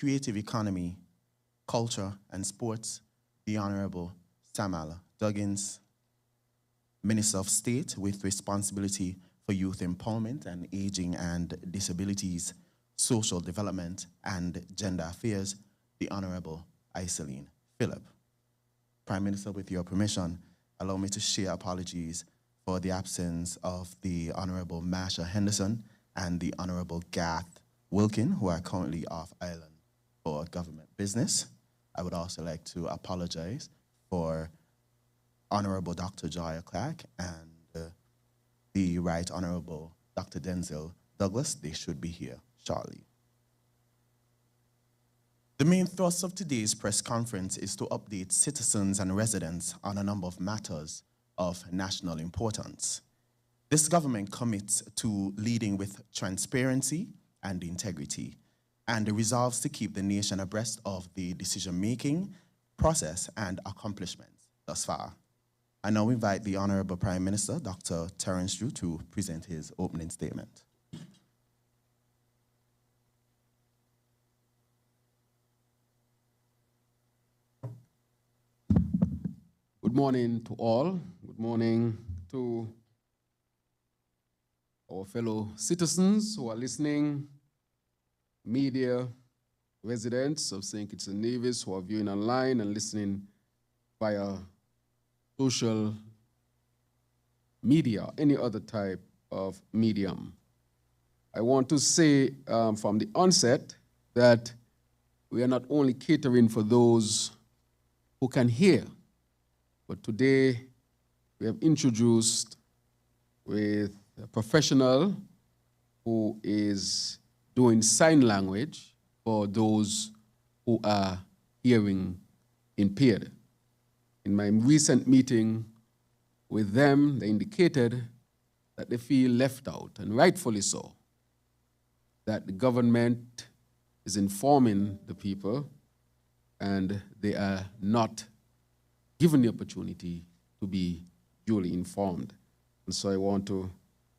Creative Economy, Culture and Sports, the Honorable Samuel Duggins, Minister of State with responsibility for youth empowerment and aging and disabilities, social development and gender affairs, the Honorable Iseline Phillip. Prime Minister, with your permission, allow me to share apologies for the absence of the Honorable Masha Henderson and the Honorable Gath Wilkin, who are currently off island for government business. I would also like to apologize for Honorable Dr. Joya Clark and the Right Honorable Dr. Denzel Douglas. They should be here shortly. The main thrust of today's press conference is to update citizens and residents on a number of matters of national importance. This government commits to leading with transparency and integrity, and resolves to keep the nation abreast of the decision-making process and accomplishments thus far. I now invite the Honorable Prime Minister, Dr. Terence Drew, to present his opening statement. Good morning to all. Good morning to our fellow citizens who are listening, media, residents of St. Kitts and Nevis who are viewing online and listening via social media, any other type of medium. I want to say from the onset that we are not only catering for those who can hear, but today we have introduced with a professional who is doing sign language for those who are hearing impaired. In my recent meeting with them, they indicated that they feel left out, and rightfully so, that the government is informing the people and they are not given the opportunity to be duly informed. And so I want to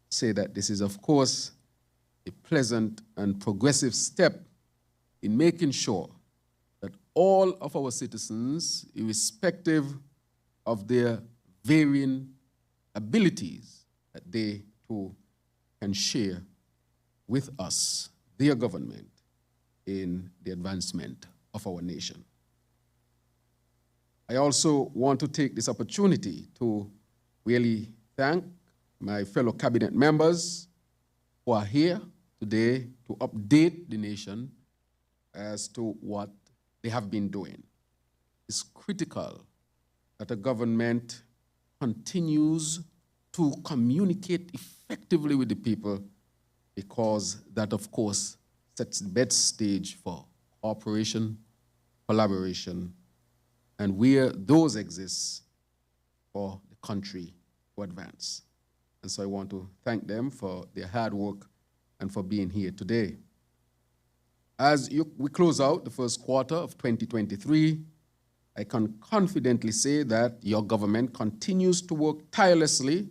say that this is, of course, a pleasant and progressive step in making sure that all of our citizens, irrespective of their varying abilities, that they too can share with us, their government, in the advancement of our nation. I also want to take this opportunity to really thank my fellow cabinet members who are here today to update the nation as to what they have been doing. It's critical that a government continues to communicate effectively with the people, because that, of course, sets the best stage for cooperation, collaboration, and where those exist for the country to advance. And so I want to thank them for their hard work and for being here today. As we close out the first quarter of 2023, I can confidently say that your government continues to work tirelessly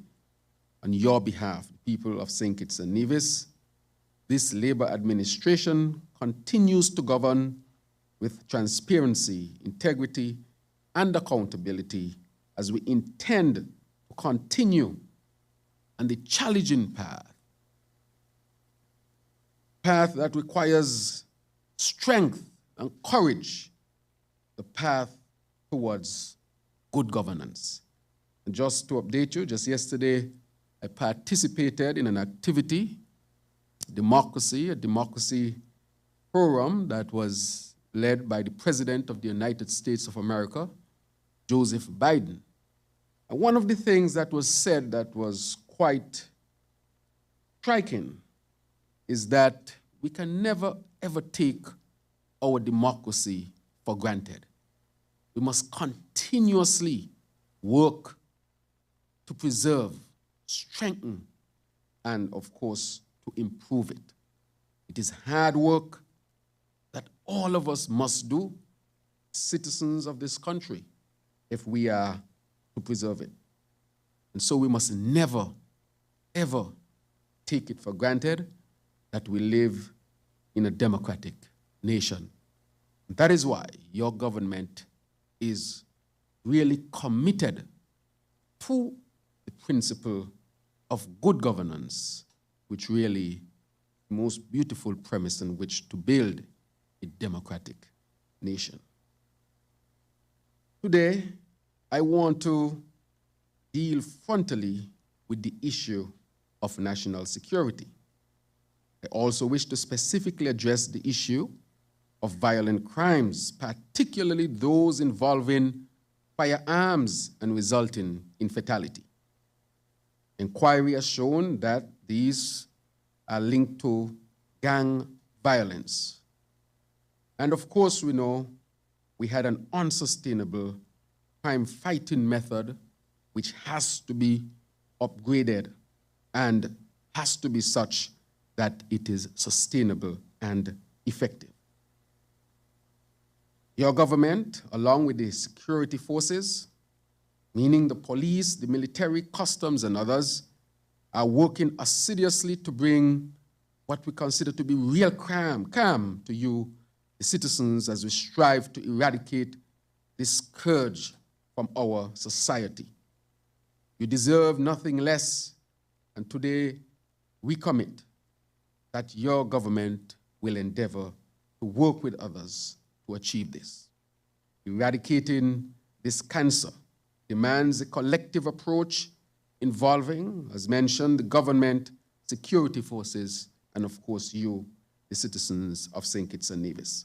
on your behalf, the people of St. Kitts and Nevis. This Labour administration continues to govern with transparency, integrity, and accountability, as we intend to continue on the challenging path that requires strength and courage, the path towards good governance. And just to update you, just yesterday, I participated in an activity, a democracy forum that was led by the President of the United States of America, Joseph Biden. And one of the things that was said that was quite striking is that we can never, ever take our democracy for granted. We must continuously work to preserve, strengthen, and of course, to improve it. It is hard work that all of us must do, citizens of this country, if we are to preserve it. And so we must never, ever take it for granted that we live in a democratic nation. That is why your government is really committed to the principle of good governance, which really the most beautiful premise in which to build a democratic nation. Today, I want to deal frontally with the issue of national security. I also wish to specifically address the issue of violent crimes, particularly those involving firearms and resulting in fatality. Inquiry has shown that these are linked to gang violence. And of course, we know we had an unsustainable crime fighting method which has to be upgraded and has to be such that it is sustainable and effective. Your government, along with the security forces, meaning the police, the military, customs, and others, are working assiduously to bring what we consider to be real calm to you, the citizens, as we strive to eradicate this scourge from our society. You deserve nothing less, and today we commit that your government will endeavor to work with others to achieve this. Eradicating this cancer demands a collective approach involving, as mentioned, the government, security forces, and of course you, the citizens of St. Kitts and Nevis.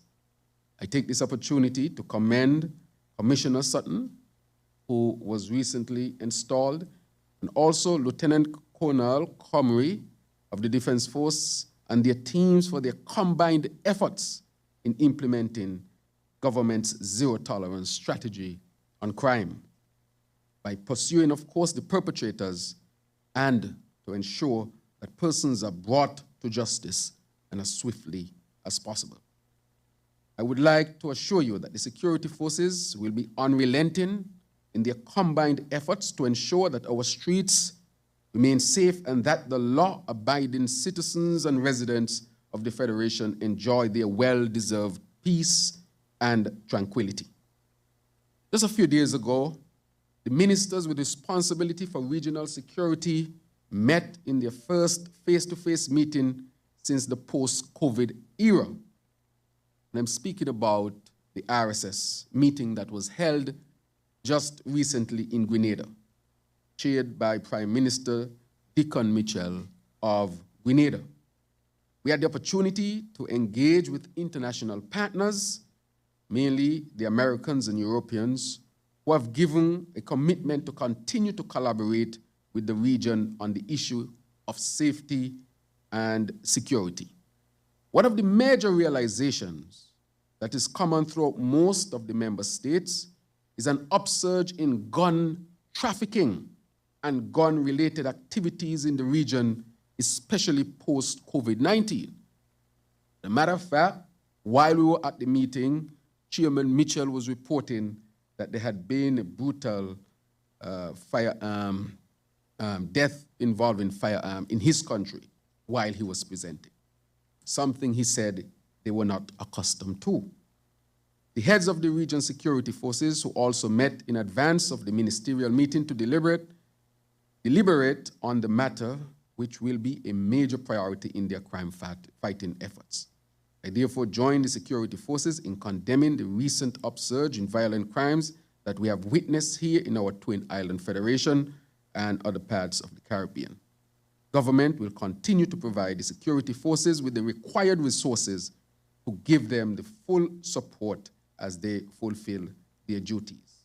I take this opportunity to commend Commissioner Sutton, who was recently installed, and also Lieutenant Colonel Comrie of the Defense Force and their teams for their combined efforts in implementing government's zero-tolerance strategy on crime by pursuing, of course, the perpetrators and to ensure that persons are brought to justice and as swiftly as possible. I would like to assure you that the security forces will be unrelenting in their combined efforts to ensure that our streets remain safe and that the law-abiding citizens and residents of the Federation enjoy their well-deserved peace and tranquility. Just a few days ago, the ministers with responsibility for regional security met in their first face-to-face meeting since the post-COVID era. And I'm speaking about the RSS meeting that was held just recently in Grenada, chaired by Prime Minister Dickon Mitchell of Grenada. We had the opportunity to engage with international partners, mainly the Americans and Europeans, who have given a commitment to continue to collaborate with the region on the issue of safety and security. One of the major realizations that is common throughout most of the member states is an upsurge in gun trafficking and gun-related activities in the region, especially post-COVID-19. As a matter of fact, while we were at the meeting, Chairman Mitchell was reporting that there had been a brutal death involving firearm in his country while he was presenting, something he said they were not accustomed to. The heads of the region security forces, who also met in advance of the ministerial meeting to deliberate on the matter, which will be a major priority in their crime-fighting efforts. I therefore join the security forces in condemning the recent upsurge in violent crimes that we have witnessed here in our Twin Island Federation and other parts of the Caribbean. Government will continue to provide the security forces with the required resources to give them the full support as they fulfill their duties.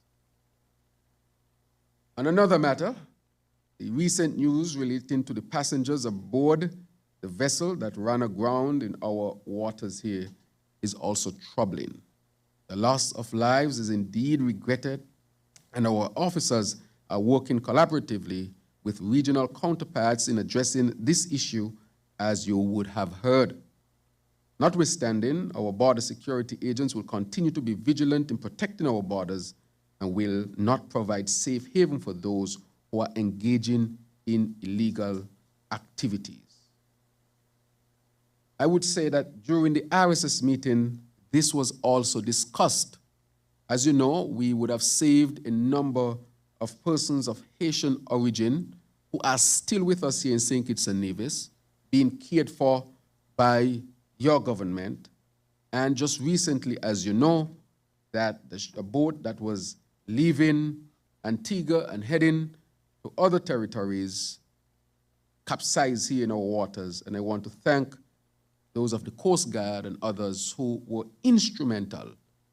On another matter, the recent news relating to the passengers aboard the vessel that ran aground in our waters here is also troubling. The loss of lives is indeed regretted, and our officers are working collaboratively with regional counterparts in addressing this issue, as you would have heard. Notwithstanding, our border security agents will continue to be vigilant in protecting our borders and will not provide safe haven for those who are engaging in illegal activities. I would say that during the RSS meeting, this was also discussed. As you know, we would have saved a number of persons of Haitian origin who are still with us here in St. Kitts and Nevis, being cared for by your government. And just recently, as you know, that the boat that was leaving Antigua and heading to other territories capsized here in our waters. And I want to thank those of the Coast Guard and others who were instrumental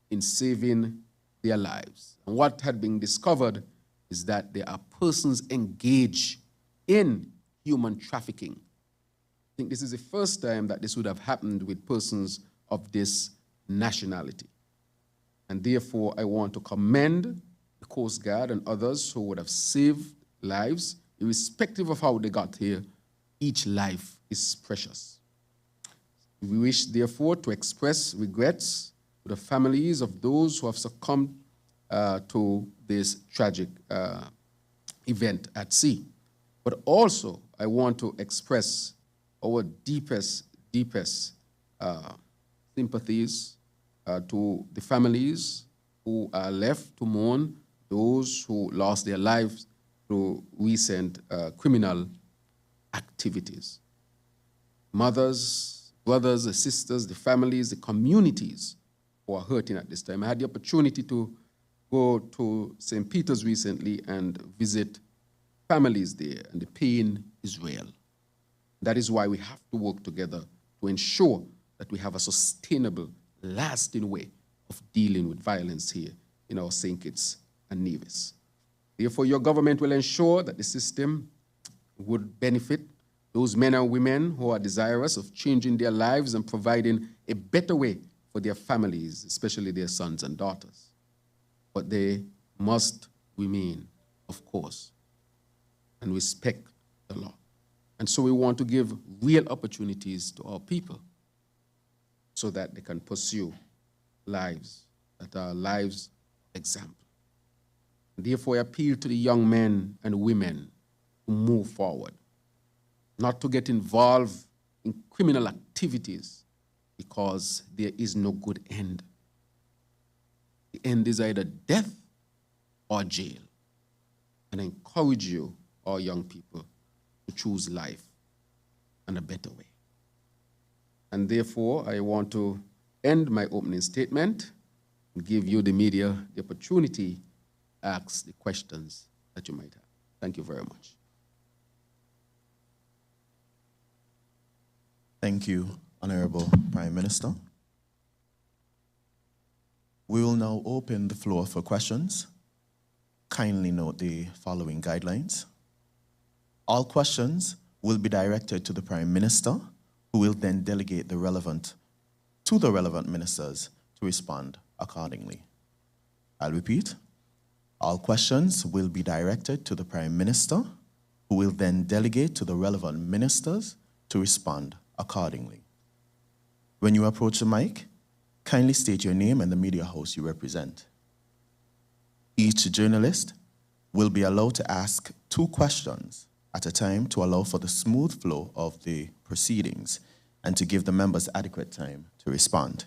in saving their lives. And what had been discovered is that there are persons engaged in human trafficking. I think this is the first time that this would have happened with persons of this nationality. And therefore, I want to commend the Coast Guard and others who would have saved lives, irrespective of how they got here. Each life is precious. We wish, therefore, to express regrets to the families of those who have succumbed to this tragic event at sea. But also, I want to express our deepest sympathies to the families who are left to mourn those who lost their lives through recent criminal activities. Mothers, brothers, the sisters, the families, the communities who are hurting at this time. I had the opportunity to go to St. Peter's recently and visit families there, and the pain is real. That is why we have to work together to ensure that we have a sustainable, lasting way of dealing with violence here in our St. Kitts and Nevis. Therefore, your government will ensure that the system would benefit those men and women who are desirous of changing their lives and providing a better way for their families, especially their sons and daughters. But they must remain, of course, and respect the law. And so we want to give real opportunities to our people so that they can pursue lives that are lives of example. Therefore, I appeal to the young men and women to move forward, not to get involved in criminal activities because there is no good end. The end is either death or jail. And I encourage you, our young people, to choose life and a better way. And therefore, I want to end my opening statement and give you, the media, the opportunity to ask the questions that you might have. Thank you very much. Thank you, Honorable Prime Minister. We will now open the floor for questions. Kindly note the following guidelines. All questions will be directed to the Prime Minister, who will then delegate the relevant ministers to respond accordingly. I'll repeat. All questions will be directed to the Prime Minister, who will then delegate to the relevant ministers to respond accordingly. When you approach the mic, kindly state your name and the media house you represent. Each journalist will be allowed to ask 2 questions at a time to allow for the smooth flow of the proceedings and to give the members adequate time to respond.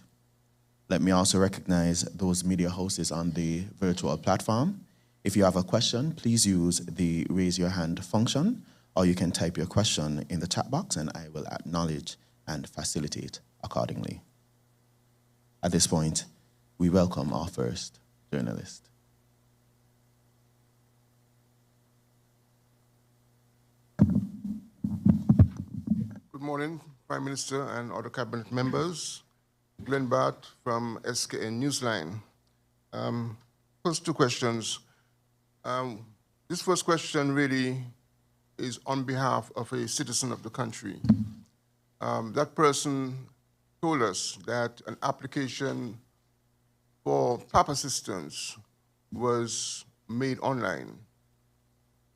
Let me also recognize those media hosts on the virtual platform. If you have a question, please use the raise your hand function, or you can type your question in the chat box and I will acknowledge and facilitate accordingly. At this point, we welcome our first journalist. Good morning, Prime Minister and other cabinet members. Glenn Bart from SKN Newsline. First 2 questions. This first question really is on behalf of a citizen of the country. That person told us that an application for PAP assistance was made online,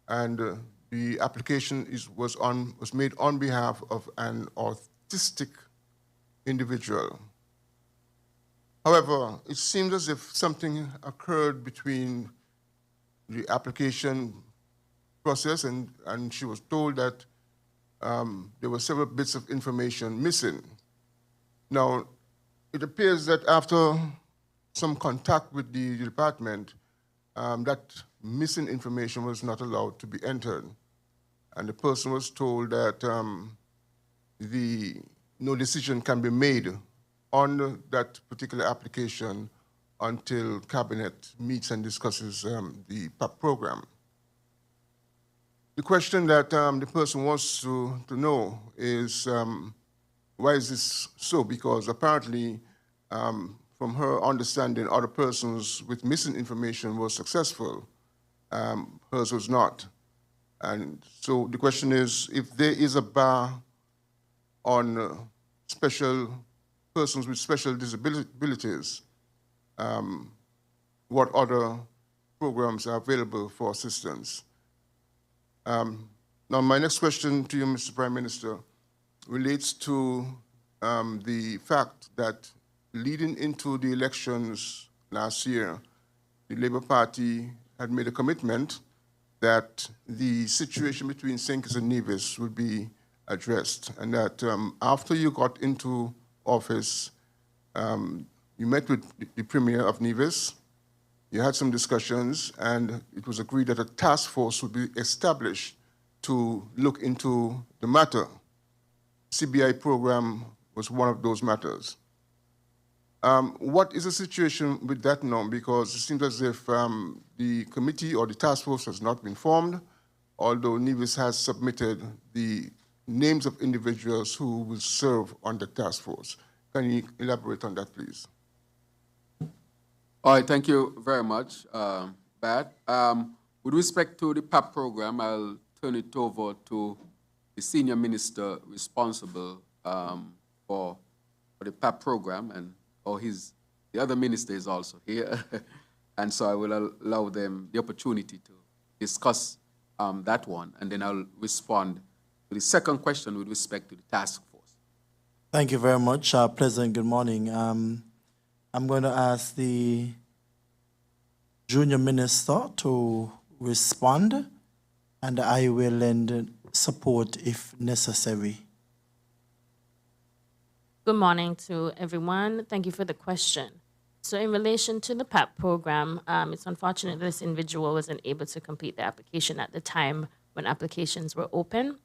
and the application was made on behalf of an autistic individual. However, it seems as if something occurred between the application process and she was told that there were several bits of information missing. Now, it appears that after some contact with the department, that missing information was not allowed to be entered. And the person was told that no decision can be made on that particular application until Cabinet meets and discusses the PAP program. The question that the person wants to know is, why is this so? Because apparently, from her understanding, other persons with missing information were successful. Hers was not. And so the question is, if there is a bar on special persons with special disabilities, what other programs are available for assistance? Now, my next question to you, Mr. Prime Minister, relates to the fact that leading into the elections last year, the Labour Party had made a commitment that the situation between St. Kitts and Nevis would be addressed, and that after you got into office, you met with the Premier of Nevis, you had some discussions, and it was agreed that a task force would be established to look into the matter. CBI program was one of those matters. What is the situation with that now? Because it seems as if the committee or the task force has not been formed, although Nevis has submitted the names of individuals who will serve on the task force. Can you elaborate on that, please? All right, thank you very much, Bat. With respect to the PAP program, I'll turn it over to the senior minister responsible for the PAP program, and the other minister is also here. And so I will allow them the opportunity to discuss that one, and then I'll respond to the second question with respect to the task force. Thank you very much. Pleasant good morning. I'm going to ask the junior minister to respond, and I will lend support if necessary. Good morning to everyone. Thank you for the question. So in relation to the PAP program, it's unfortunate this individual wasn't able to complete the application at the time when applications were open.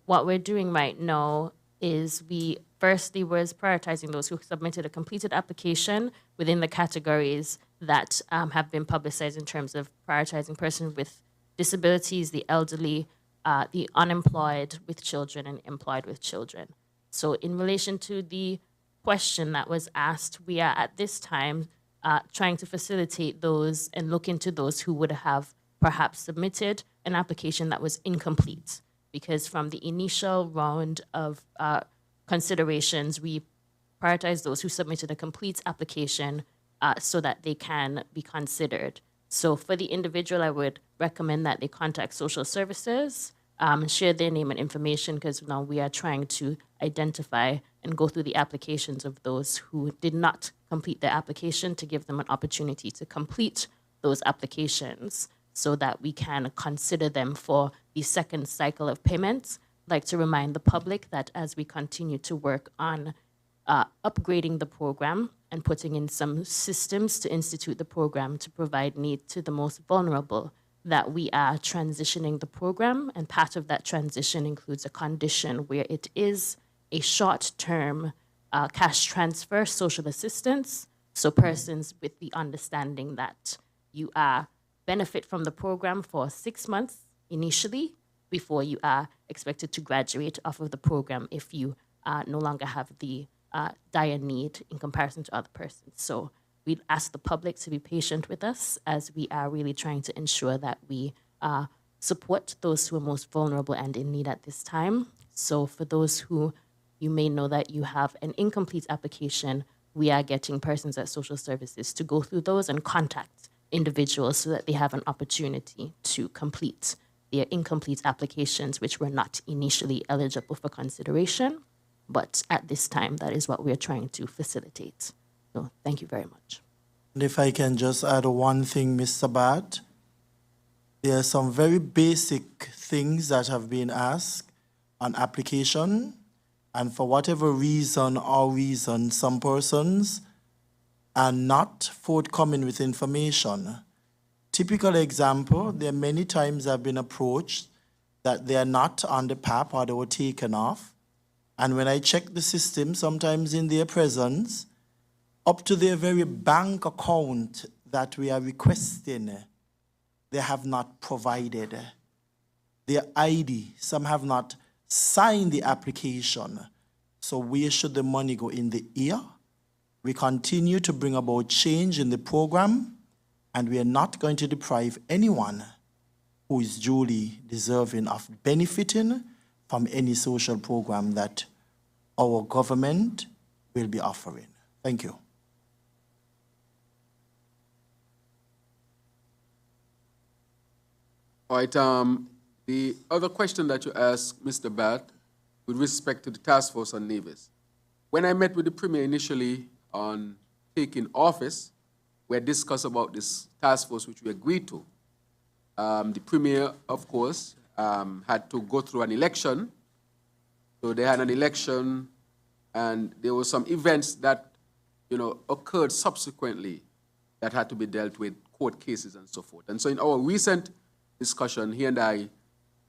What we're doing right now is we firstly was prioritizing those who submitted a completed application within the categories that have been publicized in terms of prioritizing persons with disabilities, the elderly, the unemployed with children, and employed with children. So in relation to the question that was asked, we are at this time trying to facilitate those and look into those who would have perhaps submitted an application that was incomplete. Because from the initial round of considerations, we prioritize those who submitted a complete application so that they can be considered. So for the individual, I would recommend that they contact social services, share their name and information, because now we are trying to identify and go through the applications of those who did not complete their application to give them an opportunity to complete those applications so that we can consider them for the second cycle of payments. I'd like to remind the public that as we continue to work on upgrading the program and putting in some systems to institute the program to provide need to the most vulnerable, that we are transitioning the program, and part of that transition includes a condition where it is a short-term cash transfer social assistance, so persons with the understanding that you benefit from the program for 6 months initially before you are expected to graduate off of the program if you no longer have the dire need in comparison to other persons. So we'd ask the public to be patient with us as we are really trying to ensure that we support those who are most vulnerable and in need at this time. So for those who you may know that you have an incomplete application, we are getting persons at social services to go through those and contact individuals so that they have an opportunity to complete their incomplete applications, which were not initially eligible for consideration. But at this time, that is what we're trying to facilitate. So thank you very much. And if I can just add one thing, Mr. Bat, there are some very basic things that have been asked on application. And for whatever reason or reason, some persons are not forthcoming with information. Typical example, there are many times I've been approached that they are not on the PAP or they were taken off. And when I check the system, sometimes in their presence, up to their very bank account that we are requesting, they have not provided their ID. Some have not signed the application. So where should the money go? In the ear? We continue to bring about change in the program, and we are not going to deprive anyone who is duly deserving of benefiting from any social program that our government will be offering. Thank you. All right, the other question that you asked, Mr. Bat, with respect to the task force on Nevis. When I met with the Premier initially on taking office, we had discussed about this task force, which we agreed to. The Premier, of course, had to go through an election. So they had an election, and there were some events that, occurred subsequently that had to be dealt with, court cases and so forth. And so in our recent discussion, he and I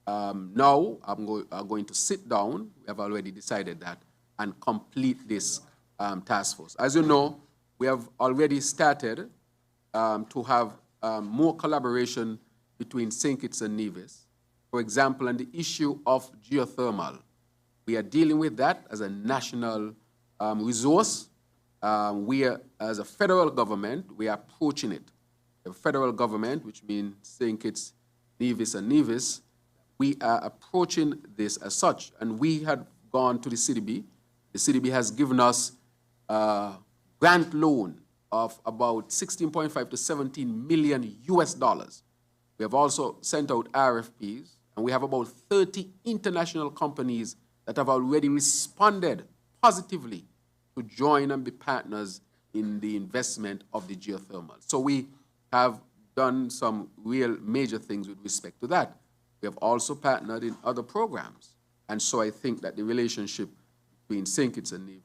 now are going to sit down, we have already decided that, and complete this task force. As you know, we have already started to have more collaboration between St. Kitts and Nevis. For example, on the issue of geothermal, we are dealing with that as a national resource. We are, as a federal government, we are approaching it. The federal government, which means St. Kitts, Nevis, and Nevis, we are approaching this as such. And we had gone to the CDB. The CDB has given us a grant loan of about 16.5 to 17 million US dollars. We have also sent out RFPs, and we have about 30 international companies that have already responded positively to join and be partners in the investment of the geothermal. So we have done some real major things with respect to that. We have also partnered in other programs. And so I think that the relationship between St. Kitts and Nevis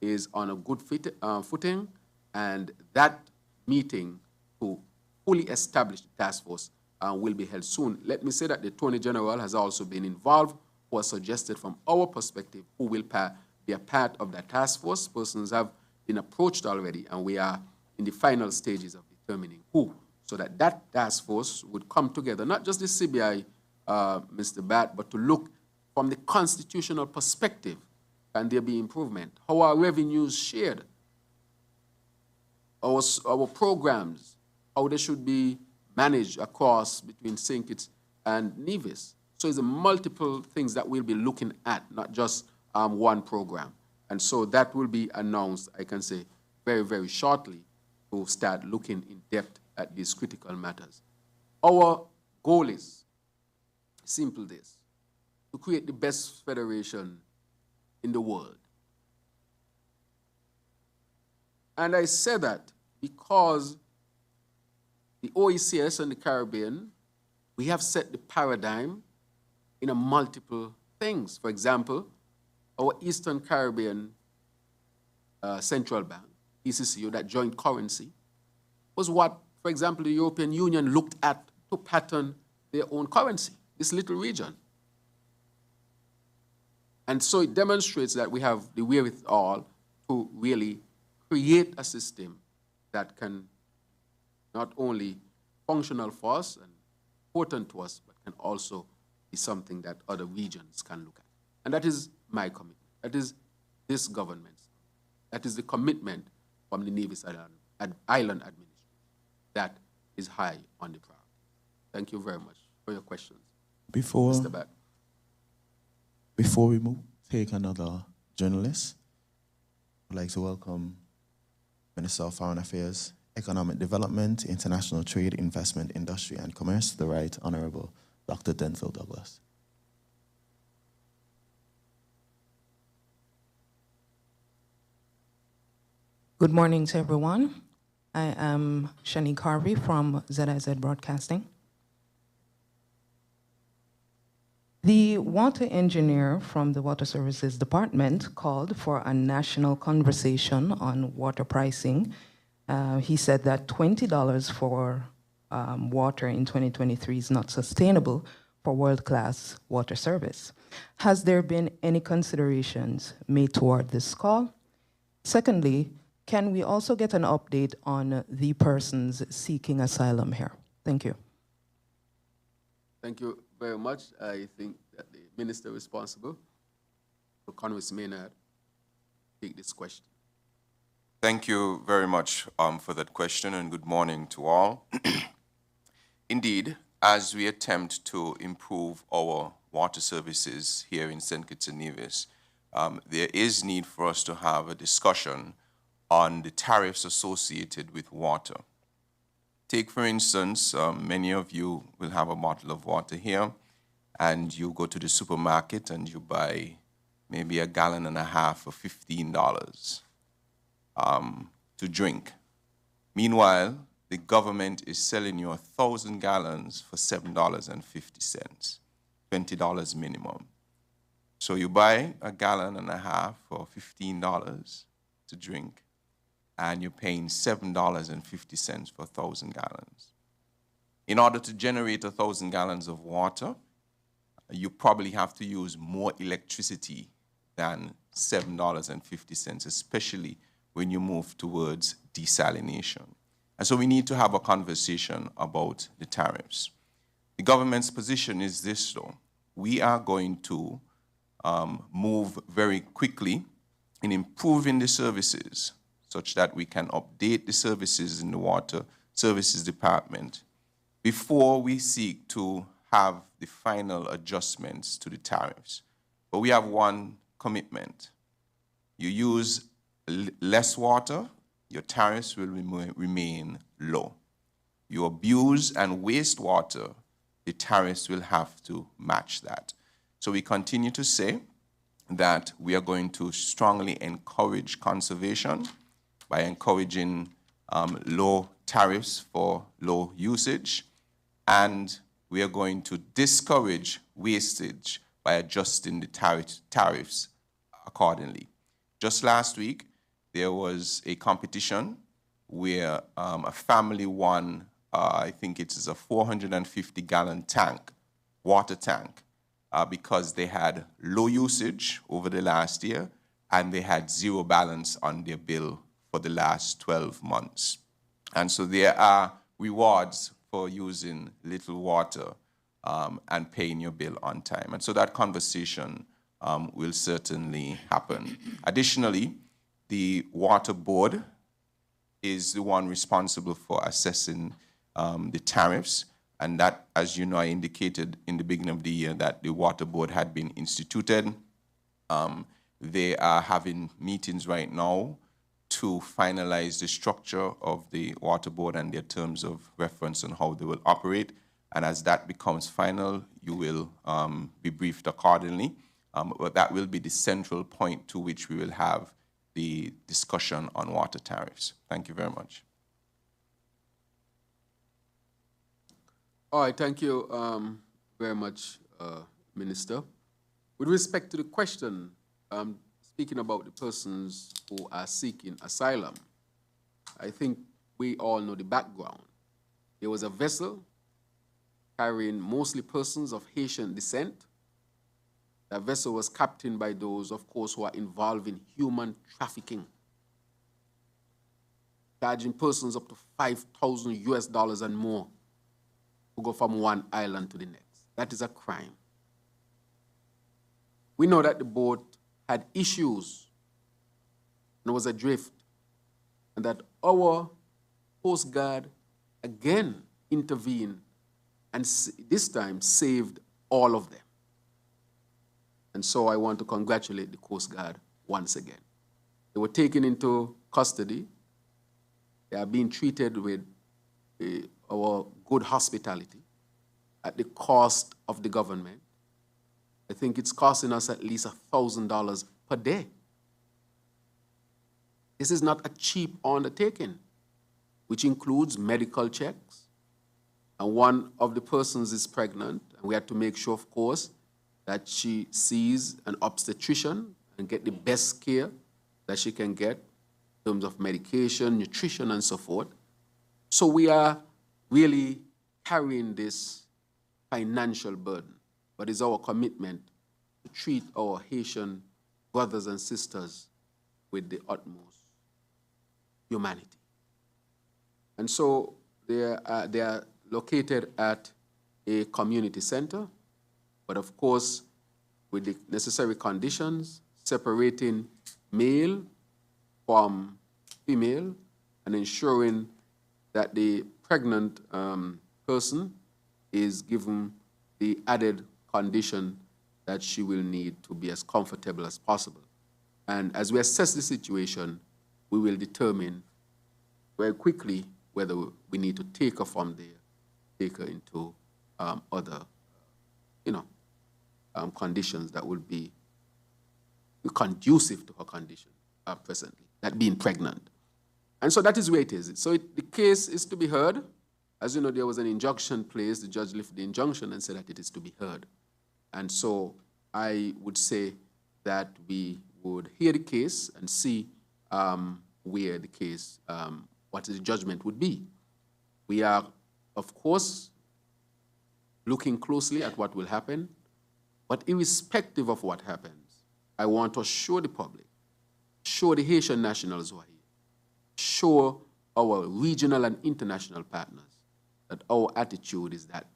is on a good footing, and that meeting to fully establish the task force will be held soon. Let me say that the Attorney General has also been involved, who has suggested from our perspective who will be a part of that task force. Persons have been approached already, and we are in the final stages of determining who, so that that task force would come together, not just the CBI, Mr. Bat, but to look from the constitutional perspective, can there be improvement? How are revenues shared? Our programs, how they should be managed across between St. Kitts and Nevis. So it's a multiple things that we'll be looking at, not just one program. And so that will be announced, I can say, very, very shortly, to start looking in depth at these critical matters. Our goal is simple this, to create the best federation in the world. And I say that because the OECS and the Caribbean, we have set the paradigm in a multiple things. For example, our Eastern Caribbean Central Bank, ECCU, that joint currency, was what, for example, the European Union looked at to pattern their own currency, this little region. And so it demonstrates that we have the wherewithal to really create a system that can not only functional for us and important to us, but can also be something that other regions can look at. And that is my commitment. That is this government's. That is the commitment from the Nevis Island Administration. That is high on the priority. Thank you very much for your questions, Mr. Bat. Before we take another journalist, I'd like to welcome Minister of Foreign Affairs, Economic Development, International Trade, Investment, Industry, and Commerce, the Right Honorable Dr. Denzel Douglas. Good morning to everyone. I am Shani Carvey from ZIZ Broadcasting. The water engineer from the Water Services Department called for a national conversation on water pricing. He said that $20 for water in 2023 is not sustainable for world-class water service. Has there been any considerations made toward this call? Secondly, can we also get an update on the persons seeking asylum here? Thank you. Thank you very much. I think that the minister responsible for Congress Maynard take this question. Thank you very much for that question, and good morning to all. Indeed, as we attempt to improve our water services here in St. Kitts and Nevis, there is need for us to have a discussion on the tariffs associated with water. Take, for instance, many of you will have a bottle of water here, and you go to the supermarket and you buy maybe 1.5 gallons for $15 to drink. Meanwhile, the government is selling you 1,000 gallons for $7.50, $20 minimum. So you buy 1.5 gallons for $15 to drink, and you're paying $7.50 for 1,000 gallons. In order to generate 1,000 gallons of water, you probably have to use more electricity than $7.50, especially when you move towards desalination. And so we need to have a conversation about the tariffs. The government's position is this, though. We are going to move very quickly in improving the services such that we can update the services in the Water Services Department before we seek to have the final adjustments to the tariffs. But we have one commitment. You use less water, your tariffs will remain low. You abuse and waste water, the tariffs will have to match that. So we continue to say that we are going to strongly encourage conservation by encouraging low tariffs for low usage, and we are going to discourage wastage by adjusting the tariffs accordingly. Just last week, there was a competition where a family won, I think it is a 450-gallon tank, water tank, because they had low usage over the last year and they had zero balance on their bill for the last 12 months. And so there are rewards for using little water and paying your bill on time. And so that conversation will certainly happen. Additionally, the Water Board is the one responsible for assessing the tariffs. And that, as you know, I indicated in the beginning of the year that the Water Board had been instituted. They are having meetings right now to finalize the structure of the Water Board and their terms of reference on how they will operate. And as that becomes final, you will be briefed accordingly. But that will be the central point to which we will have the discussion on water tariffs. Thank you very much. All right, thank you very much, Minister. With respect to the question, speaking about the persons who are seeking asylum, I think we all know the background. There was a vessel carrying mostly persons of Haitian descent. That vessel was captained by those, of course, who are involved in human trafficking, charging persons up to $5,000 and more to go from one island to the next. That is a crime. We know that the boat had issues and was adrift, and that our Coast Guard again intervened and this time saved all of them. And so I want to congratulate the Coast Guard once again. They were taken into custody. They are being treated with our good hospitality at the cost of the government. I think it's costing us at least $1,000 per day. This is not a cheap undertaking, which includes medical checks. And one of the persons is pregnant, and we had to make sure, of course, that she sees an obstetrician and get the best care that she can get in terms of medication, nutrition, and so forth. So we are really carrying this financial burden, but it's our commitment to treat our Haitian brothers and sisters with the utmost humanity. And so they are located at a community center, but of course, with the necessary conditions, separating male from female and ensuring that the pregnant person is given the added condition that she will need to be as comfortable as possible. And as we assess the situation, we will determine very quickly whether we need to take her from there, take her into other, conditions that will be conducive to her condition presently, that being pregnant. And so that is where it is. So the case is to be heard. As you know, there was an injunction placed. The judge lifted the injunction and said that it is to be heard. And so I would say that we would hear the case and see where the case, what the judgment would be. We are, of course, looking closely at what will happen, but irrespective of what happens, I want to assure the public, assure the Haitian nationals who are here, assure our regional and international partners that our attitude is that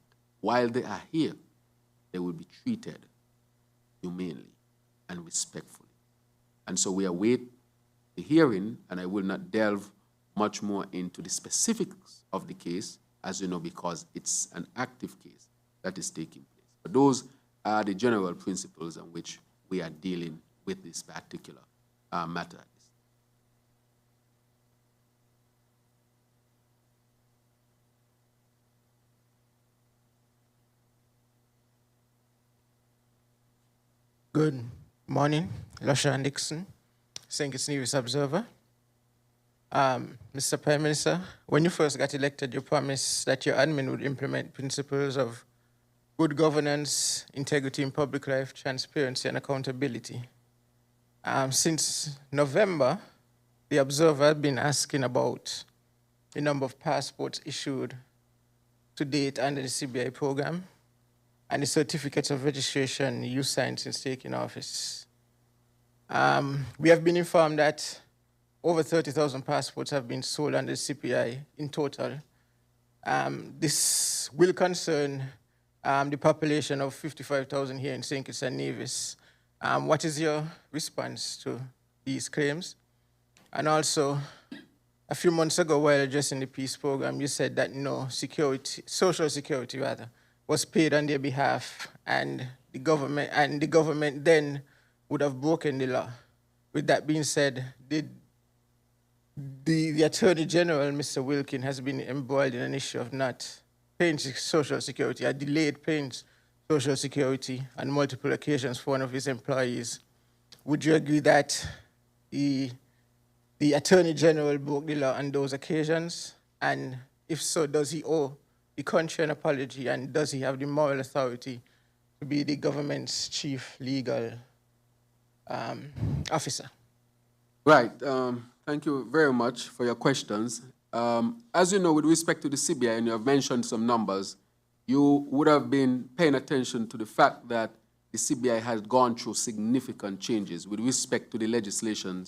while they are here, they will be treated humanely and respectfully. And so we await the hearing, and I will not delve much more into the specifics of the case, as you know, because it's an active case that is taking place. But those are the general principles on which we are dealing with this particular matter. Good morning, Lusha Dixon, St. Kitts Nevis Observer. Mr. Prime Minister, when you first got elected, you promised that your admin would implement principles of good governance, integrity in public life, transparency, and accountability. Since November, the Observer has been asking about the number of passports issued to date under the CBI program and the certificates of registration you signed since taking office. We have been informed that over 30,000 passports have been sold under the CPI in total. This will concern the population of 55,000 here in St. Kitts and Nevis. What is your response to these claims? And also, a few months ago, while addressing the peace program, you said that no security, social security rather, was paid on their behalf, and the government then would have broken the law. With that being said, the Attorney General, Mr. Wilkin, has been embroiled in an issue of not paying social security, or delayed paying social security on multiple occasions for one of his employees. Would you agree that the Attorney General broke the law on those occasions? And if so, does he owe the country an apology, and does he have the moral authority to be the government's chief legal officer? Right. Thank you very much for your questions. As you know, with respect to the CBI, and you have mentioned some numbers, you would have been paying attention to the fact that the CBI has gone through significant changes with respect to the legislation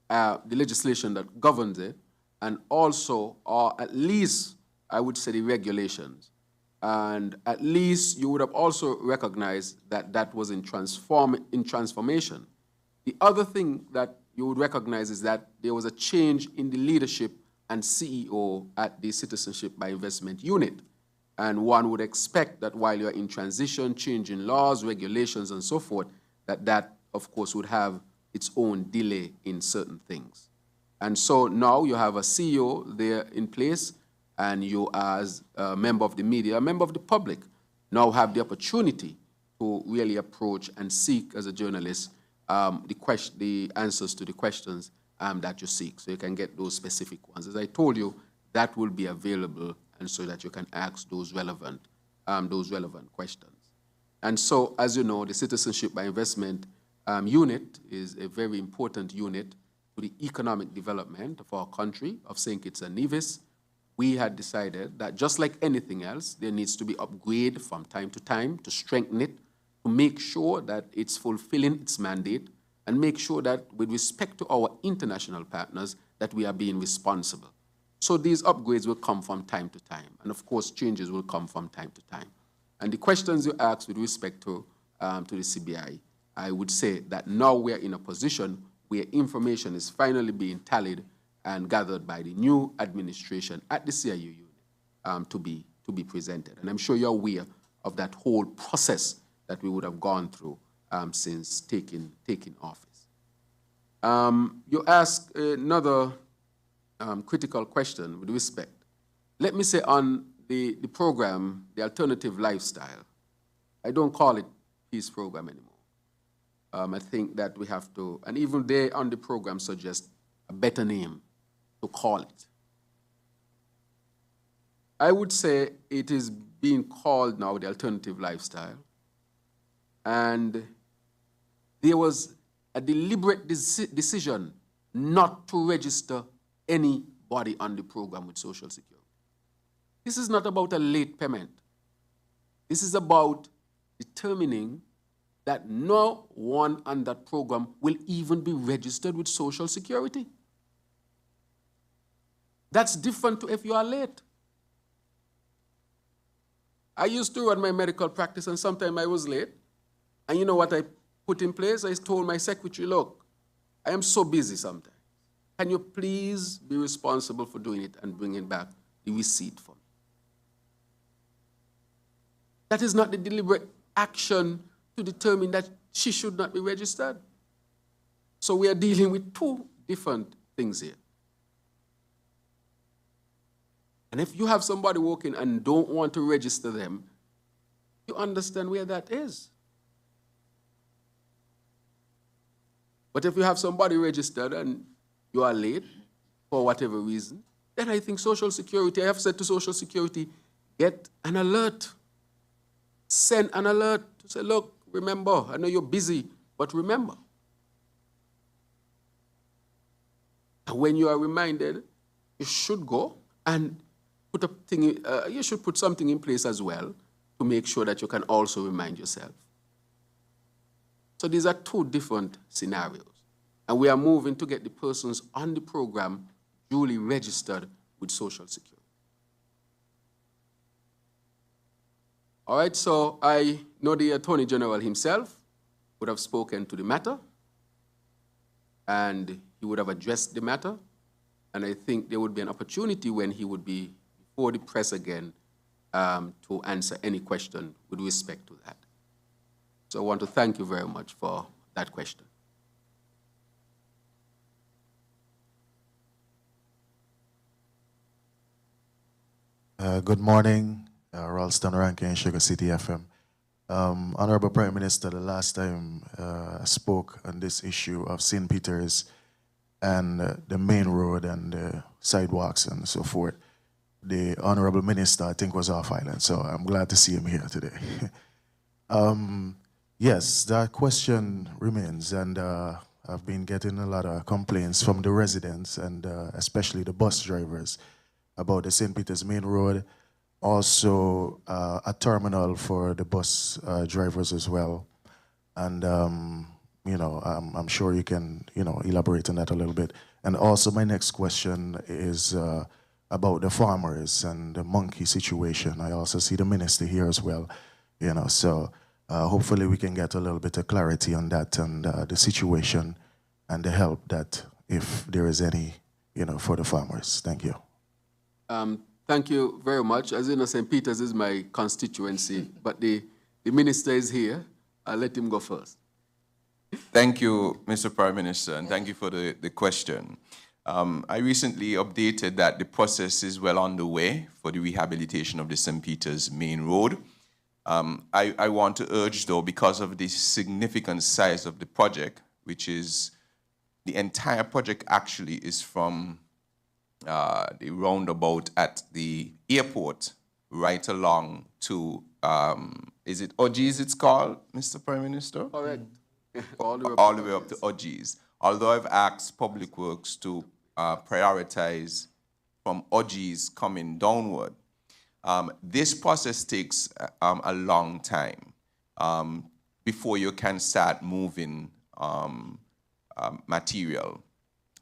that governs it, and also, or at least, I would say, the regulations. And at least you would have also recognized that that was in transformation. The other thing that you would recognize is that there was a change in the leadership and CEO at the Citizenship by Investment Unit. And one would expect that while you're in transition, changing laws, regulations, and so forth, that of course, would have its own delay in certain things. And so now you have a CEO there in place, and you as a member of the media, a member of the public, now have the opportunity to really approach and seek, as a journalist, the answers to the questions that you seek, so you can get those specific ones. As I told you, that will be available, and so that you can ask those relevant questions. And so, as you know, the Citizenship by Investment unit is a very important unit to the economic development of our country, of St. Kitts and Nevis. We had decided that just like anything else, there needs to be upgrade from time to time to strengthen it, to make sure that it's fulfilling its mandate, and make sure that with respect to our international partners, that we are being responsible. So these upgrades will come from time to time, and of course changes will come from time to time. And the questions you asked with respect to the CBI, I would say that now we're in a position where information is finally being tallied and gathered by the new administration at the CIU unit to be presented. And I'm sure you're aware of that whole process that we would have gone through since taking office. You asked another critical question with respect. Let me say on the program, the alternative lifestyle, I don't call it peace program anymore. I think that we have to, and even they on the program suggest a better name to call it. I would say it is being called now the alternative lifestyle, and there was a deliberate decision not to register anybody on the program with Social Security. This is not about a late payment. This is about determining that no one on that program will even be registered with Social Security. That's different to if you are late. I used to run my medical practice, and sometimes I was late. And you know what I put in place? I told my secretary, look, I am so busy sometimes. Can you please be responsible for doing it and bringing back the receipt for me? That is not the deliberate action to determine that she should not be registered. So we are dealing with two different things here. And if you have somebody working and don't want to register them, you understand where that is. But if you have somebody registered and you are late for whatever reason, then I think Social Security, I have said to Social Security, get an alert. Send an alert to say, look, remember, I know you're busy, but remember. And when you are reminded, you should go and put a thing, you should put something in place as well to make sure that you can also remind yourself. So these are two different scenarios. And we are moving to get the persons on the program duly registered with Social Security. All right, so I know the Attorney General himself would have spoken to the matter, and he would have addressed the matter, and I think there would be an opportunity when he would be before the press again to answer any question with respect to that. So I want to thank you very much for that question. Good morning, Ralston Rankin, Sugar City FM. Honorable Prime Minister, the last time I spoke on this issue of St. Peter's and the main road and the sidewalks and so forth, the Honorable Minister, I think, was off island, so I'm glad to see him here today. Yes, that question remains, and I've been getting a lot of complaints from the residents and especially the bus drivers about the St. Peter's main road, also a terminal for the bus drivers as well. And, you know, I'm sure you can, you know, elaborate on that a little bit. And also my next question is about the farmers and the monkey situation. I also see the minister here as well, you know, so hopefully we can get a little bit of clarity on that and the situation and the help that, if there is any, you know, for the farmers. Thank you. Thank you very much. As you know, St. Peter's is my constituency, but the minister is here. I'll let him go first. Thank you, Mr. Prime Minister, and thank you for the question. I recently updated that the process is well underway for the rehabilitation of the St. Peter's main road. I want to urge, though, because of the significant size of the project, which is the entire project actually is from the roundabout at the airport right along to, is it Ogies it's called, Mr. Prime Minister? Correct. All the way up to Ogies. Although I've asked Public Works to prioritize from Ogies coming downward. This process takes a long time before you can start moving material.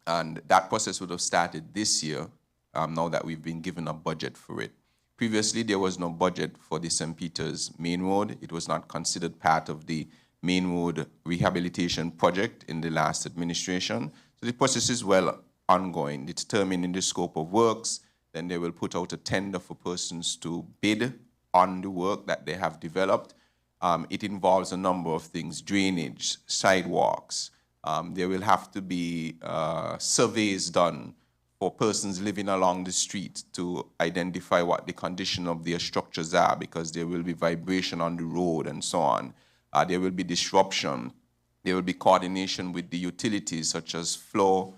And that process would have started this year, now that we've been given a budget for it. Previously, there was no budget for the St. Peter's Main Road. It was not considered part of the Main Road rehabilitation project in the last administration. So the process is well ongoing. It's determining the scope of works. Then they will put out a tender for persons to bid on the work that they have developed. It involves a number of things: drainage, sidewalks. There will have to be surveys done for persons living along the street to identify what the condition of their structures are, because there will be vibration on the road and so on. There will be disruption. There will be coordination with the utilities such as flow,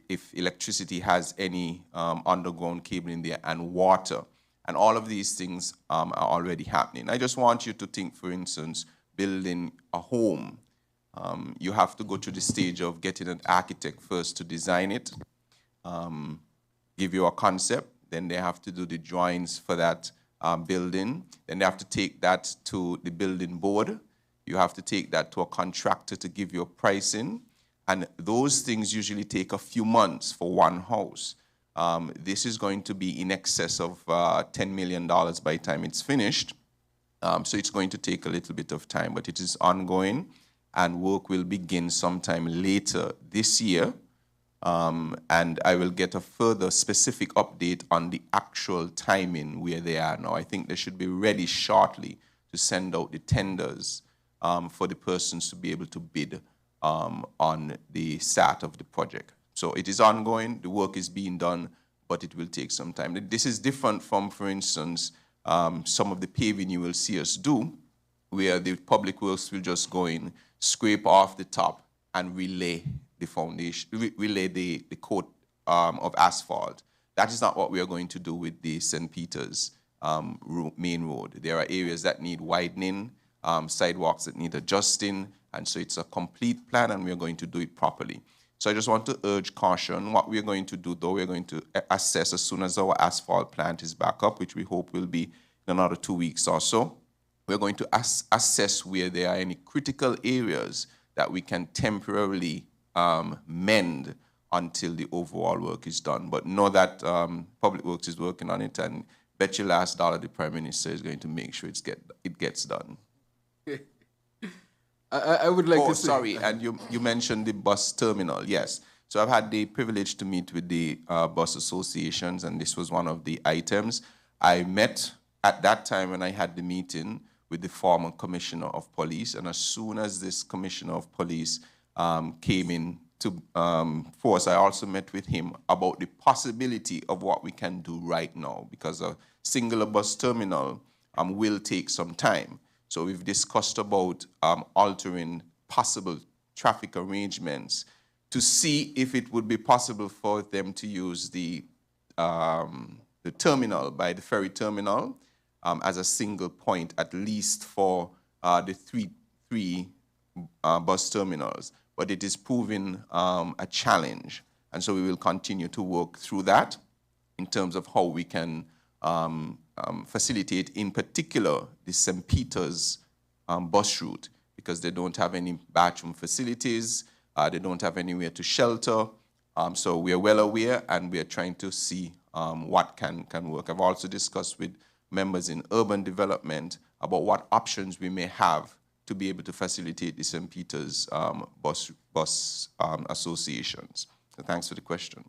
if electricity has any underground cabling there, and water. And all of these things are already happening. I just want you to think, for instance, building a home. You have to go to the stage of getting an architect first to design it, give you a concept, then they have to do the drawings for that building, then they have to take that to the building board, you have to take that to a contractor to give you a pricing, and those things usually take a few months for one house. This is going to be in excess of $10 million by the time it's finished, so it's going to take a little bit of time, but it is ongoing, and work will begin sometime later this year. And I will get a further specific update on the actual timing where they are now. I think they should be ready shortly to send out the tenders for the persons to be able to bid on the start of the project. So it is ongoing, the work is being done, but it will take some time. This is different from, for instance, some of the paving you will see us do, where the Public Works will just go in, scrape off the top, and relay the foundation, relay the coat of asphalt. That is not what we are going to do with the St. Peter's main road. There are areas that need widening, sidewalks that need adjusting, and so it's a complete plan, and we are going to do it properly. So I just want to urge caution. What we are going to do, though, we are going to assess as soon as our asphalt plant is back up, which we hope will be in another 2 weeks or so. We're going to assess where there are any critical areas that we can temporarily mend until the overall work is done. But know that Public Works is working on it, and bet your last dollar the Prime Minister is going to make sure it gets done. I would like to say... sorry, and you mentioned the bus terminal, yes. So I've had the privilege to meet with the bus associations, and this was one of the items. I met at that time when I had the meeting with the former Commissioner of Police, and as soon as this Commissioner of Police came in to force, I also met with him about the possibility of what we can do right now, because a singular bus terminal will take some time. So we've discussed about altering possible traffic arrangements to see if it would be possible for them to use the terminal, by the ferry terminal, as a single point, at least for the three bus terminals. But it is proving a challenge. And so we will continue to work through that in terms of how we can facilitate, in particular, the St. Peter's bus route, because they don't have any bathroom facilities, they don't have anywhere to shelter. So we are well aware, and we are trying to see what can work. I've also discussed with members in urban development about what options we may have to be able to facilitate the St. Peter's bus associations. So thanks for the question.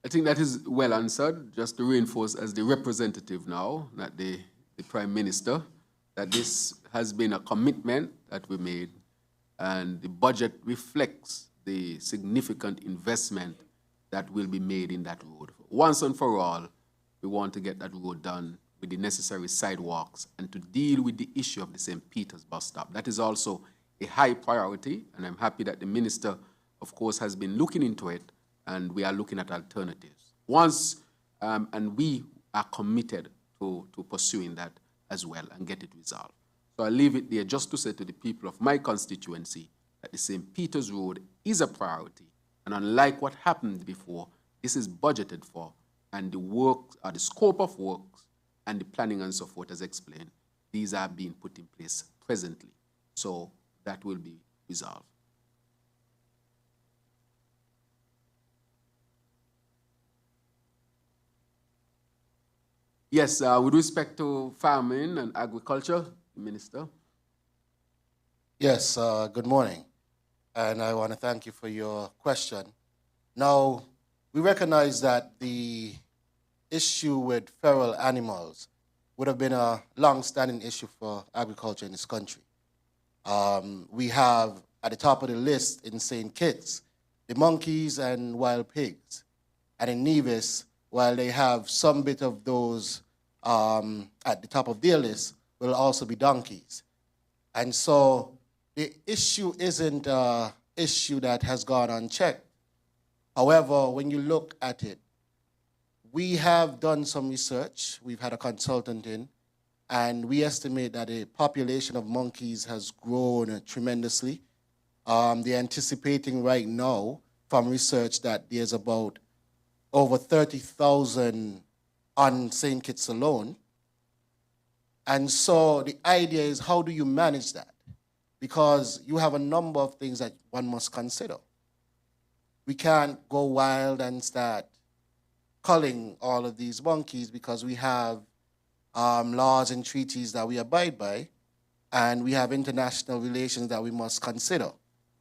I think that is well answered. Just to reinforce as the representative now, not the Prime Minister, that this has been a commitment that we made, and the budget reflects the significant investment that will be made in that road. Once and for all, we want to get that road done with the necessary sidewalks and to deal with the issue of the St. Peter's bus stop. That is also a high priority, and I'm happy that the Minister, of course, has been looking into it, and we are looking at alternatives. Once And we are committed to pursuing that as well and get it resolved. So I leave it there just to say to the people of my constituency that the St. Peter's Road is a priority. And unlike what happened before, this is budgeted for, and the work, or the scope of works, and the planning and so forth, as explained, these are being put in place presently. So that will be resolved. Yes, with respect to farming and agriculture, Minister. Yes, good morning. And I want to thank you for your question. Now, we recognize that the issue with feral animals would have been a long-standing issue for agriculture in this country. We have at the top of the list in St. Kitts, the monkeys and wild pigs. And in Nevis, while they have some bit of those at the top of their list, will also be donkeys. And so the issue isn't an issue that has gone unchecked. However, when you look at it, we have done some research. We've had a consultant in, and we estimate that the population of monkeys has grown tremendously. They're anticipating right now from research that there's about over 30,000 on St. Kitts alone. And so the idea is, how do you manage that? Because you have a number of things that one must consider. We can't go wild and start culling all of these monkeys because we have laws and treaties that we abide by, and we have international relations that we must consider.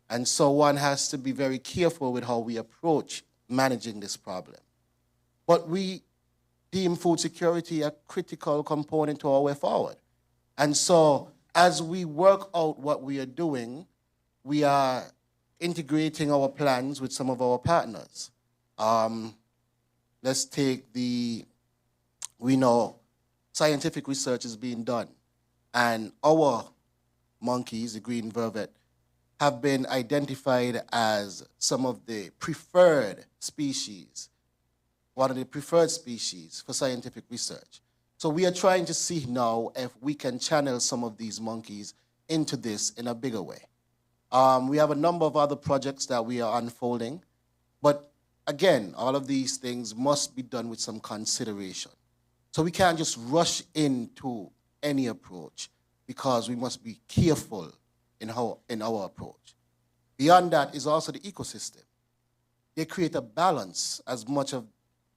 And so one has to be very careful with how we approach managing this problem. But we deem food security a critical component to our way forward. And so as we work out what we are doing, we are integrating our plans with some of our partners. Let's take we know scientific research is being done, and our monkeys, the green vervet, have been identified as some of the preferred species, one of the preferred species for scientific research. So we are trying to see now if we can channel some of these monkeys into this in a bigger way. We have a number of other projects that we are unfolding, but again, all of these things must be done with some consideration. So we can't just rush into any approach because we must be careful in our approach. Beyond that is also the ecosystem. They create a balance as much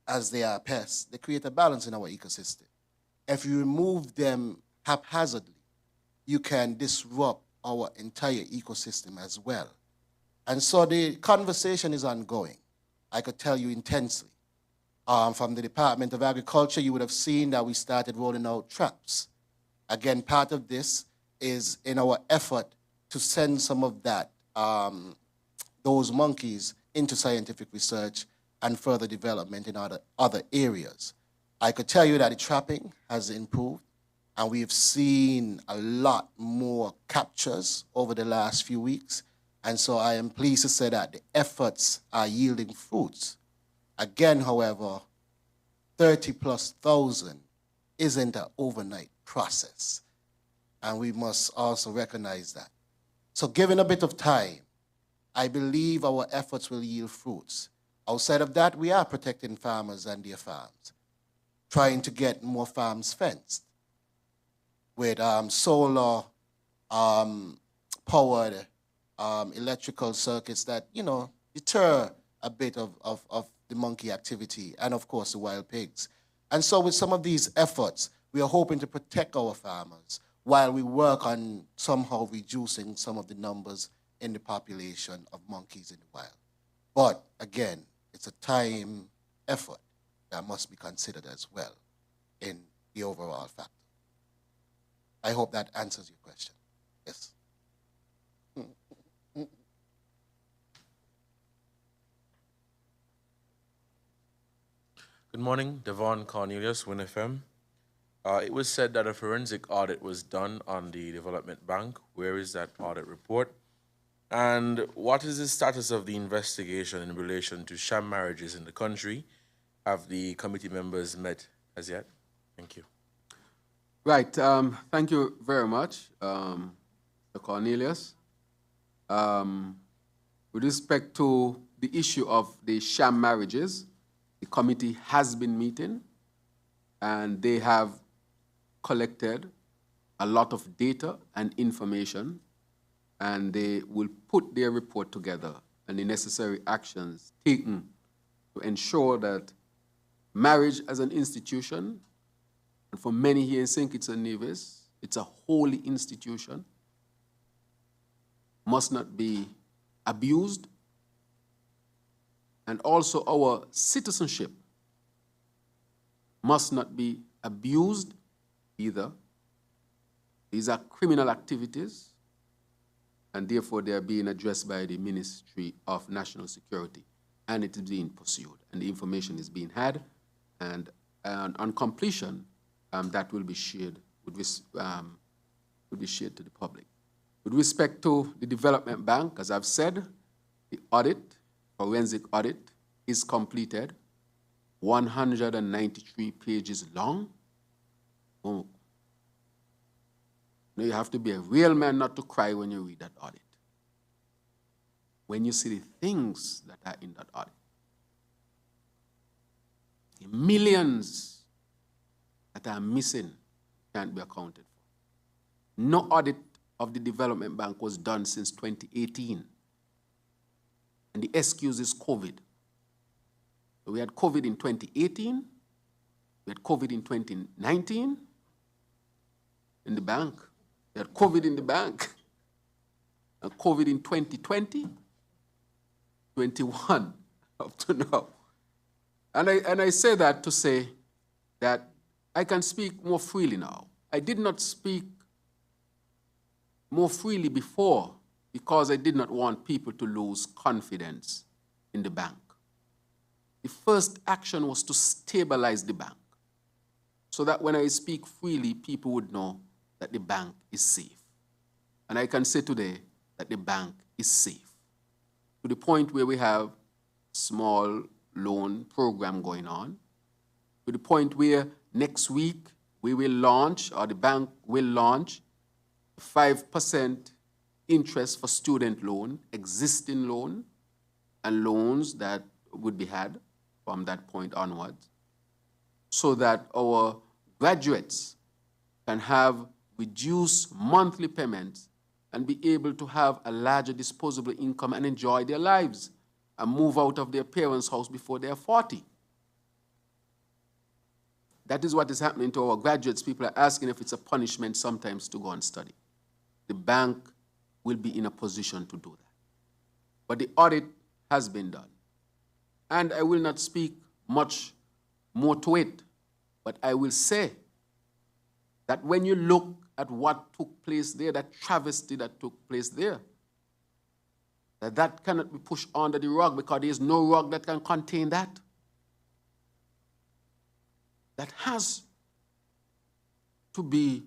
as they are pests. They create a balance in our ecosystem. If you remove them haphazardly, you can disrupt our entire ecosystem as well. And so the conversation is ongoing. I could tell you intensely. From the Department of Agriculture, you would have seen that we started rolling out traps. Again, part of this is in our effort to send some of that, those monkeys into scientific research and further development in other areas. I could tell you that the trapping has improved, and we've seen a lot more captures over the last few weeks. And so I am pleased to say that the efforts are yielding fruits. Again, however, 30,000+ isn't an overnight process. And we must also recognize that. So given a bit of time, I believe our efforts will yield fruits. Outside of that, we are protecting farmers and their farms, trying to get more farms fenced with solar powered electrical circuits that, deter a bit of the monkey activity and, of course, the wild pigs. And so with some of these efforts, we are hoping to protect our farmers while we work on somehow reducing some of the numbers in the population of monkeys in the wild. But again, it's a time effort that must be considered as well in the overall factor. I hope that answers your question. Yes. Good morning, Devon Cornelius, WINNFM. It was said that a forensic audit was done on the development bank. Where is that audit report? And what is the status of the investigation in relation to sham marriages in the country? Have the committee members met as yet? Thank you. Right. Thank you very much, Mr. Cornelius. With respect to the issue of the sham marriages, the committee has been meeting, and they have collected a lot of data and information, and they will put their report together and the necessary actions taken to ensure that marriage as an institution, and for many here in St. Kitts and Nevis, it's a holy institution, must not be abused, and also our citizenship must not be abused either. These are criminal activities, and therefore they are being addressed by the Ministry of National Security, and it is being pursued, and the information is being had, and on completion, that will be shared to the public. With respect to the development bank, as I've said, the audit, forensic audit, is completed, 193 pages long. Oh. Now you have to be a real man not to cry when you read that audit. When you see the things that are in that audit. The millions that are missing can't be accounted for. No audit of the development bank was done since 2018. And the excuse is COVID. So we had COVID in 2018, we had COVID in 2019 in the bank, we had COVID in the bank, and COVID in 2020, 21, up to now. And I say that to say that I can speak more freely now. I did not speak more freely before because I did not want people to lose confidence in the bank. The first action was to stabilize the bank so that when I speak freely, people would know that the bank is safe. And I can say today that the bank is safe to the point where we have small loan program going on, to the point where next week we will launch, or the bank will launch, 5% interest for student loan, existing loan, and loans that would be had from that point onwards, so that our graduates can have reduced monthly payments and be able to have a larger disposable income and enjoy their lives and move out of their parents' house before they are 40. That is what is happening to our graduates. People are asking if it's a punishment sometimes to go and study. The bank will be in a position to do that. But the audit has been done. And I will not speak much more to it, but I will say that when you look at what took place there, that travesty that took place there, that cannot be pushed under the rug because there is no rug that can contain that. That has to be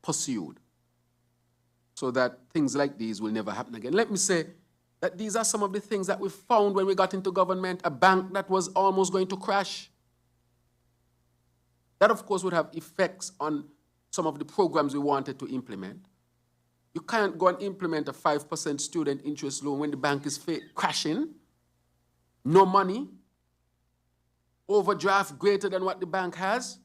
pursued so that things like these will never happen again. Let me say that these are some of the things that we found when we got into government, a bank that was almost going to crash. That, of course, would have effects on some of the programs we wanted to implement. You can't go and implement a 5% student interest loan when the bank is crashing, no money, overdraft greater than what the bank has.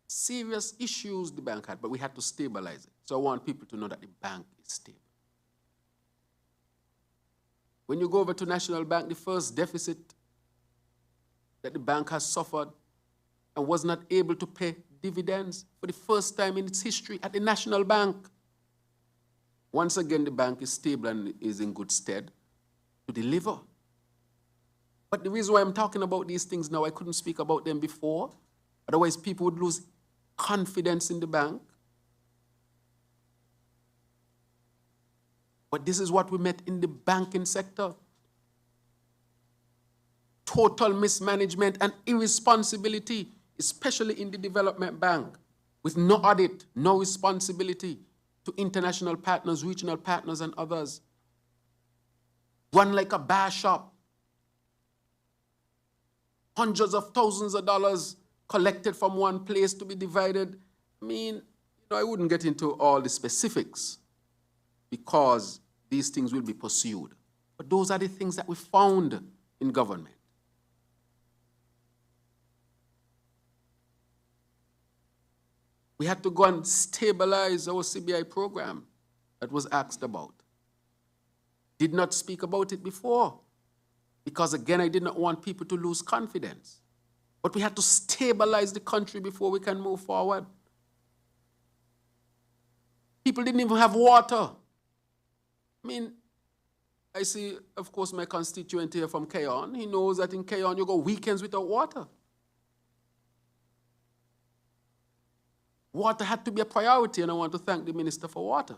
Serious issues the bank had, but we had to stabilize it. So I want people to know that the bank is stable. When you go over to National Bank, the first deficit that the bank has suffered and was not able to pay dividends for the first time in its history at the National Bank. Once again, the bank is stable and is in good stead to deliver. But the reason why I'm talking about these things now, I couldn't speak about them before. Otherwise, people would lose confidence in the bank. But this is what we met in the banking sector. Total mismanagement and irresponsibility, especially in the development bank, with no audit, no responsibility to international partners, regional partners, and others. Run like a bar shop. hundreds of thousands of dollars collected from one place to be divided. I mean, I wouldn't get into all the specifics because these things will be pursued. But those are the things that we found in government. We had to go and stabilize our CBI program that was asked about. Did not speak about it before because, again, I did not want people to lose confidence. But we had to stabilize the country before we can move forward. People didn't even have water. I mean, I see, of course, my constituent here from Keyon. He knows that in Keyon you go weekends without water. Water had to be a priority, and I want to thank the Minister for Water.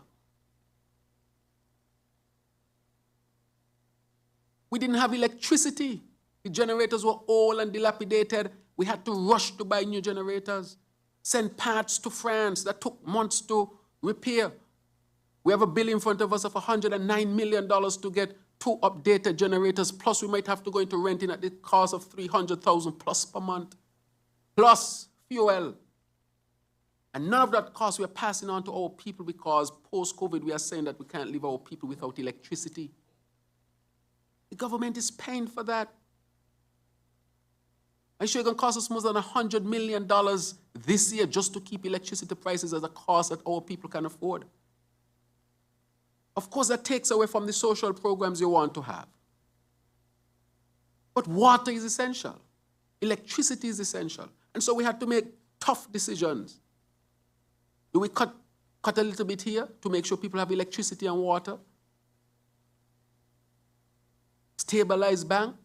We didn't have electricity. The generators were old and dilapidated. We had to rush to buy new generators, send parts to France that took months to repair. We have a bill in front of us of $109 million to get 2 updated generators, plus we might have to go into renting at the cost of $300,000 plus per month, plus fuel. And none of that cost we are passing on to our people because post-COVID we are saying that we can't leave our people without electricity. The government is paying for that. I'm sure it's going to cost us more than $100 million this year just to keep electricity prices as a cost that our people can afford. Of course, that takes away from the social programs you want to have. But water is essential. Electricity is essential. And so we had to make tough decisions. Do we cut a little bit here to make sure people have electricity and water? Stabilize banks?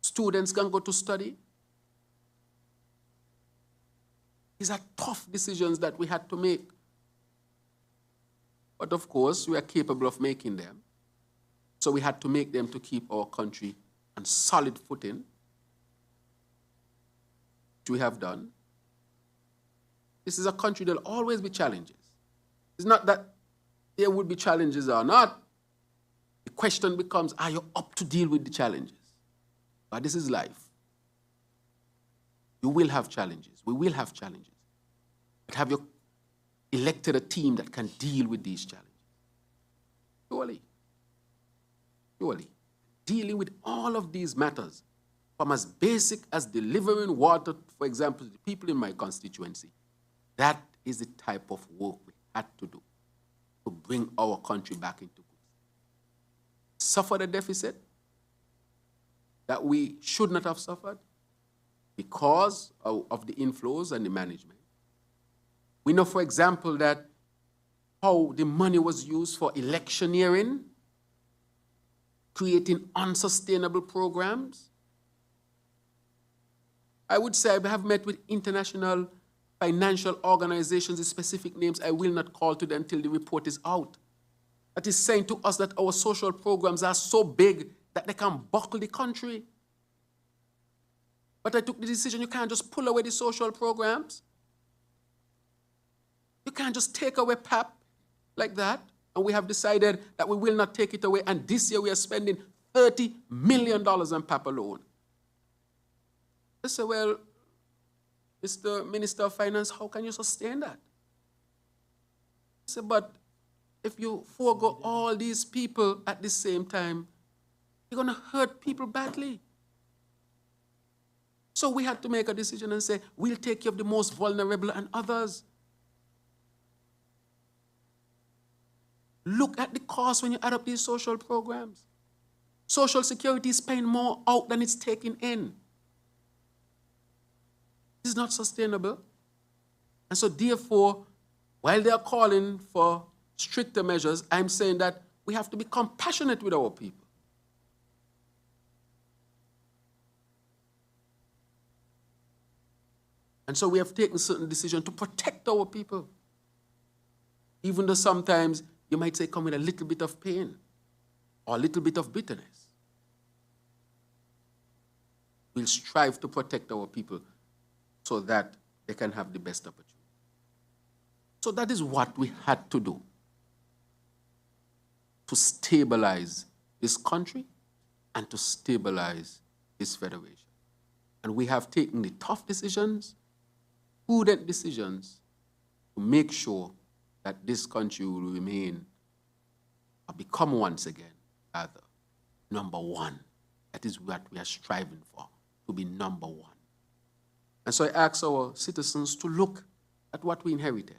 Students can go to study? These are tough decisions that we had to make. But of course, we are capable of making them. So we had to make them to keep our country on solid footing, which we have done. This is a country that will always be challenges. It's not that there would be challenges or not. The question becomes, are you up to deal with the challenges? But this is life. You will have challenges. We will have challenges. But have you elected a team that can deal with these challenges? Surely. Surely. Dealing with all of these matters, from as basic as delivering water, for example, to the people in my constituency, that is the type of work we had to do to bring our country back into good. Suffer the deficit that we should not have suffered because of the inflows and the management. We know, for example, that how the money was used for electioneering, creating unsustainable programs. I would say I have met with international financial organizations, the specific names I will not call to them until the report is out, that is saying to us that our social programs are so big that they can buckle the country. But I took the decision, you can't just pull away the social programs. You can't just take away PAP like that. And we have decided that we will not take it away. And this year we are spending $30 million on PAP alone. I said, well, Mr. Minister of Finance, how can you sustain that? I said, but if you forego all these people at the same time, you're going to hurt people badly. So we had to make a decision and say, we'll take care of the most vulnerable and others. Look at the cost when you add up these social programs. Social Security is paying more out than it's taking in. This is not sustainable. And so therefore, while they are calling for stricter measures, I'm saying that we have to be compassionate with our people. And so we have taken certain decisions to protect our people. Even though sometimes you might say come with a little bit of pain or a little bit of bitterness. We'll strive to protect our people so that they can have the best opportunity. So that is what we had to do to stabilize this country and to stabilize this federation. And we have taken the tough decisions, prudent decisions, to make sure that this country will remain or become once again, rather, number one. That is what we are striving for, to be number one. And so I ask our citizens to look at what we inherited.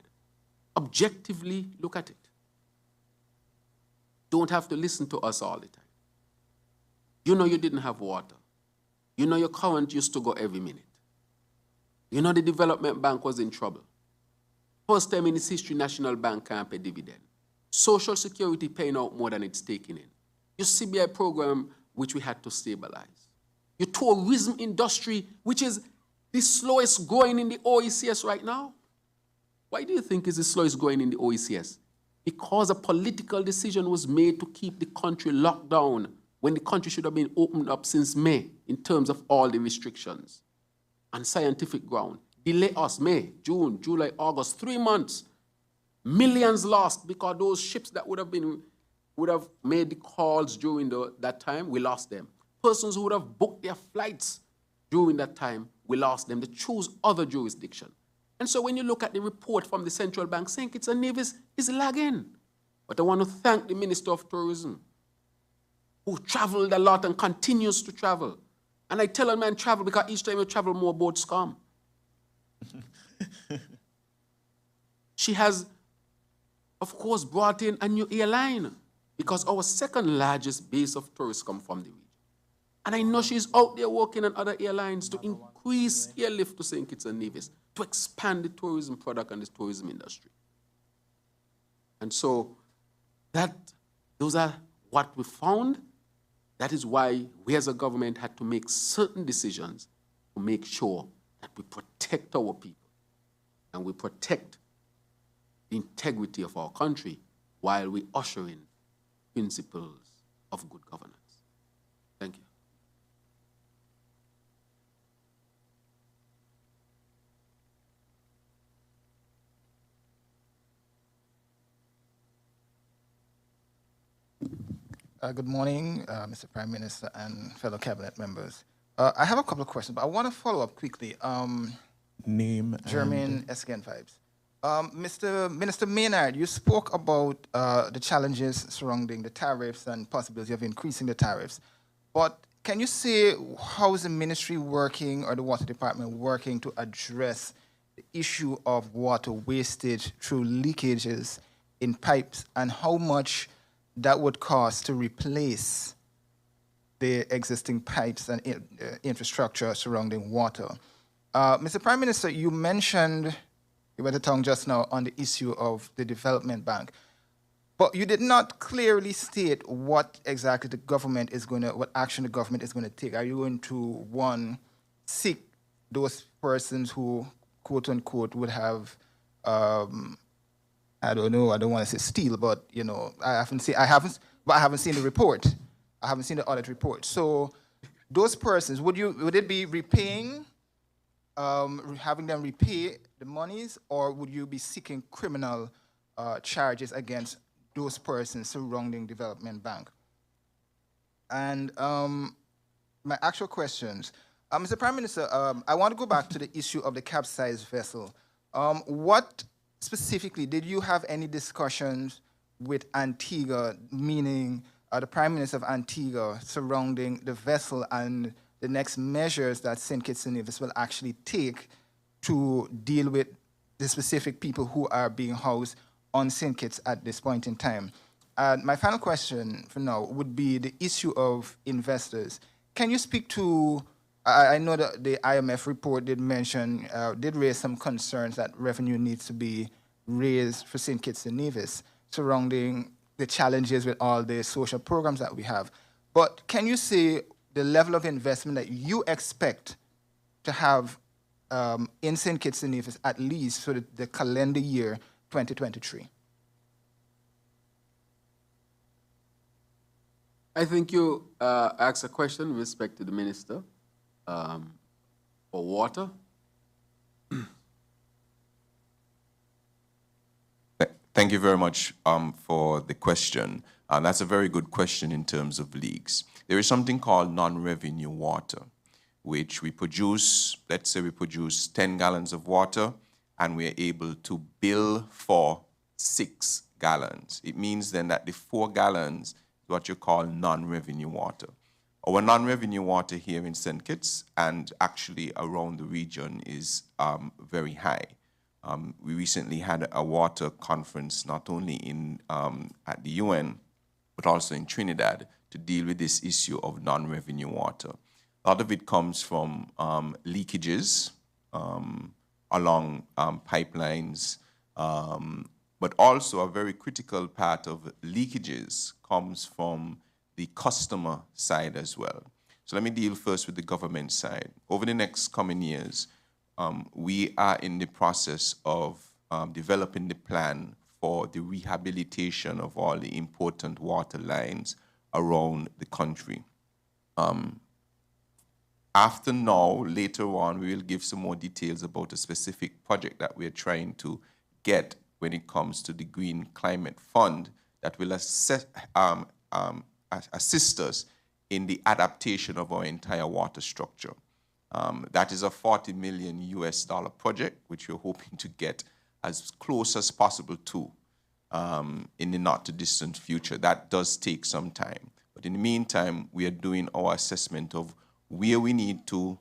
Objectively look at it. Don't have to listen to us all the time. You know you didn't have water. You know your current used to go every minute. You know the development bank was in trouble. First time in its history, National Bank can't pay dividend. Social Security paying out more than it's taking in. Your CBI program, which we had to stabilize. Your tourism industry, which is the slowest growing in the OECS right now. Why do you think it's the slowest growing in the OECS? Because a political decision was made to keep the country locked down when the country should have been opened up since May in terms of all the restrictions. On scientific ground, delay us May, June, July, August, 3 months. Millions lost because those ships that would have made the calls during that time, we lost them. Persons who would have booked their flights during that time, we lost them. They chose other jurisdiction. And so when you look at the report from the central bank, St. Kitts and Nevis is lagging. But I want to thank the Minister of Tourism, who traveled a lot and continues to travel. And I tell a man travel because each time you travel, more boats come. She has, of course, brought in a new airline because our second largest base of tourists come from the region. And I know she's out there working on other airlines to increase airlift to St. Kitts and Nevis, to expand the tourism product and the tourism industry. And so those are what we found. That is why we as a government had to make certain decisions to make sure that we protect our people and we protect the integrity of our country while we usher in principles of good governance. Thank you. Good morning, Mr. Prime Minister and fellow cabinet members. I have a couple of questions, but I want to follow up quickly. Name Jermaine SKN Vibes. Mr. Minister Maynard, you spoke about the challenges surrounding the tariffs and possibility of increasing the tariffs. But can you say how is the ministry working or the water department working to address the issue of water wastage through leakages in pipes and how much that would cost to replace the existing pipes and infrastructure surrounding water? Mr. Prime Minister, you mentioned, you went to tongue just now on the issue of the development bank, but you did not clearly state what exactly the government is going to, what action the government is going to take. Are you going to, one, seek those persons who, quote unquote, would have, I don't know, I don't want to say steal, but you know, I haven't seen the report. I haven't seen the audit report. So those persons, would it be repaying, having them repay the monies, or would you be seeking criminal charges against those persons surrounding development bank? And my actual questions, Mr. Prime Minister, I want to go back to the issue of the capsized vessel. What specifically, did you have any discussions with Antigua, meaning the Prime Minister of Antigua, surrounding the vessel and the next measures that St. Kitts and Nevis will actually take to deal with the specific people who are being housed on St. Kitts at this point in time? My final question for now would be the issue of investors. Can you speak to, I know that the IMF report did mention, did raise some concerns that revenue needs to be raised for St. Kitts and Nevis surrounding the challenges with all the social programs that we have. But can you say the level of investment that you expect to have in St. Kitts and Nevis, at least for the calendar year 2023? I think you asked a question with respect to the Minister for water. Thank you very much for the question. That's a very good question in terms of leaks. There is something called non-revenue water. which we produce, let's say we produce 10 gallons of water, and we're able to bill for 6 gallons. It means then that the 4 gallons is what you call non-revenue water. Our non-revenue water here in St. Kitts and actually around the region is very high. We recently had a water conference not only at the UN, but also in Trinidad to deal with this issue of non-revenue water. A lot of it comes from leakages along pipelines, but also a very critical part of leakages comes from the customer side as well. So let me deal first with the government side. Over the next coming years, we are in the process of developing the plan for the rehabilitation of all the important water lines around the country. After now, later on, we will give some more details about a specific project that we're trying to get when it comes to the Green Climate Fund that will assist us in the adaptation of our entire water structure. That is a $40 million project, which we're hoping to get as close as possible to in the not too distant future. That does take some time. But in the meantime, we are doing our assessment of where we need to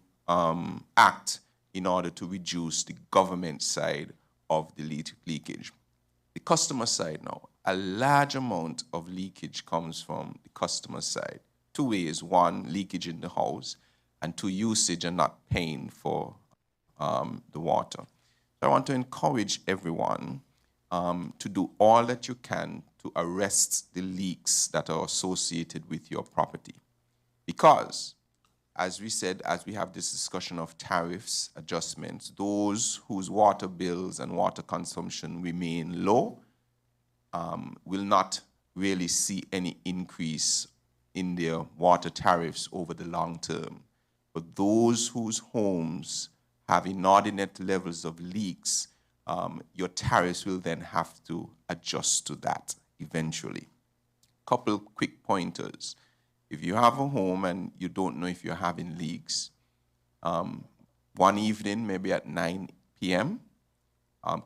act in order to reduce the government side of the leakage. The customer side now, a large amount of leakage comes from the customer side. 2 ways: one, leakage in the house, and 2, usage and not paying for the water. So I want to encourage everyone to do all that you can to arrest the leaks that are associated with your property. Because, as we said, as we have this discussion of tariffs, adjustments, those whose water bills and water consumption remain low will not really see any increase in their water tariffs over the long term. But those whose homes have inordinate levels of leaks, your tariffs will then have to adjust to that eventually. Couple quick pointers. If you have a home and you don't know if you're having leaks, one evening, maybe at 9 p.m.,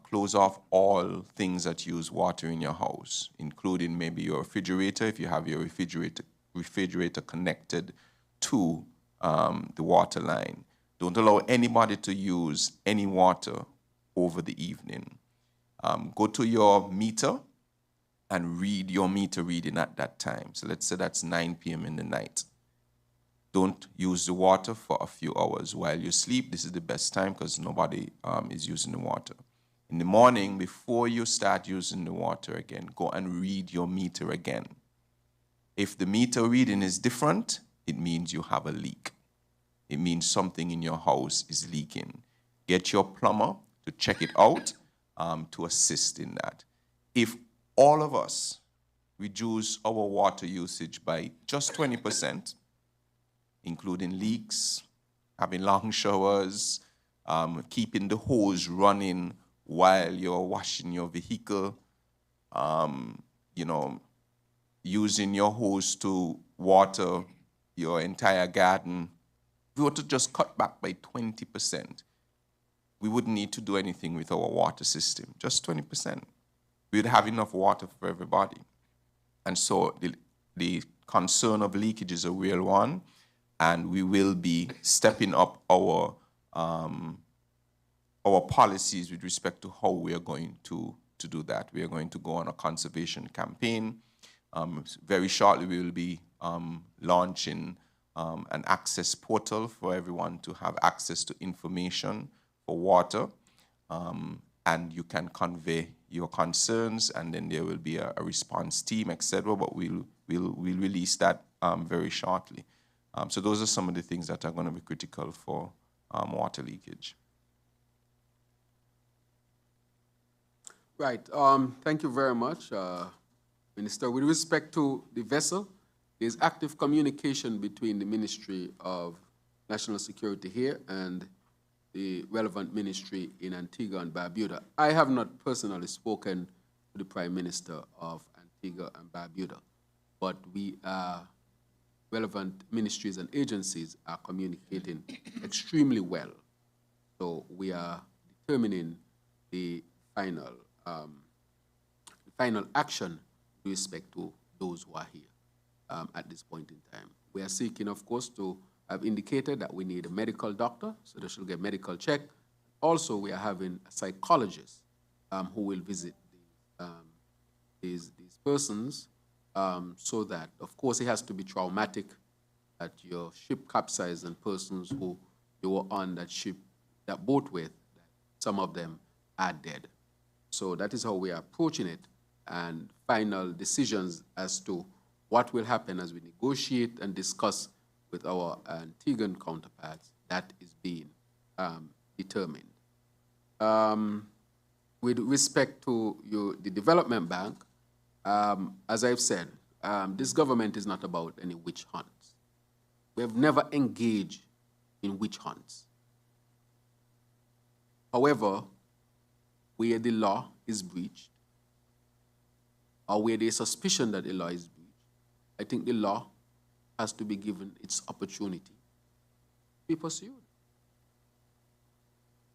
close off all things that use water in your house, including maybe your refrigerator, if you have your refrigerator connected to the water line. Don't allow anybody to use any water over the evening. Go to your meter and read your meter reading at that time. So let's say that's 9 p.m. in the night. Don't use the water for a few hours while you sleep. This is the best time because nobody is using the water. In the morning, before you start using the water again, go and read your meter again. If the meter reading is different, it means you have a leak. It means something in your house is leaking. Get your plumber to check it out to assist in that. If all of us reduce our water usage by just 20%, including leaks, having long showers, keeping the hose running while you're washing your vehicle, using your hose to water your entire garden, if we were to just cut back by 20%, we wouldn't need to do anything with our water system, just 20%. We'd have enough water for everybody. And so the concern of leakage is a real one, and we will be stepping up our policies with respect to how we are going to do that. We are going to go on a conservation campaign. Very shortly, we will be launching an access portal for everyone to have access to information for water, and you can convey your concerns, and then there will be a response team, etc. But we'll release that very shortly. So those are some of the things that are going to be critical for water leakage. Right. Thank you very much, Minister. With respect to the vessel, there's active communication between the Ministry of National Security here and the relevant ministry in Antigua and Barbuda. I have not personally spoken to the Prime Minister of Antigua and Barbuda, but we are relevant ministries and agencies are communicating extremely well. So we are determining the final, final action with respect to those who are here at this point in time. We are seeking, of course, to have indicated that we need a medical doctor, so they should get medical check. Also, we are having a psychologist who will visit these persons so that, of course, it has to be traumatic that your ship capsized and persons who you were on that ship, that boat with, some of them are dead. So that is how we are approaching it, and final decisions as to what will happen as we negotiate and discuss with our Antiguan counterparts, that is being determined. With respect to the development bank, as I've said, this government is not about any witch hunts. We have never engaged in witch hunts. However, where the law is breached, or where there is suspicion that the law is breached, I think the law has to be given its opportunity to be pursued,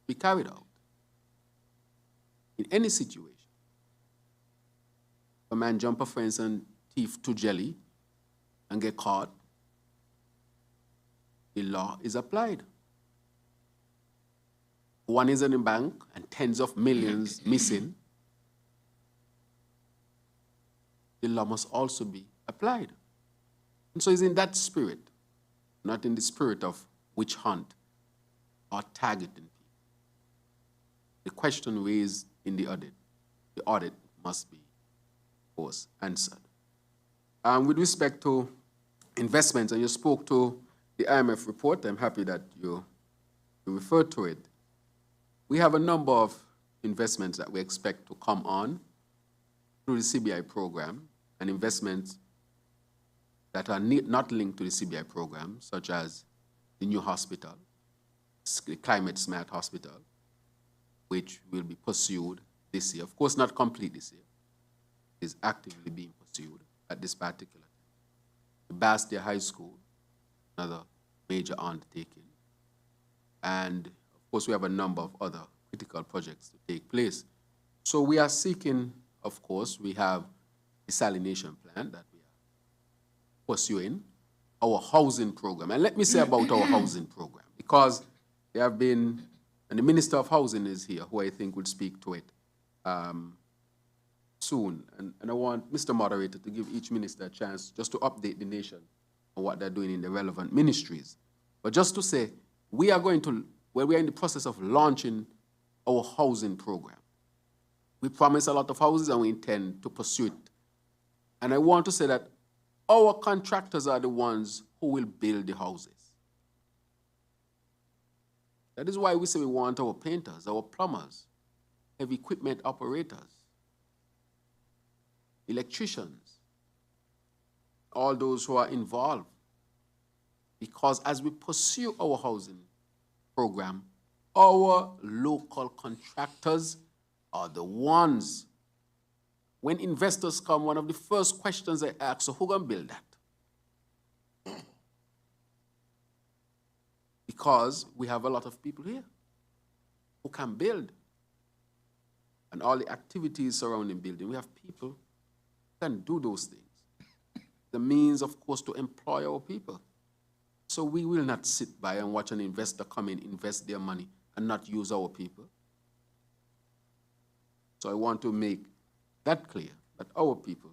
be carried out. In any situation, a man jump a fence and thief to jelly and get caught, the law is applied. One is in the bank and tens of millions missing, the law must also be applied. And so it's in that spirit, not in the spirit of witch hunt or targeting people. The question raised in the audit must be, of course, answered. With respect to investments, and you spoke to the IMF report, I'm happy that you referred to it. We have a number of investments that we expect to come on through the CBI program, and investments that are not linked to the CBI program, such as the new hospital, the climate smart hospital, which will be pursued this year. Of course, not complete this year. It is actively being pursued at this particular time. The Bastia High School, another major undertaking. And of course, we have a number of other critical projects to take place. So we are seeking, of course, we have desalination plant that we are pursuing, our housing program. And let me say about our housing program, because there have been, and the Minister of Housing is here, who I think will speak to it soon. And I want Mr. Moderator to give each minister a chance just to update the nation on what they're doing in the relevant ministries. But just to say, we are in the process of launching our housing program. We promise a lot of houses and we intend to pursue it. And I want to say that our contractors are the ones who will build the houses. That is why we say we want our painters, our plumbers, heavy equipment operators, electricians, all those who are involved. Because as we pursue our housing program, our local contractors are the ones. When investors come, one of the first questions they ask, so who gonna build that? Because we have a lot of people here who can build. And all the activities surrounding building, we have people who can do those things. The means, of course, to employ our people. So we will not sit by and watch an investor come in, invest their money, and not use our people. So I want to make that clear, that our people,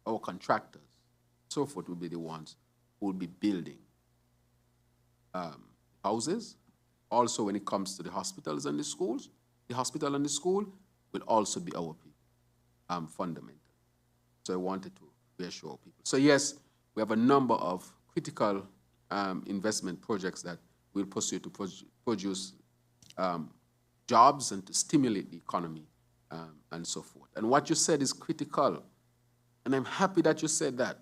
our contractors, so forth, will be the ones who will be building houses. Also, when it comes to the hospitals and the schools, the hospital and the school will also be our people, fundamentally. So I wanted to reassure people. So yes, we have a number of critical investment projects that we'll pursue to produce jobs and to stimulate the economy and so forth. And what you said is critical. And I'm happy that you said that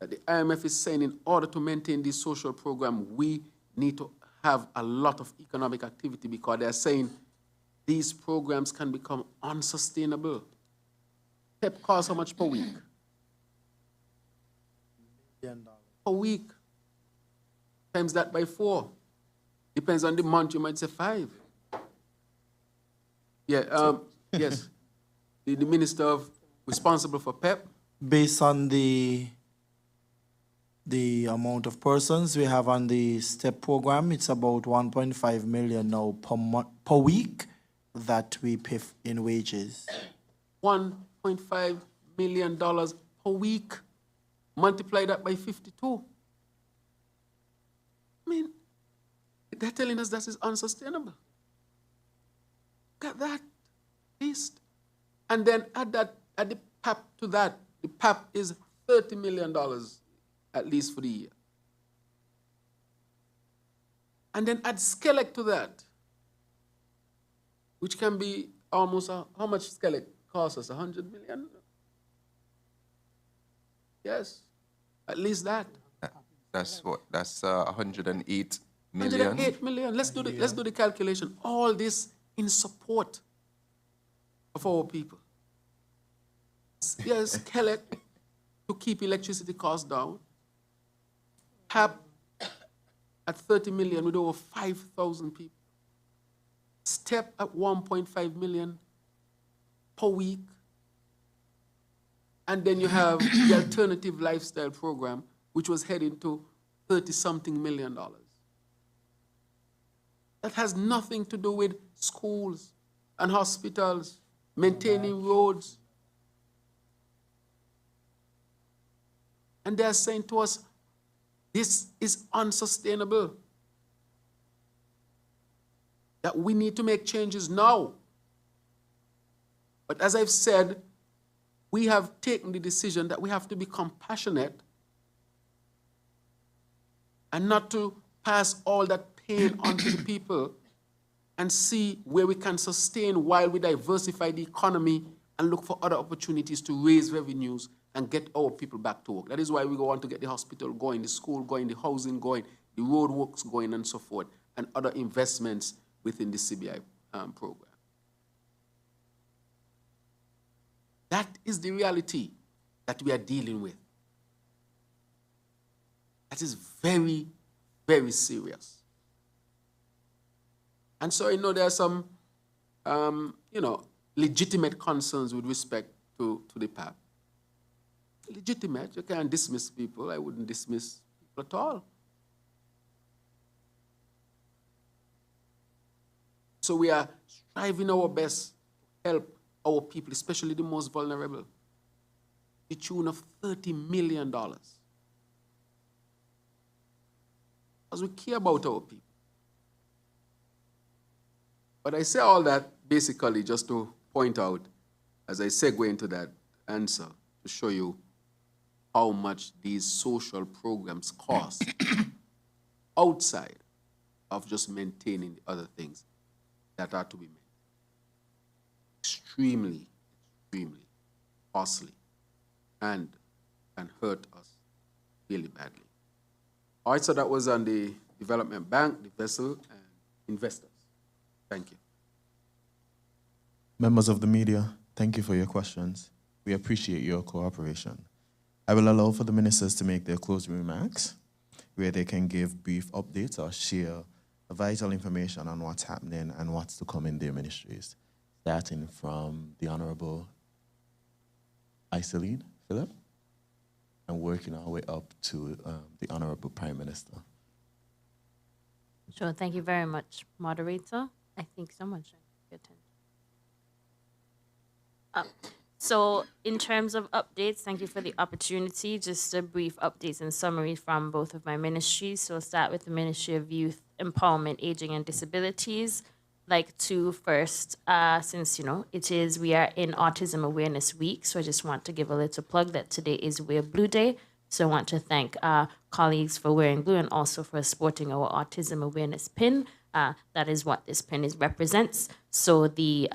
the IMF is saying in order to maintain this social program, we need to have a lot of economic activity, because they're saying these programs can become unsustainable. PEP costs how much per week? a week. Times that by 4. Depends on the month, you might say 5. Yeah, yes. The minister responsible for PEP. Based on the amount of persons we have on the STEP program, it's about 1.5 million now per week that we pay in wages. $1.5 million per week. Multiply that by 52. I mean, they're telling us that is unsustainable. Look at that, least. And then add the PAP to that. The PAP is $30 million, at least for the year. And then add Skelec to that, which can be almost, how much Skelec costs us, 100 million? Yes, at least that. That's what? That's 108 million. 108 million. Let's do the calculation. All this in support of our people. Yes, Skelec to keep electricity costs down. PAP at 30 million with over 5,000 people. STEP at 1.5 million per week. And then you have the alternative lifestyle program, which was heading to 30-something million. That has nothing to do with schools and hospitals, maintaining roads. And they're saying to us, this is unsustainable. That we need to make changes now. But as I've said, we have taken the decision that we have to be compassionate and not to pass all that pain onto the people and see where we can sustain while we diversify the economy and look for other opportunities to raise revenues and get our people back to work. That is why we want to get the hospital going, the school going, the housing going, the road works going, and so forth, and other investments within the CBI program. That is the reality that we are dealing with. That is very, very serious. And so I know there are some, legitimate concerns with respect to the PAP. Legitimate, you can't dismiss people. I wouldn't dismiss people at all. So we are striving our best to help our people, especially the most vulnerable, the tune of $30 million. Because we care about our people. But I say all that basically just to point out, as I segue into that answer, to show you how much these social programs cost outside of just maintaining the other things that are to be made. Extremely, extremely costly and can hurt us really badly. All right, so that was on the development bank, the vessel, and investors. Thank you. Members of the media, thank you for your questions. We appreciate your cooperation. I will allow for the ministers to make their closing remarks, where they can give brief updates or share vital information on what's happening and what's to come in their ministries, starting from the Honorable Iseline Philip and working our way up to the Honorable Prime Minister. Sure, thank you very much, moderator. I think someone should pay attention. So in terms of updates, thank you for the opportunity. Just a brief updates and summary from both of my ministries. So I'll start with the Ministry of Youth, Empowerment, Aging and Disabilities. Like to first, since, we are in Autism Awareness Week, so I just want to give a little plug that today is Wear Blue Day. So I want to thank colleagues for wearing blue and also for sporting our Autism Awareness pin. That is what this pin represents. So the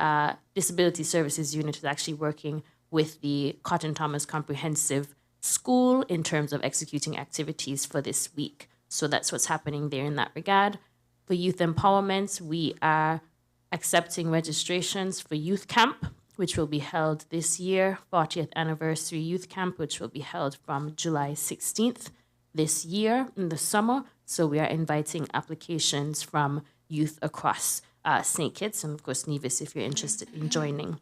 Disability Services Unit is actually working with the Cotton Thomas Comprehensive School in terms of executing activities for this week. So that's what's happening there in that regard. For youth empowerment, we are accepting registrations for youth camp, which will be held this year, 40th Anniversary Youth Camp, which will be held from July 16th this year in the summer. So we are inviting applications from youth across St. Kitts and, of course, Nevis if you're interested in joining.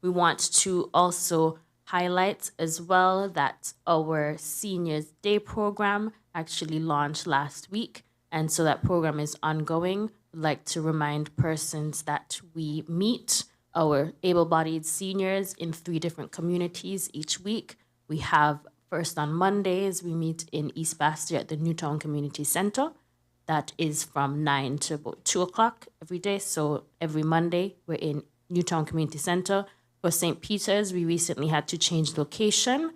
We want to also highlight as well that our Seniors Day program actually launched last week. And so that program is ongoing. I'd like to remind persons that we meet our able-bodied seniors in 3 different communities each week. We have, first on Mondays, we meet in East Bastia at the Newtown Community Center. That is from 9 to about 2 o'clock every day. So every Monday, we're in Newtown Community Center. For St. Peter's, we recently had to change location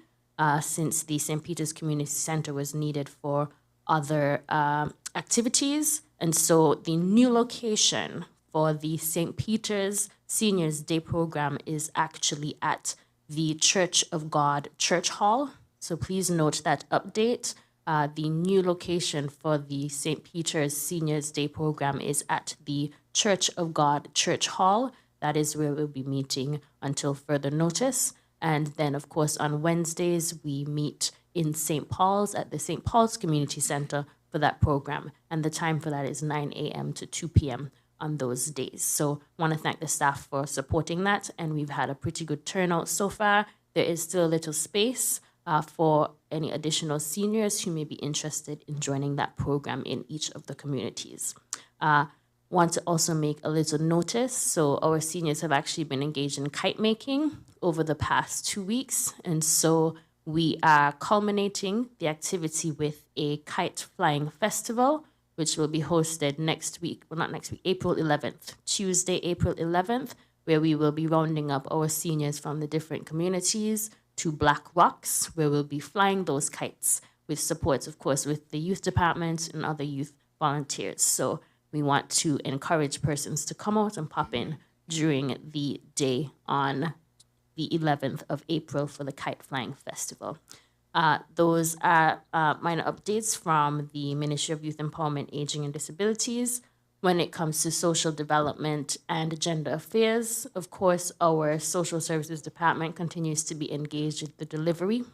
since the St. Peter's Community Center was needed for other activities. And so the new location for the St. Peter's Seniors Day program is actually at the Church of God Church Hall. So please note that update. The new location for the St. Peter's Seniors Day program is at the Church of God Church Hall. That is where we'll be meeting until further notice. And then, of course, on Wednesdays, we meet in St. Paul's at the St. Paul's Community Center for that program. And the time for that is 9 a.m. to 2 p.m. on those days. So I want to thank the staff for supporting that. And we've had a pretty good turnout so far. There is still a little space for any additional seniors who may be interested in joining that program in each of the communities. Want to also make a little notice. So our seniors have actually been engaged in kite making over the past 2 weeks. And so we are culminating the activity with a kite flying festival, which will be hosted next week, well, not next week, April 11th, Tuesday, April 11th, where we will be rounding up our seniors from the different communities to Black Rocks, where we'll be flying those kites with support, of course, with the youth department and other youth volunteers. So we want to encourage persons to come out and pop in during the day on the 11th of April for the Kite Flying Festival. Those are minor updates from the Ministry of Youth Empowerment, Aging and Disabilities. When it comes to social development and gender affairs, of course, our social services department continues to be engaged with the delivery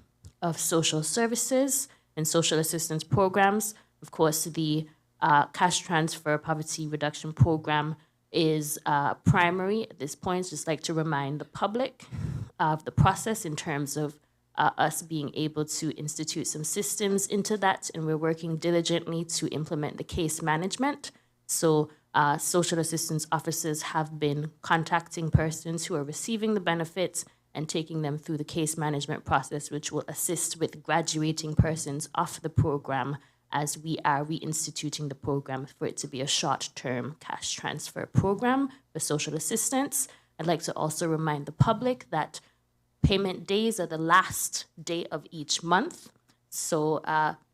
of social services and social assistance programs. Of course, the cash transfer poverty reduction program is primary at this point. Just like to remind the public of the process in terms of us being able to institute some systems into that, and we're working diligently to implement the case management. So social assistance officers have been contacting persons who are receiving the benefits and taking them through the case management process, which will assist with graduating persons off the program as we are reinstituting the program for it to be a short-term cash transfer program for social assistance. I'd like to also remind the public that payment days are the last day of each month. So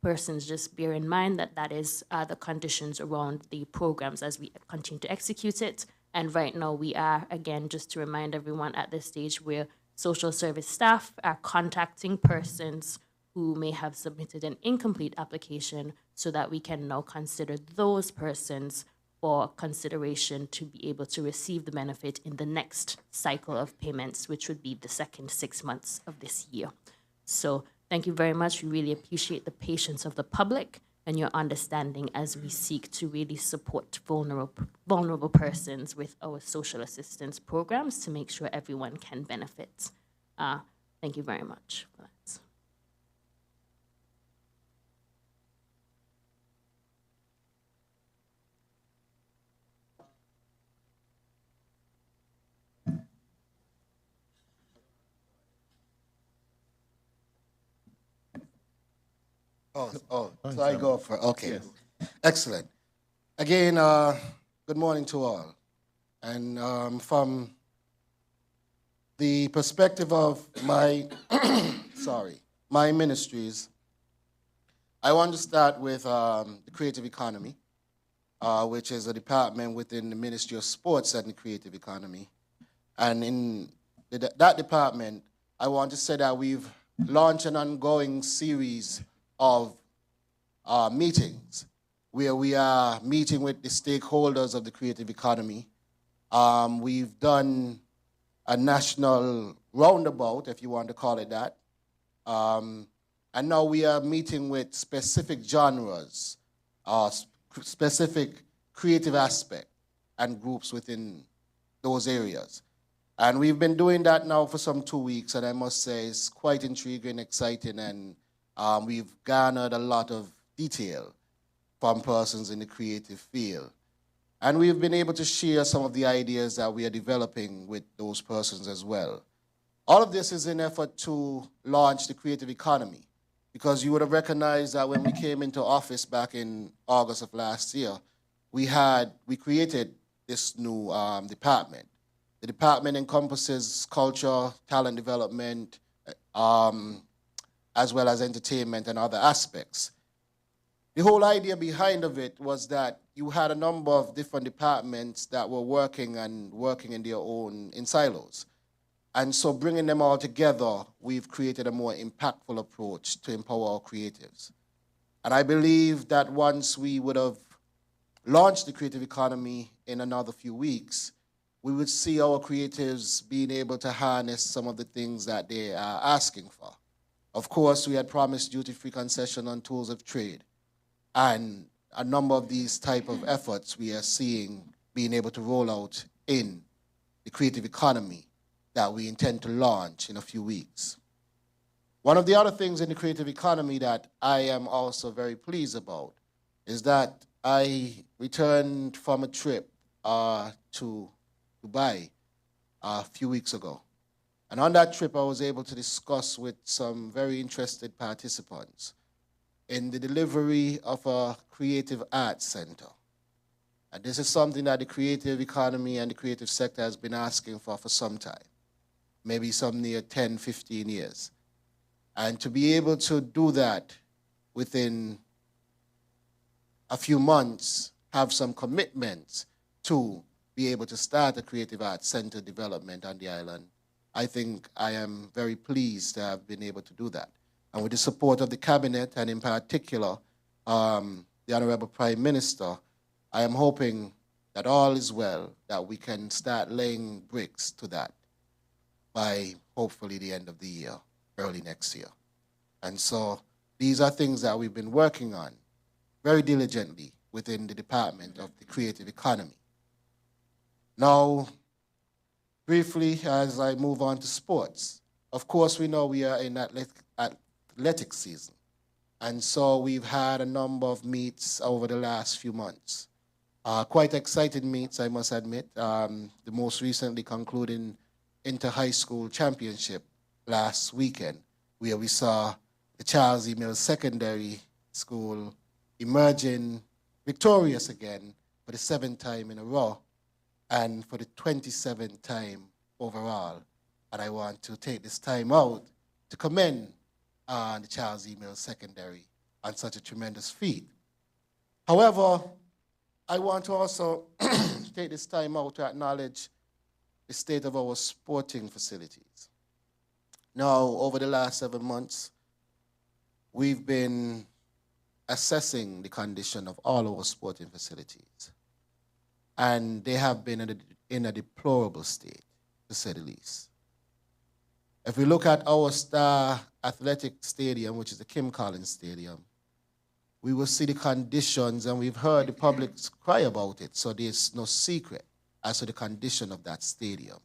persons just bear in mind that that is the conditions around the programs as we continue to execute it. And right now we are, again, just to remind everyone at this stage, where social service staff are contacting persons who may have submitted an incomplete application so that we can now consider those persons for consideration to be able to receive the benefit in the next cycle of payments, which would be the second 6 months of this year. So thank you very much. We really appreciate the patience of the public and your understanding as we seek to really support vulnerable persons with our social assistance programs to make sure everyone can benefit. Thank you very much for that. So I go for, okay. Yes. Excellent. Again, good morning to all. And from the perspective of my, my ministries, I want to start with the creative economy, which is a department within the Ministry of Sports and the Creative Economy. And in that department, I want to say that we've launched an ongoing series of meetings where we are meeting with the stakeholders of the creative economy. We've done a national roundabout, if you want to call it that. And now we are meeting with specific genres, specific creative aspect and groups within those areas. And we've been doing that now for some 2 weeks, and I must say it's quite intriguing, exciting, and we've garnered a lot of detail from persons in the creative field. And we've been able to share some of the ideas that we are developing with those persons as well. All of this is in an effort to launch the creative economy, because you would have recognized that when we came into office back in August of last year, we created this new department. The department encompasses culture, talent development, as well as entertainment and other aspects. The whole idea behind of it was that you had a number of different departments that were working in their own in silos. And so bringing them all together, we've created a more impactful approach to empower our creatives. And I believe that once we would have launched the creative economy in another few weeks, we would see our creatives being able to harness some of the things that they are asking for. Of course, we had promised duty-free concession on tools of trade. And a number of these type of efforts we are seeing being able to roll out in the creative economy that we intend to launch in a few weeks. One of the other things in the creative economy that I am also very pleased about is that I returned from a trip to Dubai a few weeks ago. And on that trip, I was able to discuss with some very interested participants in the delivery of a creative arts center. And this is something that the creative economy and the creative sector has been asking for some time, maybe some near 10, 15 years. And to be able to do that within a few months, have some commitments to be able to start a creative arts center development on the island, I think I am very pleased to have been able to do that. And with the support of the cabinet, and in particular, the Honorable Prime Minister, I am hoping that all is well, that we can start laying bricks to that by hopefully the end of the year, early next year. And so these are things that we've been working on very diligently within the Department of the Creative Economy. Now, briefly, as I move on to sports, of course, we know we are in athletic season. And so we've had a number of meets over the last few months. Quite exciting meets, I must admit. The most recently concluding inter-high school championship last weekend, where we saw the Charles E. Mills Secondary School emerging victorious again for the 7th time in a row and for the 27th time overall. And I want to take this time out to commend the Charles E. Mills Secondary on such a tremendous feat. However, I want to also take this time out to acknowledge the state of our sporting facilities. Now, over the last 7 months, we've been assessing the condition of all our sporting facilities. And they have been in a deplorable state, to say the least. If we look at our star athletic stadium, which is the Kim Collins Stadium, we will see the conditions, and we've heard the public cry about it, so there's no secret as to the condition of that stadium.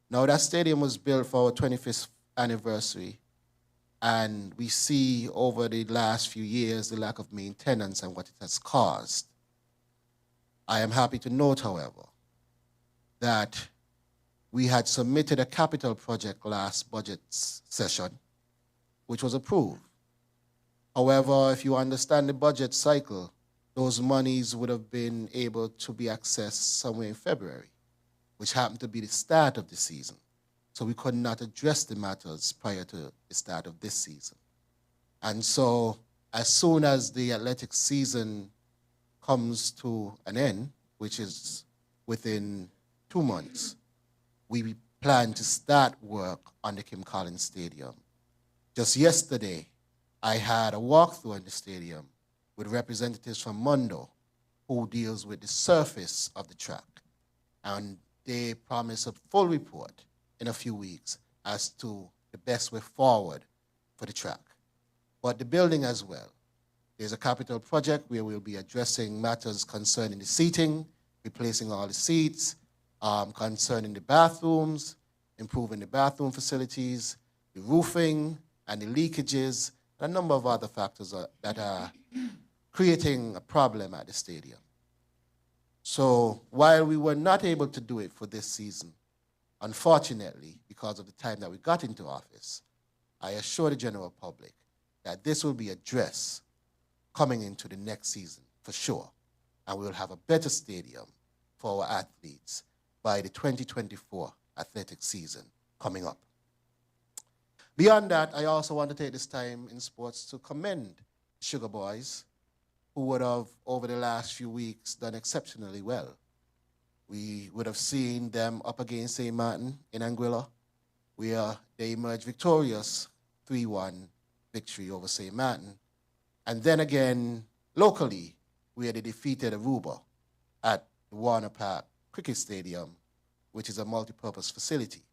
Now, that stadium was built for our 25th anniversary, and we see over the last few years the lack of maintenance and what it has caused. I am happy to note, however, that we had submitted a capital project last budget session, which was approved. However, if you understand the budget cycle, those monies would have been able to be accessed somewhere in February, which happened to be the start of the season. So we could not address the matters prior to the start of this season. And so as soon as the athletic season comes to an end, which is within 2 months, we plan to start work on the Kim Collins Stadium. Just yesterday, I had a walkthrough in the stadium with representatives from Mondo, who deals with the surface of the track. And they promise a full report in a few weeks as to the best way forward for the track. But the building as well. There's a capital project where we'll be addressing matters concerning the seating, replacing all the seats, concerning the bathrooms, improving the bathroom facilities, the roofing and the leakages, and a number of other factors that are creating a problem at the stadium. So while we were not able to do it for this season, unfortunately, because of the time that we got into office, I assure the general public that this will be addressed coming into the next season for sure. And we'll have a better stadium for our athletes by the 2024 athletic season coming up. Beyond that, I also want to take this time in sports to commend Sugar Boys, who would have, over the last few weeks, done exceptionally well. We would have seen them up against St. Martin in Anguilla, where they emerged victorious, 3-1 victory over St. Martin. And then again, locally, where they defeated Aruba at the Warner Park Cricket Stadium, which is a multi-purpose facility.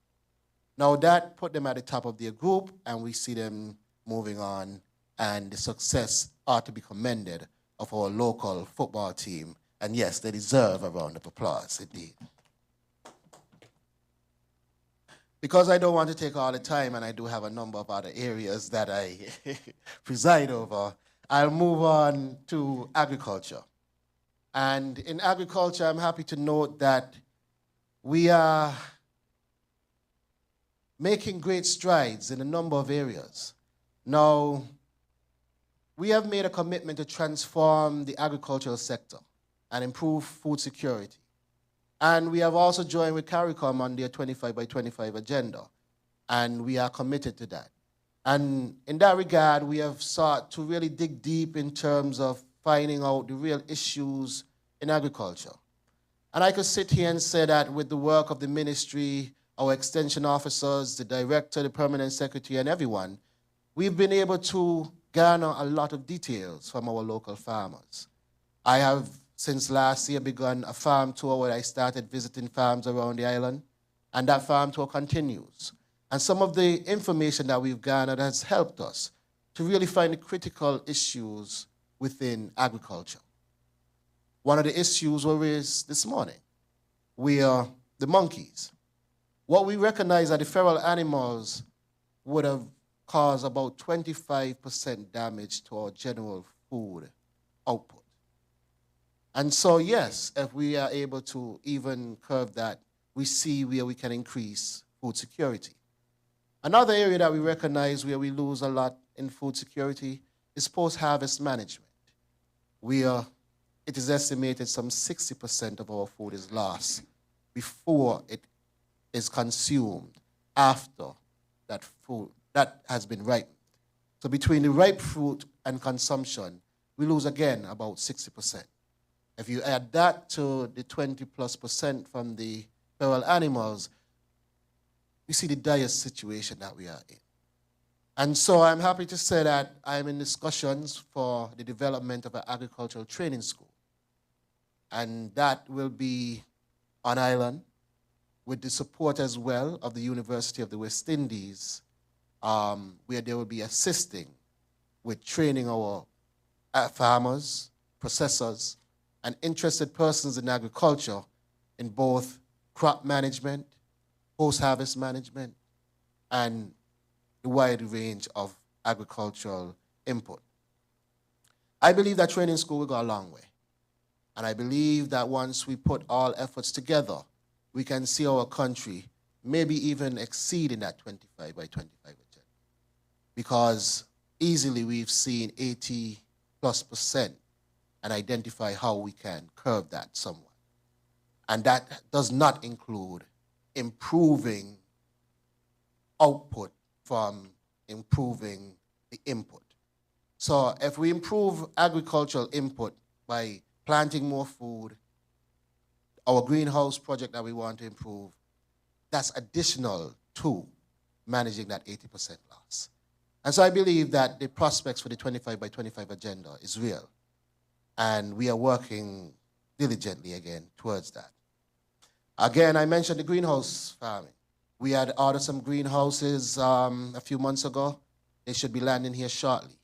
Now that put them at the top of their group, and we see them moving on, and the success ought to be commended of our local football team. And yes, they deserve a round of applause, indeed. Because I don't want to take all the time, and I do have a number of other areas that I preside over, I'll move on to agriculture. And in agriculture, I'm happy to note that we are making great strides in a number of areas. Now, we have made a commitment to transform the agricultural sector and improve food security. And we have also joined with CARICOM on their 25 by 25 agenda, and we are committed to that. And in that regard, we have sought to really dig deep in terms of finding out the real issues in agriculture. And I could sit here and say that with the work of the ministry, our extension officers, the director, the permanent secretary, and everyone, we've been able to garner a lot of details from our local farmers. I have, since last year, begun a farm tour where I started visiting farms around the island, and that farm tour continues. And some of the information that we've garnered has helped us to really find the critical issues within agriculture. One of the issues were raised this morning. We are the monkeys. What we recognize that the feral animals would have caused about 25% damage to our general food output. And so, yes, if we are able to even curb that, we see where we can increase food security. Another area that we recognize where we lose a lot in food security is post-harvest management. It is estimated some 60% of our food is lost before it is consumed after that food that has been ripened. So between the ripe fruit and consumption, we lose again about 60%. If you add that to the 20+% from the feral animals, you see the dire situation that we are in. And so I'm happy to say that I'm in discussions for the development of an agricultural training school. And that will be on island with the support as well of the University of the West Indies, where they will be assisting with training our farmers, processors, and interested persons in agriculture in both crop management, post-harvest management, and the wide range of agricultural input. I believe that training school will go a long way. And I believe that once we put all efforts together, we can see our country maybe even exceeding that 25 by 25 agenda. Because easily we've seen 80+% and identify how we can curb that somewhat. And that does not include improving output from improving the input. So if we improve agricultural input by planting more food, our greenhouse project that we want to improve, that's additional to managing that 80% loss. And so I believe that the prospects for the 25 by 25 agenda is real. And we are working diligently again towards that. Again, I mentioned the greenhouse farming. We had ordered some greenhouses a few months ago. They should be landing here shortly.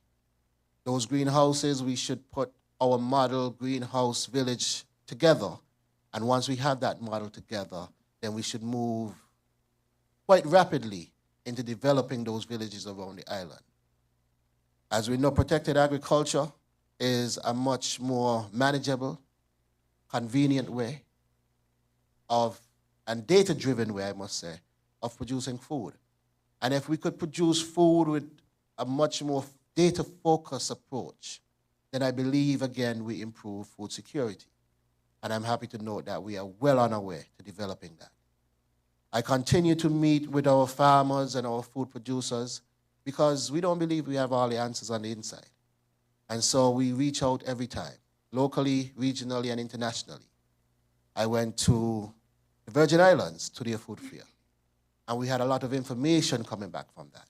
Those greenhouses, we should put our model greenhouse village together. And once we have that model together, then we should move quite rapidly into developing those villages around the island. As we know, protected agriculture is a much more manageable, convenient way of, and data-driven way, I must say, of producing food. And if we could produce food with a much more data-focused approach, then I believe, again, we improve food security. And I'm happy to note that we are well on our way to developing that. I continue to meet with our farmers and our food producers because we don't believe we have all the answers on the inside. And so we reach out every time, locally, regionally, and internationally. I went to the Virgin Islands to their food fair, and we had a lot of information coming back from that.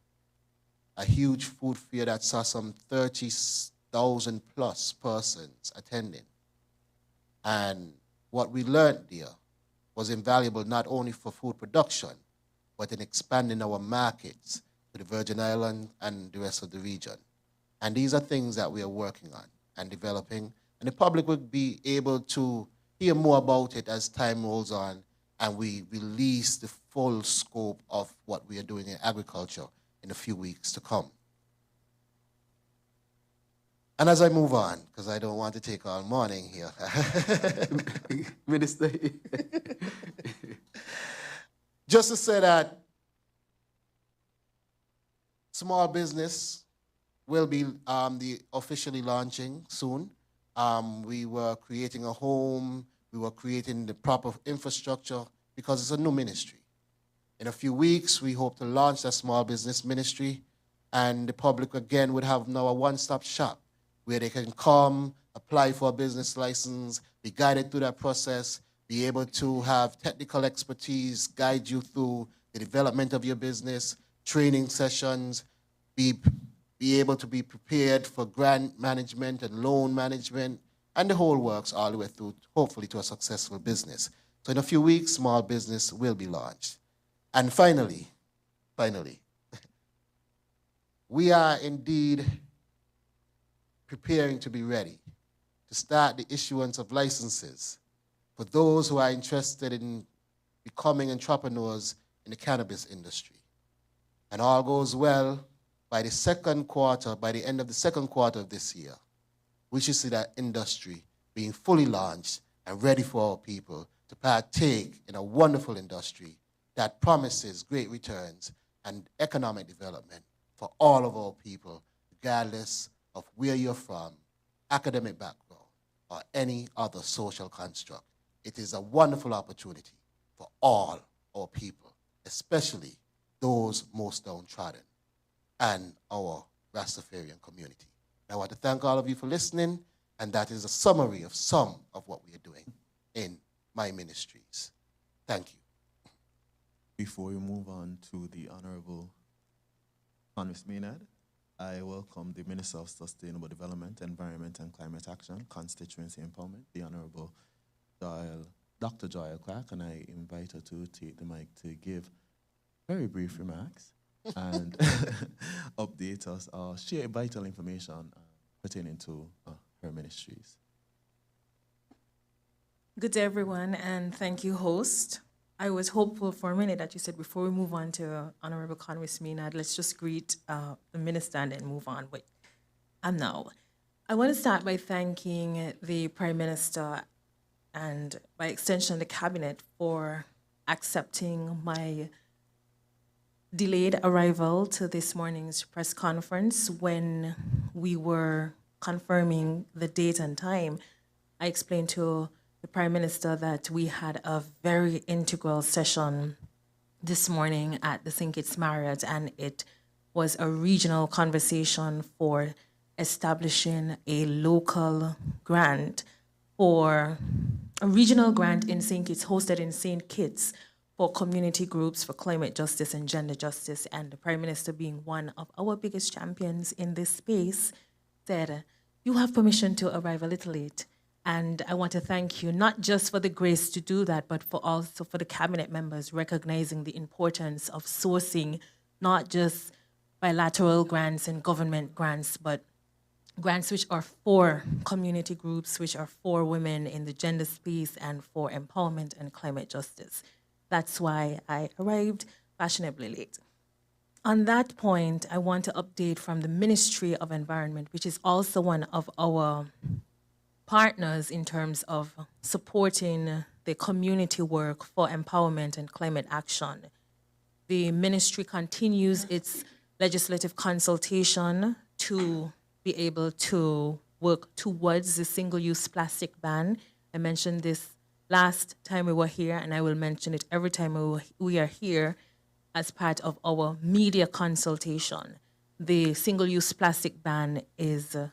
A huge food fair that saw some 30,000 plus persons attending. And what we learned there was invaluable not only for food production, but in expanding our markets to the Virgin Islands and the rest of the region. And these are things that we are working on and developing, and the public will be able to hear more about it as time rolls on and we release the full scope of what we are doing in agriculture in a few weeks to come. And as I move on, because I don't want to take all morning here. Minister. Just to say that small business will be officially launching soon. We were creating a home, we were creating the proper infrastructure because it's a new ministry. In a few weeks, we hope to launch that small business ministry, and the public again would have now a one-stop shop where they can come, apply for a business license, be guided through that process, be able to have technical expertise guide you through the development of your business, training sessions, be able to be prepared for grant management and loan management, and the whole works all the way through, hopefully, to a successful business. So in a few weeks, small business will be launched. And finally, we are indeed preparing to be ready to start the issuance of licenses for those who are interested in becoming entrepreneurs in the cannabis industry. And all goes well, by the end of the second quarter of this year, we should see that industry being fully launched and ready for our people to partake in a wonderful industry that promises great returns and economic development for all of our people, regardless of where you're from, academic background, or any other social construct. It is a wonderful opportunity for all our people, especially those most downtrodden and our Rastafarian community. I want to thank all of you for listening, and that is a summary of some of what we are doing in my ministries. Thank you. Before we move on to the Honorable Convis Maynard, I welcome the Minister of Sustainable Development, Environment and Climate Action, Constituency Empowerment, the Honorable Dr. Joyle Clark, and I invite her to take the mic to give very brief remarks and update us or share vital information pertaining to her ministries. Good day, everyone, and thank you, host. I was hopeful for a minute that you said before we move on to Honorable Convis Maynard, let's just greet the minister and then move on, but I'm now. I want to start by thanking the Prime Minister and by extension the Cabinet for accepting my delayed arrival to this morning's press conference. When we were confirming the date and time, I explained to the Prime Minister that we had a very integral session this morning at the St. Kitts Marriott, and it was a regional conversation for establishing a local grant for a regional grant in St. Kitts, hosted in St. Kitts, for community groups for climate justice and gender justice. And the Prime Minister, being one of our biggest champions in this space, said, "You have permission to arrive a little late, And I want to thank you, not just for the grace to do that, but for also for the cabinet members recognizing the importance of sourcing not just bilateral grants and government grants, but grants which are for community groups, which are for women in the gender space and for empowerment and climate justice. That's why I arrived fashionably late. On that point, I want to update from the Ministry of Environment, which is also one of our partners in terms of supporting the community work for empowerment and climate action. The ministry continues its legislative consultation to be able to work towards the single-use plastic ban. I mentioned this last time we were here, and I will mention it every time we are here as part of our media consultation. The single-use plastic ban is a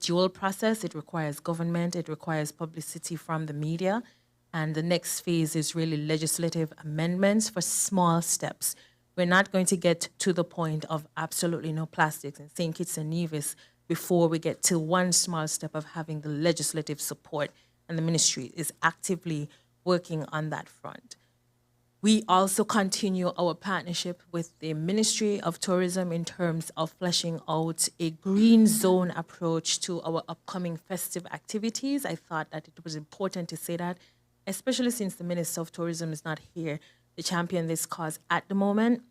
dual process. It requires government, it requires publicity from the media, and the next phase is really legislative amendments for small steps. We're not going to get to the point of absolutely no plastics in St. Kitts and Nevis before we get to one small step of having the legislative support, and the ministry is actively working on that front. We also continue our partnership with the Ministry of Tourism in terms of fleshing out a green zone approach to our upcoming festive activities. I thought that it was important to say that, especially since the Minister of Tourism is not here to champion this cause at the moment.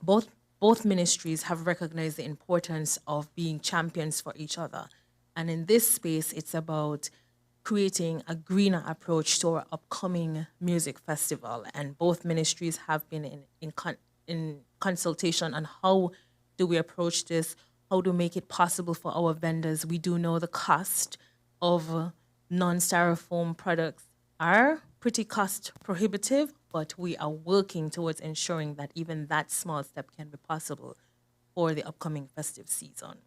Both ministries have recognized the importance of being champions for each other. And in this space, it's about creating a greener approach to our upcoming music festival. And both ministries have been in consultation on how do we approach this, how to make it possible for our vendors. We do know the cost of non-styrofoam products are pretty cost prohibitive, but we are working towards ensuring that even that small step can be possible for the upcoming festive season.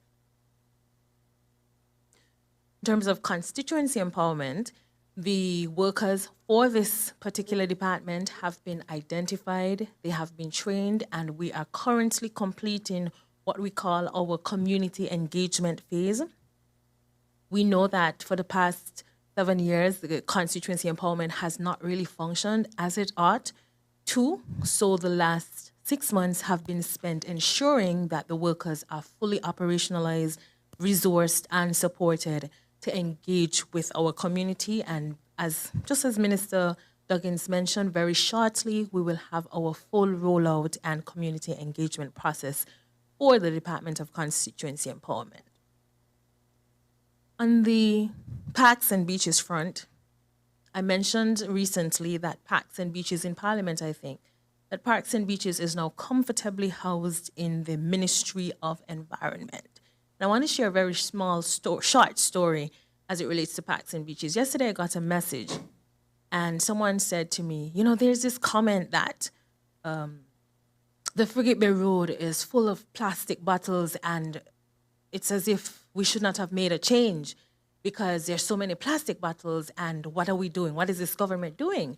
In terms of constituency empowerment, the workers for this particular department have been identified, they have been trained, and we are currently completing what we call our community engagement phase. We know that for the past 7 years, the constituency empowerment has not really functioned as it ought to, so the last 6 months have been spent ensuring that the workers are fully operationalized, resourced, and supported to engage with our community. And just as Minister Duggins mentioned, very shortly, we will have our full rollout and community engagement process for the Department of Constituency Empowerment. On the parks and beaches front, I mentioned recently that parks and beaches in Parliament, I think, that parks and beaches is now comfortably housed in the Ministry of Environment. And I want to share a very short story as it relates to parks and beaches. Yesterday, I got a message, and someone said to me, you know, there's this comment that the Frigate Bay Road is full of plastic bottles, and it's as if we should not have made a change because there's so many plastic bottles, and what are we doing? What is this government doing?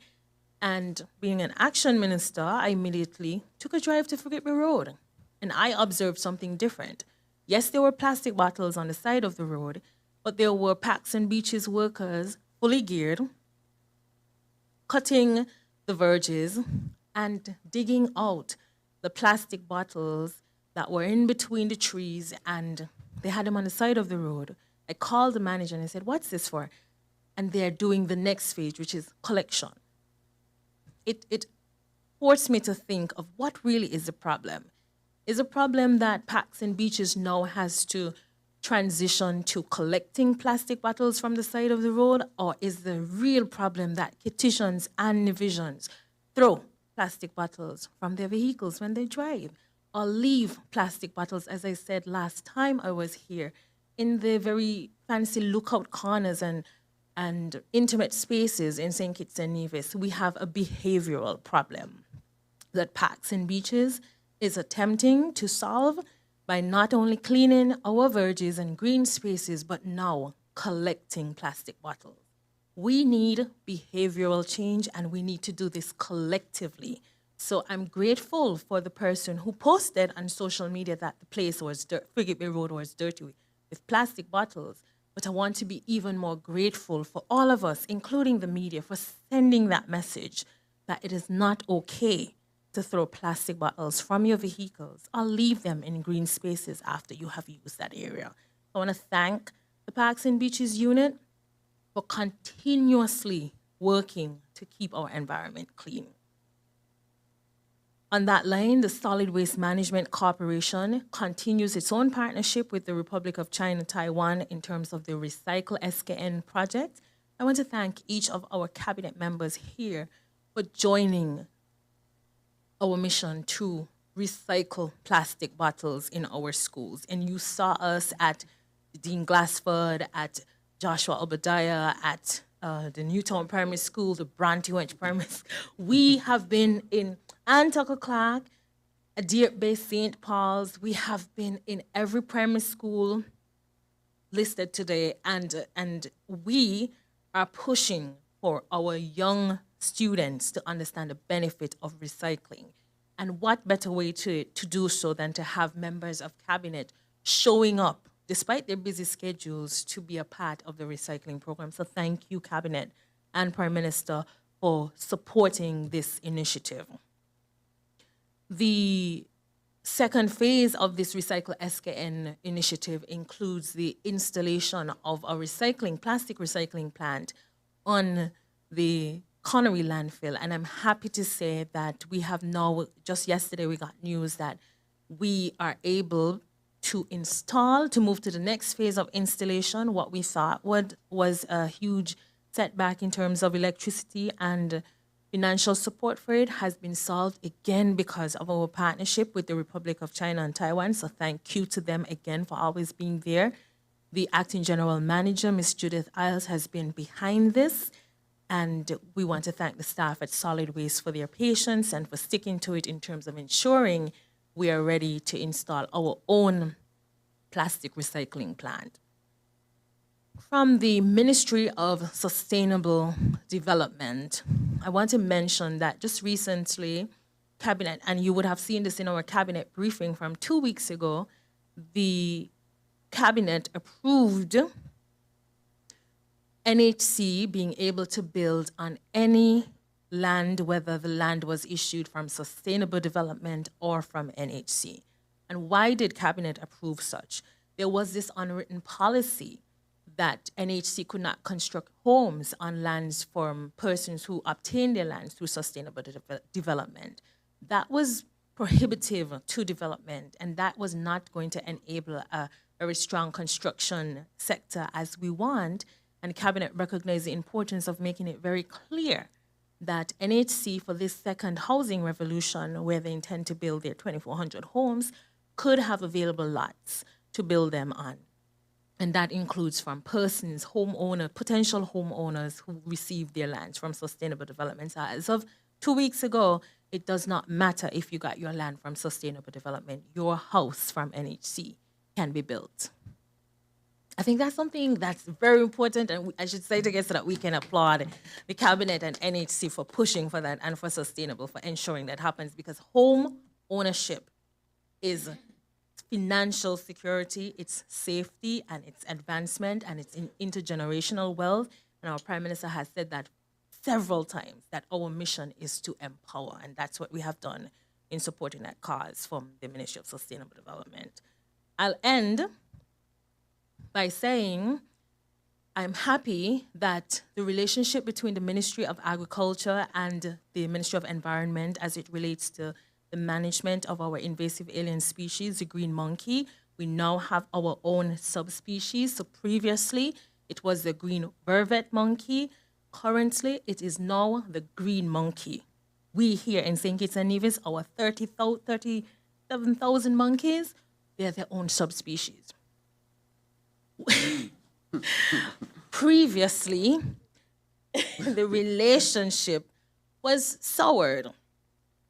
And being an action minister, I immediately took a drive to Frigate Bay Road, and I observed something different. Yes, there were plastic bottles on the side of the road, but there were parks and beaches workers, fully geared, cutting the verges and digging out the plastic bottles that were in between the trees, and they had them on the side of the road. I called the manager and I said, what's this for? And they're doing the next phase, which is collection. It forced me to think of what really is the problem. Is a problem that parks and beaches now has to transition to collecting plastic bottles from the side of the road, or is the real problem that Kittitians and Nivisions throw plastic bottles from their vehicles when they drive, or leave plastic bottles, as I said last time I was here, in the very fancy lookout corners and intimate spaces in St. Kitts and Nevis? We have a behavioral problem that parks and beaches is attempting to solve by not only cleaning our verges and green spaces, but now collecting plastic bottles. We need behavioral change, and we need to do this collectively. So I'm grateful for the person who posted on social media that the place was Frigate Bay Road was dirty with plastic bottles. But I want to be even more grateful for all of us, including the media, for sending that message that it is not okay to throw plastic bottles from your vehicles or leave them in green spaces after you have used that area. I want to thank the Parks and Beaches unit for continuously working to keep our environment clean. On that line, the Solid Waste Management Corporation continues its own partnership with the Republic of China, Taiwan in terms of the Recycle SKN project. I want to thank each of our cabinet members here for joining our mission to recycle plastic bottles in our schools. And you saw us at Dean Glassford, at Joshua Obadiah, at the Newtown Primary School, the Brantywich Primary School. We have been in Antucker Clark, at Deert Bay St. Paul's. We have been in every primary school listed today, and we are pushing for our young students to understand the benefit of recycling. And what better way to do so than to have members of cabinet showing up, despite their busy schedules, to be a part of the recycling program. So thank you, Cabinet and Prime Minister, for supporting this initiative. The second phase of this Recycle SKN initiative includes the installation of a plastic recycling plant on the Connery landfill. And I'm happy to say that we have now, just yesterday we got news that we are able to move to the next phase of installation. What we thought was a huge setback in terms of electricity and financial support for it has been solved again because of our partnership with the Republic of China and Taiwan. So thank you to them again for always being there. The acting general manager, Ms. Judith Isles, has been behind this. And we want to thank the staff at Solid Waste for their patience and for sticking to it in terms of ensuring we are ready to install our own plastic recycling plant. From the Ministry of Sustainable Development, I want to mention that just recently, Cabinet, and you would have seen this in our Cabinet briefing from 2 weeks ago, the Cabinet approved NHC being able to build on any land, whether the land was issued from Sustainable Development or from NHC. And why did Cabinet approve such? There was this unwritten policy that NHC could not construct homes on lands from persons who obtained their lands through Sustainable Development. That was prohibitive to development, and that was not going to enable a very strong construction sector as we want. And Cabinet recognized the importance of making it very clear that NHC, for this second housing revolution, where they intend to build their 2,400 homes, could have available lots to build them on. And that includes from persons, potential homeowners who receive their lands from Sustainable Development. So as of 2 weeks ago, it does not matter if you got your land from Sustainable Development, your house from NHC can be built. I think that's something that's very important, and I should say together so that we can applaud the Cabinet and NHC for pushing for that and for Sustainable, for ensuring that happens, because home ownership is financial security, it's safety, and it's advancement, and it's intergenerational wealth. And our Prime Minister has said that several times, that our mission is to empower, and that's what we have done in supporting that cause from the Ministry of Sustainable Development. I'll end by saying I'm happy that the relationship between the Ministry of Agriculture and the Ministry of Environment as it relates to the management of our invasive alien species, the green monkey, we now have our own subspecies. So previously, it was the green vervet monkey. Currently, it is now the green monkey. We here in St. Kitts and Nevis, our 37,000 monkeys, they're their own subspecies. Previously, the relationship was soured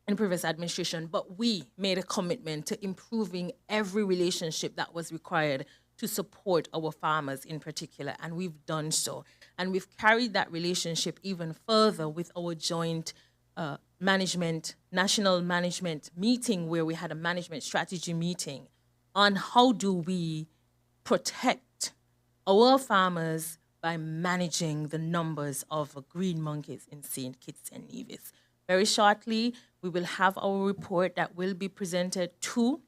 in previous administration, but we made a commitment to improving every relationship that was required to support our farmers in particular, and we've done so. And we've carried that relationship even further with our joint national management meeting, where we had a management strategy meeting on how do we protect our farmers by managing the numbers of green monkeys in St. Kitts and Nevis. Very shortly, we will have our report that will be presented to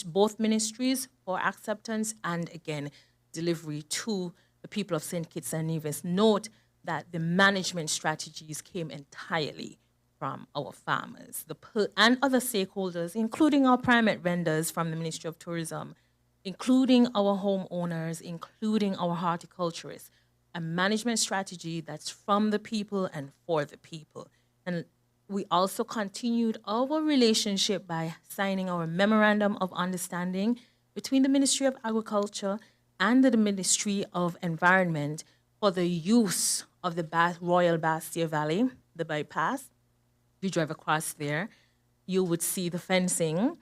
both ministries for acceptance and, again, delivery to the people of St. Kitts and Nevis. Note that the management strategies came entirely from our farmers and other stakeholders, including our primate vendors from the Ministry of Tourism, including our homeowners, including our horticulturists. A management strategy that's from the people and for the people. And we also continued our relationship by signing our Memorandum of Understanding between the Ministry of Agriculture and the Ministry of Environment for the use of the Royal Bastia Valley, the bypass. If you drive across there, you would see the fencing.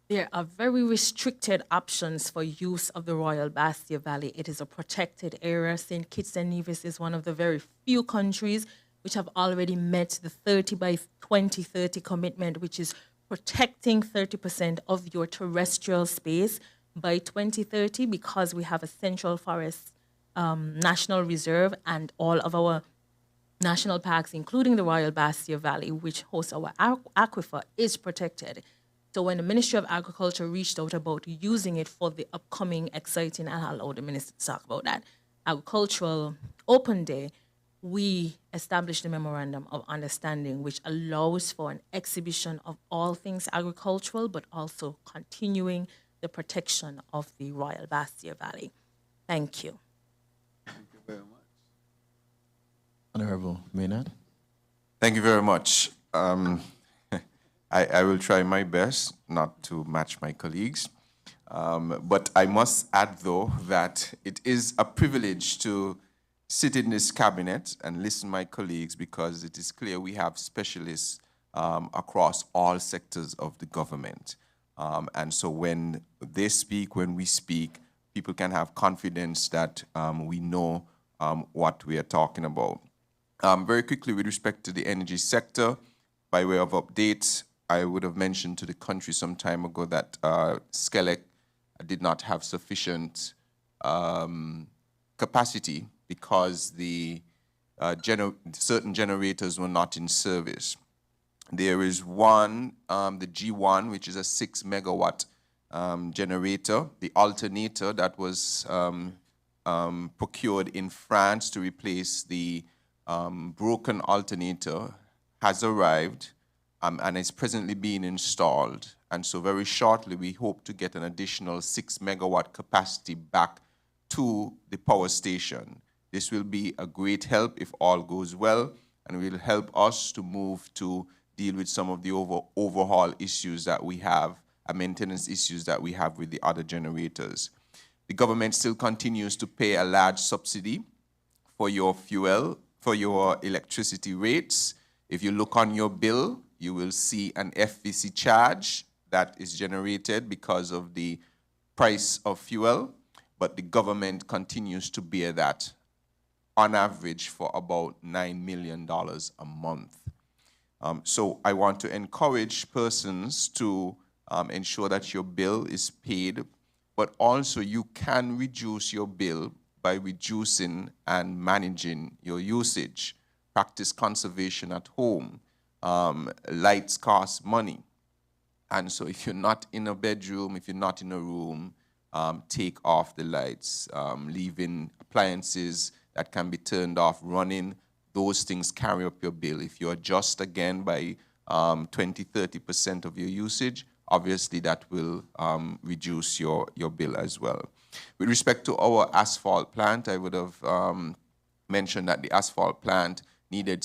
There are very restricted options for use of the Royal Bastia Valley. It is a protected area. St. Kitts and Nevis is one of the very few countries which have already met the 30 by 2030 commitment, which is protecting 30% of your terrestrial space by 2030, because we have a Central Forest National Reserve and all of our national parks, including the Royal Bastia Valley, which hosts our aquifer, is protected. So when the Ministry of Agriculture reached out about using it for the upcoming exciting, and I'll allow the minister to talk about that, agricultural open day, we established a Memorandum of Understanding which allows for an exhibition of all things agricultural, but also continuing the protection of the Royal Bastia Valley. Thank you. Thank you very much. Honorable Maynard. Thank you very much. I will try my best not to match my colleagues. But I must add, though, that it is a privilege to sit in this cabinet and listen to my colleagues, because it is clear we have specialists across all sectors of the government. And so when they speak, when we speak, people can have confidence that we know what we are talking about. Very quickly, with respect to the energy sector, by way of update, I would have mentioned to the country some time ago that Skelec did not have sufficient capacity because the certain generators were not in service. There is one, the G1, which is a 6 megawatt generator, the alternator that was procured in France to replace the broken alternator, has arrived and is presently being installed. And so very shortly, we hope to get an additional 6 megawatt capacity back to the power station. This will be a great help if all goes well, and will help us to move to deal with some of the overhaul issues that we have, and maintenance issues that we have with the other generators. The government still continues to pay a large subsidy for your fuel, for your electricity rates. If you look on your bill, you will see an FVC charge that is generated because of the price of fuel, but the government continues to bear that on average for about $9 million a month. So I want to encourage persons to ensure that your bill is paid, but also you can reduce your bill by reducing and managing your usage. Practice conservation at home. Lights cost money. And so if you're not in a bedroom, if you're not in a room, take off the lights, leaving appliances that can be turned off running. Those things carry up your bill. If you adjust again by 20, 30% of your usage, obviously that will reduce your bill as well. With respect to our asphalt plant, I would have mentioned that the asphalt plant needed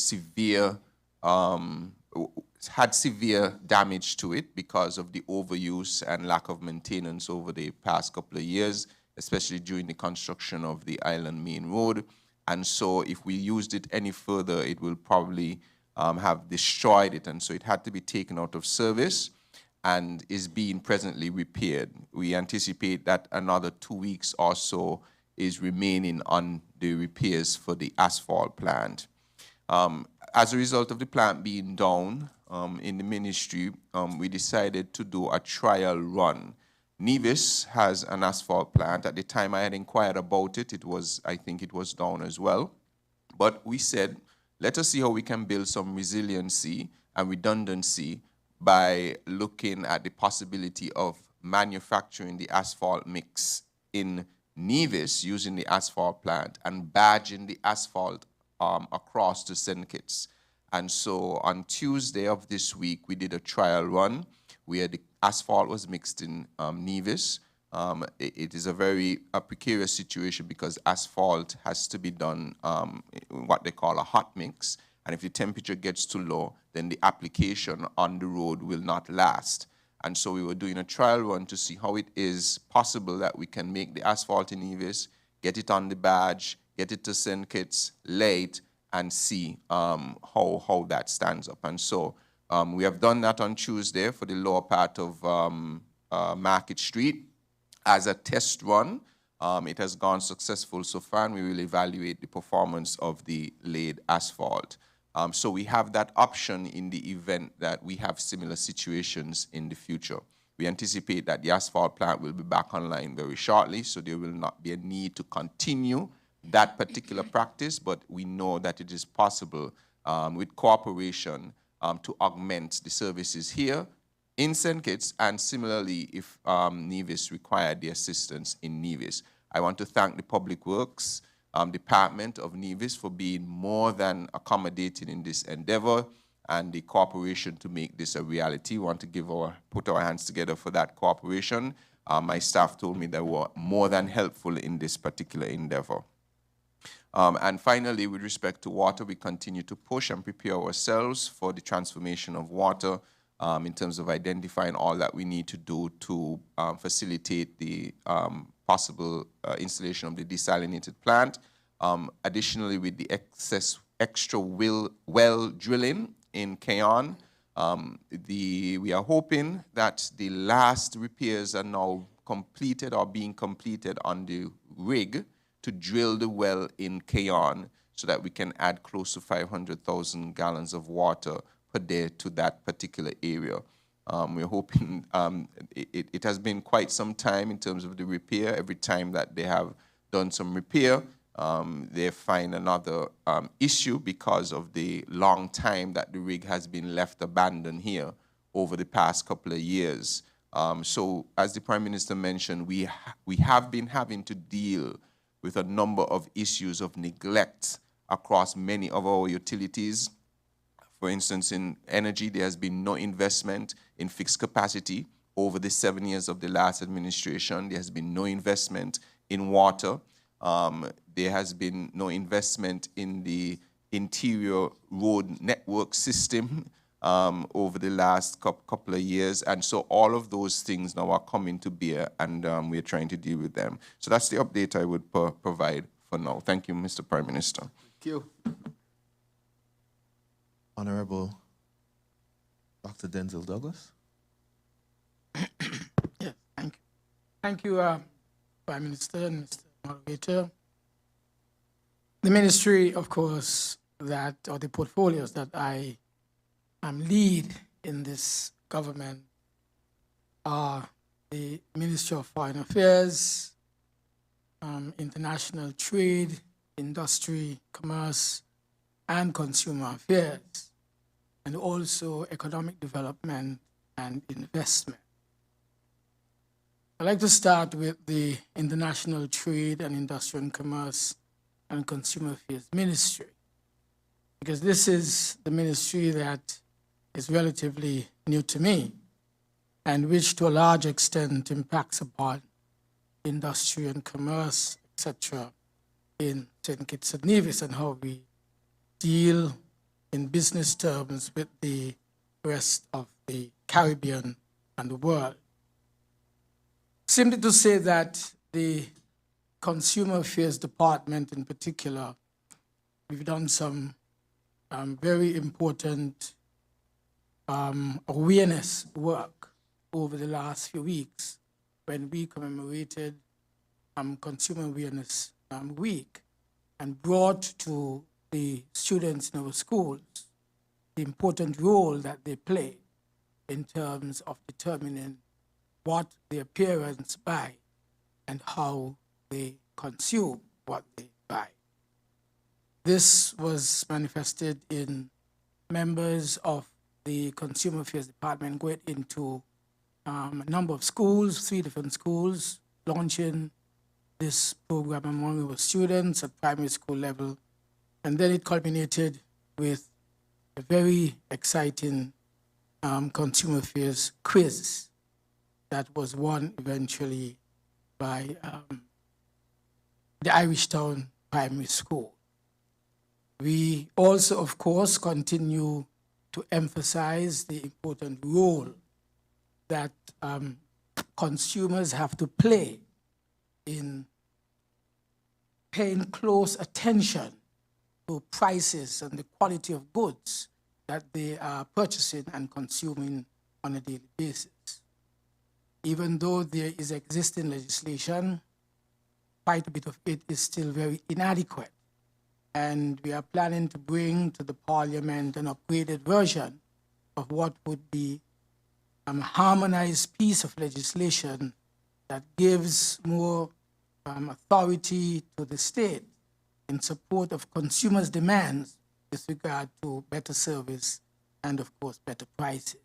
had severe damage to it because of the overuse and lack of maintenance over the past couple of years, especially during the construction of the Island Main Road. And so if we used it any further, it will probably have destroyed it. And so it had to be taken out of service and is being presently repaired. We anticipate that another 2 weeks or so is remaining on the repairs for the asphalt plant. As a result of the plant being down in the ministry, we decided to do a trial run. Nevis has an asphalt plant. At the time I had inquired about it, I think it was down as well. But we said, let us see how we can build some resiliency and redundancy by looking at the possibility of manufacturing the asphalt mix in Nevis using the asphalt plant and badging the asphalt across to St. Kitts. And so on Tuesday of this week, we did a trial run where the asphalt was mixed in Nevis. It is a very precarious situation because asphalt has to be done what they call a hot mix. And if the temperature gets too low, then the application on the road will not last. And so we were doing a trial run to see how it is possible that we can make the asphalt in Nevis, get it on the badge, get it to St. Kitts, lay it, and see how that stands up. And so we have done that on Tuesday for the lower part of Market Street as a test run. It has gone successful so far, and we will evaluate the performance of the laid asphalt. So we have that option in the event that we have similar situations in the future. We anticipate that the asphalt plant will be back online very shortly, so there will not be a need to continue that particular practice, but we know that it is possible with cooperation to augment the services here in St. Kitts, and similarly if Nevis required the assistance in Nevis. I want to thank the Public Works Department of Nevis for being more than accommodating in this endeavor and the cooperation to make this a reality. We want to put our hands together for that cooperation. My staff told me they were more than helpful in this particular endeavor. And finally, with respect to water, we continue to push and prepare ourselves for the transformation of water in terms of identifying all that we need to do to facilitate the possible installation of the desalinated plant. Additionally, with the extra well drilling in Keon, we are hoping that the last repairs are now completed or being completed on the rig to drill the well in Keon so that we can add close to 500,000 gallons of water per day to that particular area. We're hoping, it has been quite some time in terms of the repair. Every time that they have done some repair, they find another issue because of the long time that the rig has been left abandoned here over the past couple of years. So as the Prime Minister mentioned, we have been having to deal with a number of issues of neglect across many of our utilities. For instance, in energy, there has been no investment in fixed capacity over the 7 years of the last administration. There has been no investment in water. There has been no investment in the interior road network system over the last couple of years. And so all of those things now are coming to bear, and we're trying to deal with them. So that's the update I would provide for now. Thank you, Mr. Prime Minister. Thank you. Honorable Dr. Denzel Douglas. Yes, thank you. Thank you, Prime Minister and Mr. Moderator. The ministry, of course, or the portfolios that I lead in this government are the Ministry of Foreign Affairs, International Trade, Industry, Commerce, and Consumer Affairs, and also Economic Development and Investment. I'd like to start with the International Trade and Industry and Commerce and Consumer Affairs Ministry, because this is the ministry that is relatively new to me and which to a large extent impacts upon industry and commerce, etc., in St. Kitts and Nevis and how we deal in business terms with the rest of the Caribbean and the world. Simply to say that the Consumer Affairs Department in particular, we've done some very important awareness work over the last few weeks when we commemorated Consumer Awareness Week and brought to the students in our schools the important role that they play in terms of determining what their parents buy and how they consume what they buy. This was manifested in members of the Consumer Affairs Department going into a number of schools, 3 different schools, launching this program among our students at primary school level. And then it culminated with a very exciting consumer affairs quiz that was won eventually by the Irishtown Primary School. We also, of course, continue to emphasize the important role that consumers have to play in paying close attention to prices and the quality of goods that they are purchasing and consuming on a daily basis. Even though there is existing legislation, quite a bit of it is still very inadequate. And we are planning to bring to the Parliament an upgraded version of what would be a harmonized piece of legislation that gives more authority to the state in support of consumers' demands with regard to better service and, of course, better prices.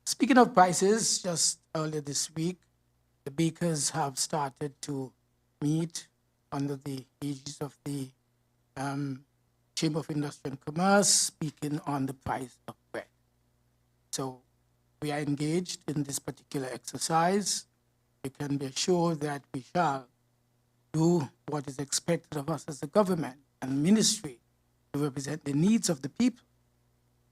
Speaking of prices, just earlier this week, the bakers have started to meet under the aegis of the Chamber of Industry and Commerce, speaking on the price of bread. So we are engaged in this particular exercise. You can be assured that we shall do what is expected of us as a government and ministry to represent the needs of the people,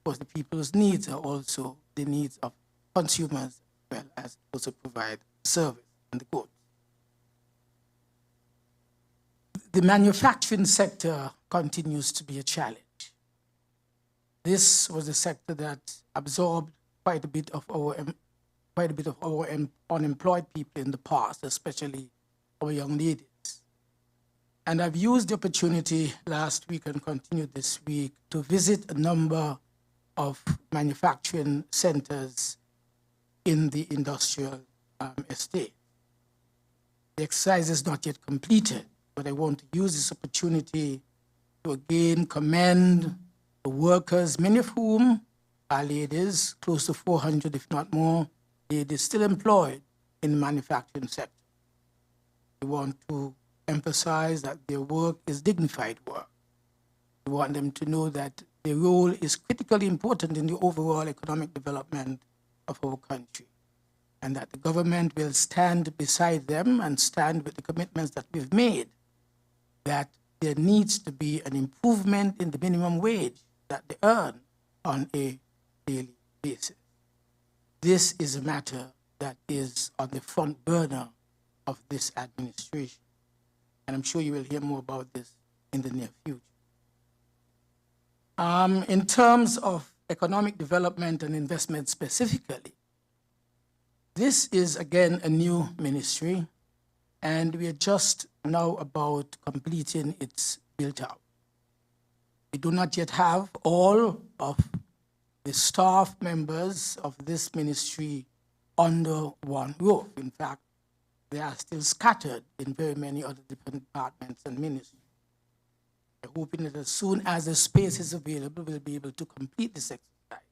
because the people's needs are also the needs of consumers, as well as also provide service and the goods. The manufacturing sector continues to be a challenge. This was a sector that absorbed quite a bit of our unemployed people in the past, especially our young ladies. And I've used the opportunity last week and continued this week to visit a number of manufacturing centers in the industrial estate. The exercise is not yet completed, but I want to use this opportunity to again commend the workers, many of whom are ladies, close to 400, if not more, ladies still employed in the manufacturing sector. We want to emphasize that their work is dignified work. We want them to know that their role is critically important in the overall economic development of our country, and that the government will stand beside them and stand with the commitments that we've made, that there needs to be an improvement in the minimum wage that they earn on a daily basis. This is a matter that is on the front burner of this administration, and I'm sure you will hear more about this in the near future. In terms of economic development and investment specifically, this is again a new ministry, and we are just now about completing its build-out. We do not yet have all of the staff members of this ministry under one roof. In fact, they are still scattered in very many other different departments and ministries. We're hoping that as soon as the space is available, we'll be able to complete this exercise.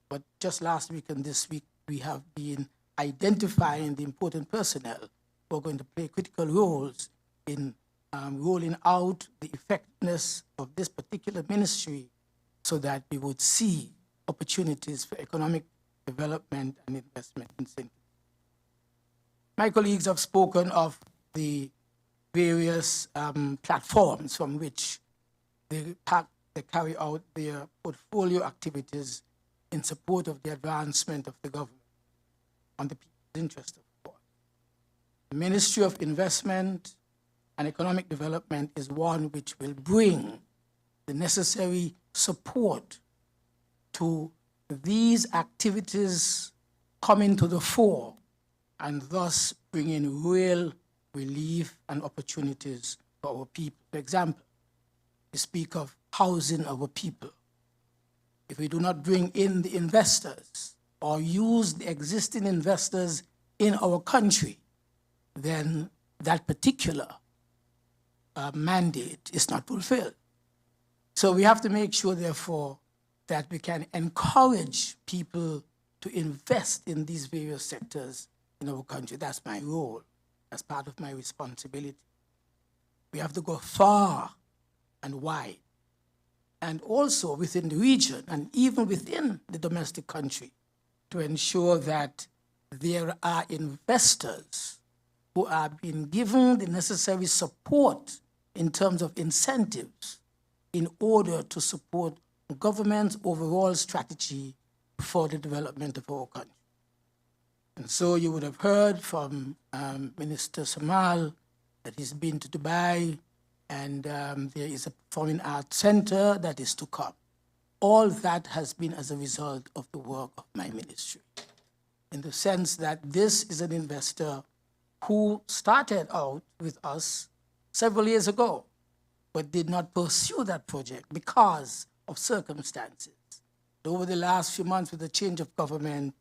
But just last week and this week, we have been identifying the important personnel who are going to play critical roles in rolling out the effectiveness of this particular ministry so that we would see opportunities for economic development and investment incentives. My colleagues have spoken of the various platforms from which they carry out their portfolio activities in support of the advancement of the government on the people's interest, of course. The Ministry of Investment and Economic Development is one which will bring the necessary support to these activities coming to the fore and thus bringing real relief and opportunities for our people. For example, we speak of housing our people. If we do not bring in the investors or use the existing investors in our country, then that particular mandate is not fulfilled. So we have to make sure, therefore, that we can encourage people to invest in these various sectors in our country. That's my role. That's part of my responsibility. We have to go far and wide, and also within the region and even within the domestic country, to ensure that there are investors who are being given the necessary support in terms of incentives in order to support government's overall strategy for the development of our country. And so you would have heard from Minister Samal that he's been to Dubai, and there is a performing arts center that is to come. All that has been as a result of the work of my ministry, in the sense that this is an investor who started out with us several years ago, but did not pursue that project because of circumstances. Over the last few months, with the change of government,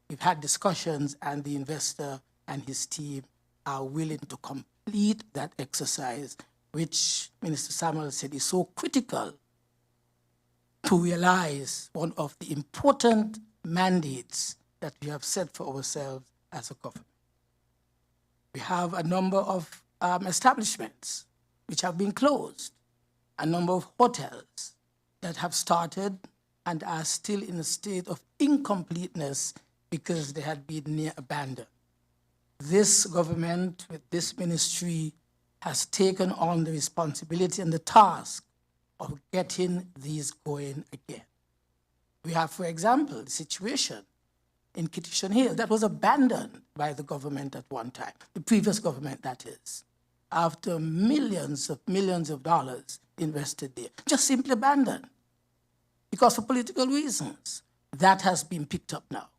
we've had discussions, and the investor and his team are willing to complete that exercise, which Minister Samuel said is so critical to realize one of the important mandates that we have set for ourselves as a government. We have a number of establishments which have been closed, a number of hotels that have started and are still in a state of incompleteness because they had been near abandoned. This government, with this ministry, has taken on the responsibility and the task of getting these going again. We have, for example, the situation in Kitishan Hill that was abandoned by the government at one time, the previous government, that is, after millions of dollars invested there, just simply abandoned because of political reasons. That has been picked up now,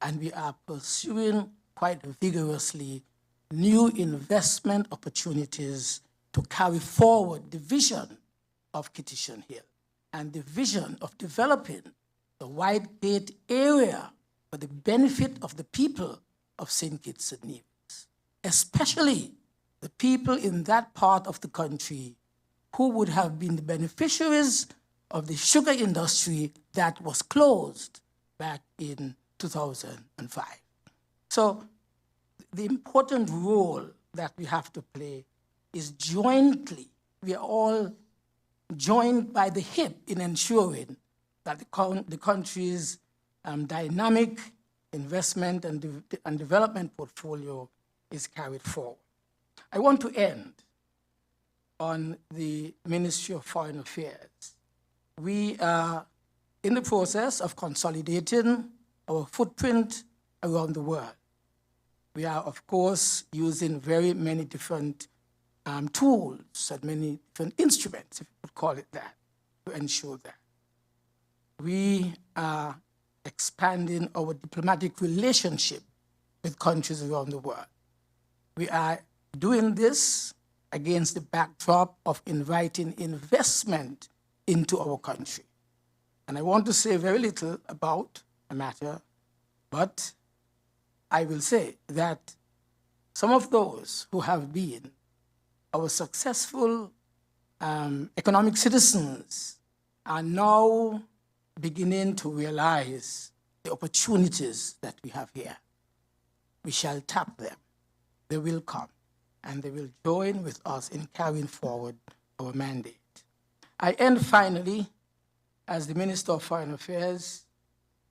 and we are pursuing quite vigorously new investment opportunities to carry forward the vision of Kitishan Hill and the vision of developing the White Gate area for the benefit of the people of St. Kitts and Nevis, especially the people in that part of the country who would have been the beneficiaries of the sugar industry that was closed back in 2005. So the important role that we have to play is jointly, we are all joined by the hip in ensuring that the country's dynamic investment and development portfolio is carried forward. I want to end on the Ministry of Foreign Affairs. We are in the process of consolidating our footprint around the world. We are, of course, using very many different tools and many different instruments, if you could call it that, to ensure that. We are expanding our diplomatic relationship with countries around the world. We are doing this against the backdrop of inviting investment into our country. And I want to say very little about a matter, but I will say that some of those who have been our successful economic citizens are now beginning to realize the opportunities that we have here. We shall tap them. They will come, and they will join with us in carrying forward our mandate. I end finally, as the Minister of Foreign Affairs,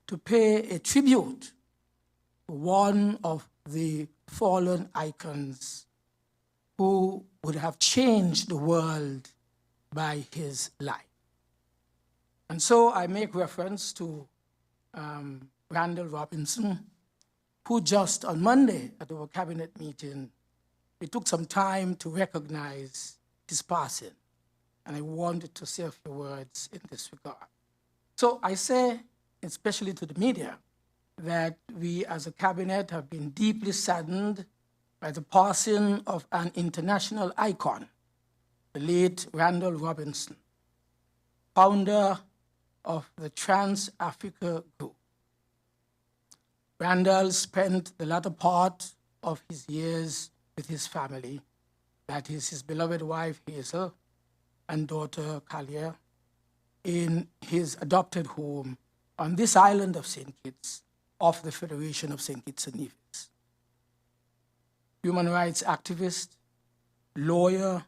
to pay a tribute to one of the fallen icons who would have changed the world by his life. And so I make reference to Randall Robinson, who just on Monday at our cabinet meeting, we took some time to recognize his passing. And I wanted to say a few words in this regard. So I say, especially to the media, that we as a cabinet have been deeply saddened by the passing of an international icon, the late Randall Robinson, founder of the Trans-Africa Group. Randall spent the latter part of his years with his family, that is his beloved wife Hazel and daughter Kalia, in his adopted home on this island of St. Kitts of the Federation of St. Kitts and Nevis. Human rights activist, lawyer,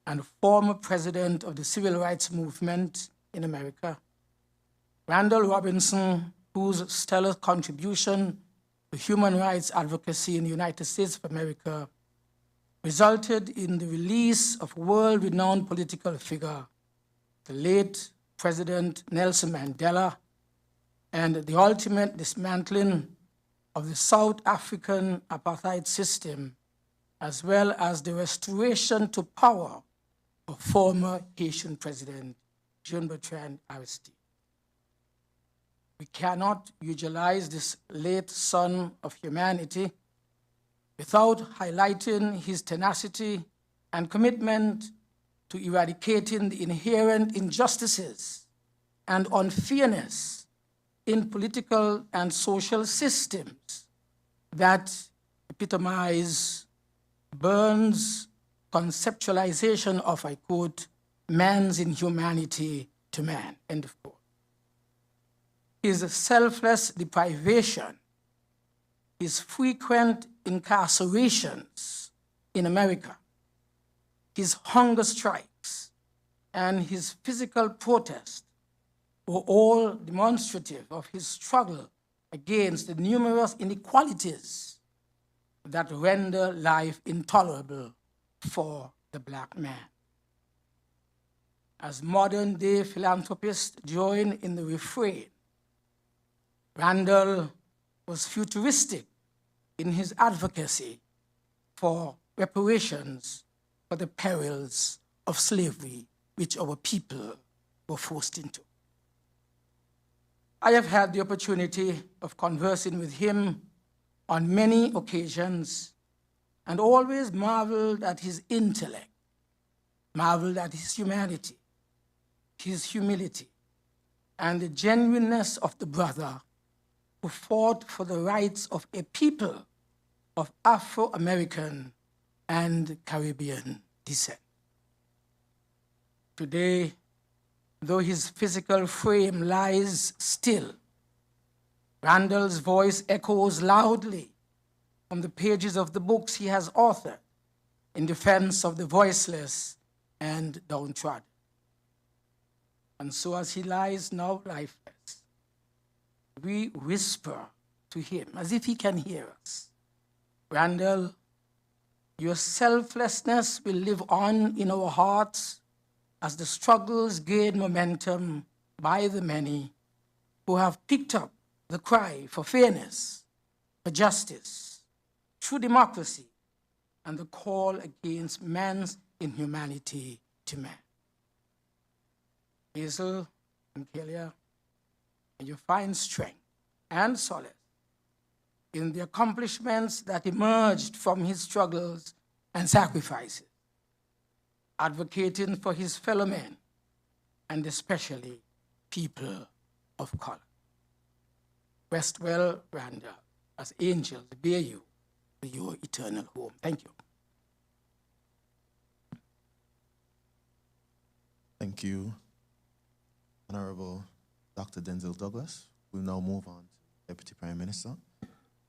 and former president of the civil rights movement in America, Randall Robinson, whose stellar contribution to human rights advocacy in the United States of America resulted in the release of world-renowned political figure, the late President Nelson Mandela, and the ultimate dismantling of the South African apartheid system, as well as the restoration to power of former Haitian President Jean-Bertrand Aristide. We cannot utilize this late son of humanity without highlighting his tenacity and commitment to eradicating the inherent injustices and unfairness in political and social systems that epitomize Burns' conceptualization of, I quote, man's inhumanity to man, end of quote. His selfless deprivation, his frequent incarcerations in America, his hunger strikes, and his physical protest were all demonstrative of his struggle against the numerous inequalities that render life intolerable for the Black man. As modern-day philanthropists join in the refrain, Randall was futuristic in his advocacy for reparations for the perils of slavery which our people were forced into. I have had the opportunity of conversing with him on many occasions and always marveled at his intellect, marveled at his humanity, his humility, and the genuineness of the brother who fought for the rights of a people of Afro-American and Caribbean descent. Today, though his physical frame lies still, Randall's voice echoes loudly from the pages of the books he has authored in defense of the voiceless and downtrodden. And so as he lies now lifeless, we whisper to him as if he can hear us, Randall, your selflessness will live on in our hearts as the struggles gain momentum by the many who have picked up the cry for fairness, for justice, true democracy, and the call against man's inhumanity to man. Hazel and Kelia, and you find strength and solace in the accomplishments that emerged from his struggles and sacrifices, advocating for his fellow men, and especially people of color. Rest well, Randall, as angels bear you to your eternal home. Thank you. Thank you, Honorable Dr. Denzel Douglas. We'll now move on to Deputy Prime Minister.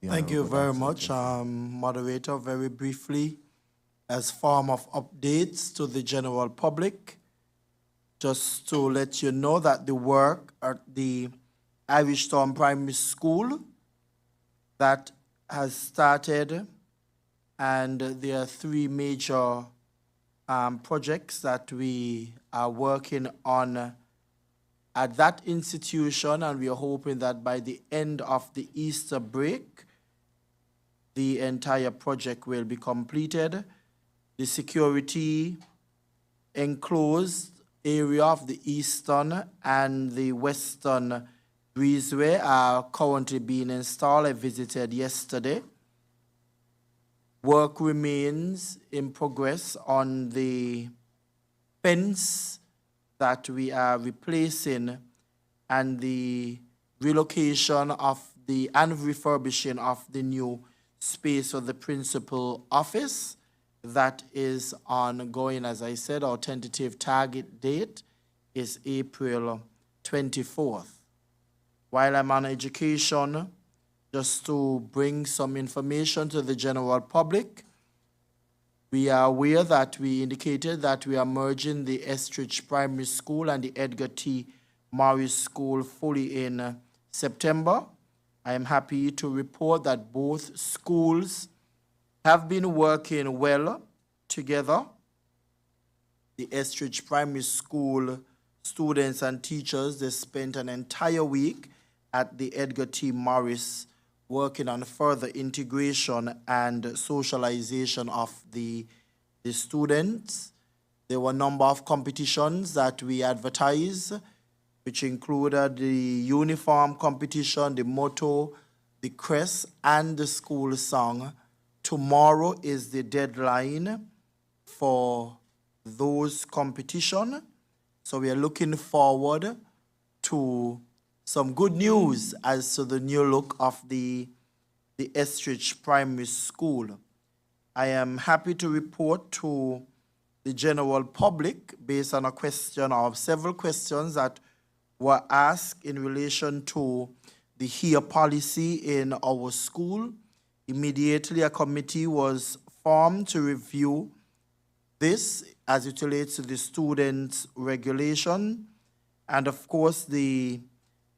Thank you very much, Moderator. Very briefly, as form of updates to the general public, just to let you know that the work at the Irish Town Primary School that has started, and there are three major projects that we are working on at that institution, and we are hoping that by the end of the Easter break, the entire project will be completed. The security enclosed area of the eastern and the western breezeway are currently being installed. I visited yesterday. Work remains in progress on the fence that we are replacing and the relocation of and refurbishing of the new space for the principal office. That is ongoing. As I said, our tentative target date is April 24th. While I'm on education, just to bring some information to the general public, we are aware that we indicated that we are merging the Estridge Primary School and the Edgar T. Morris School fully in September. I am happy to report that both schools have been working well together. The Estridge Primary School students and teachers, they spent an entire week at the Edgar T. Morris working on further integration and socialization of the students. There were a number of competitions that we advertised, which included the uniform competition, the motto, the crest, and the school song. Tomorrow is the deadline for those competitions. So we are looking forward to some good news as to the new look of the Estridge Primary School. I am happy to report to the general public, based on a question or several questions that were asked in relation to the HERE policy in our school. Immediately, a committee was formed to review this as it relates to the students' regulation. And of course, the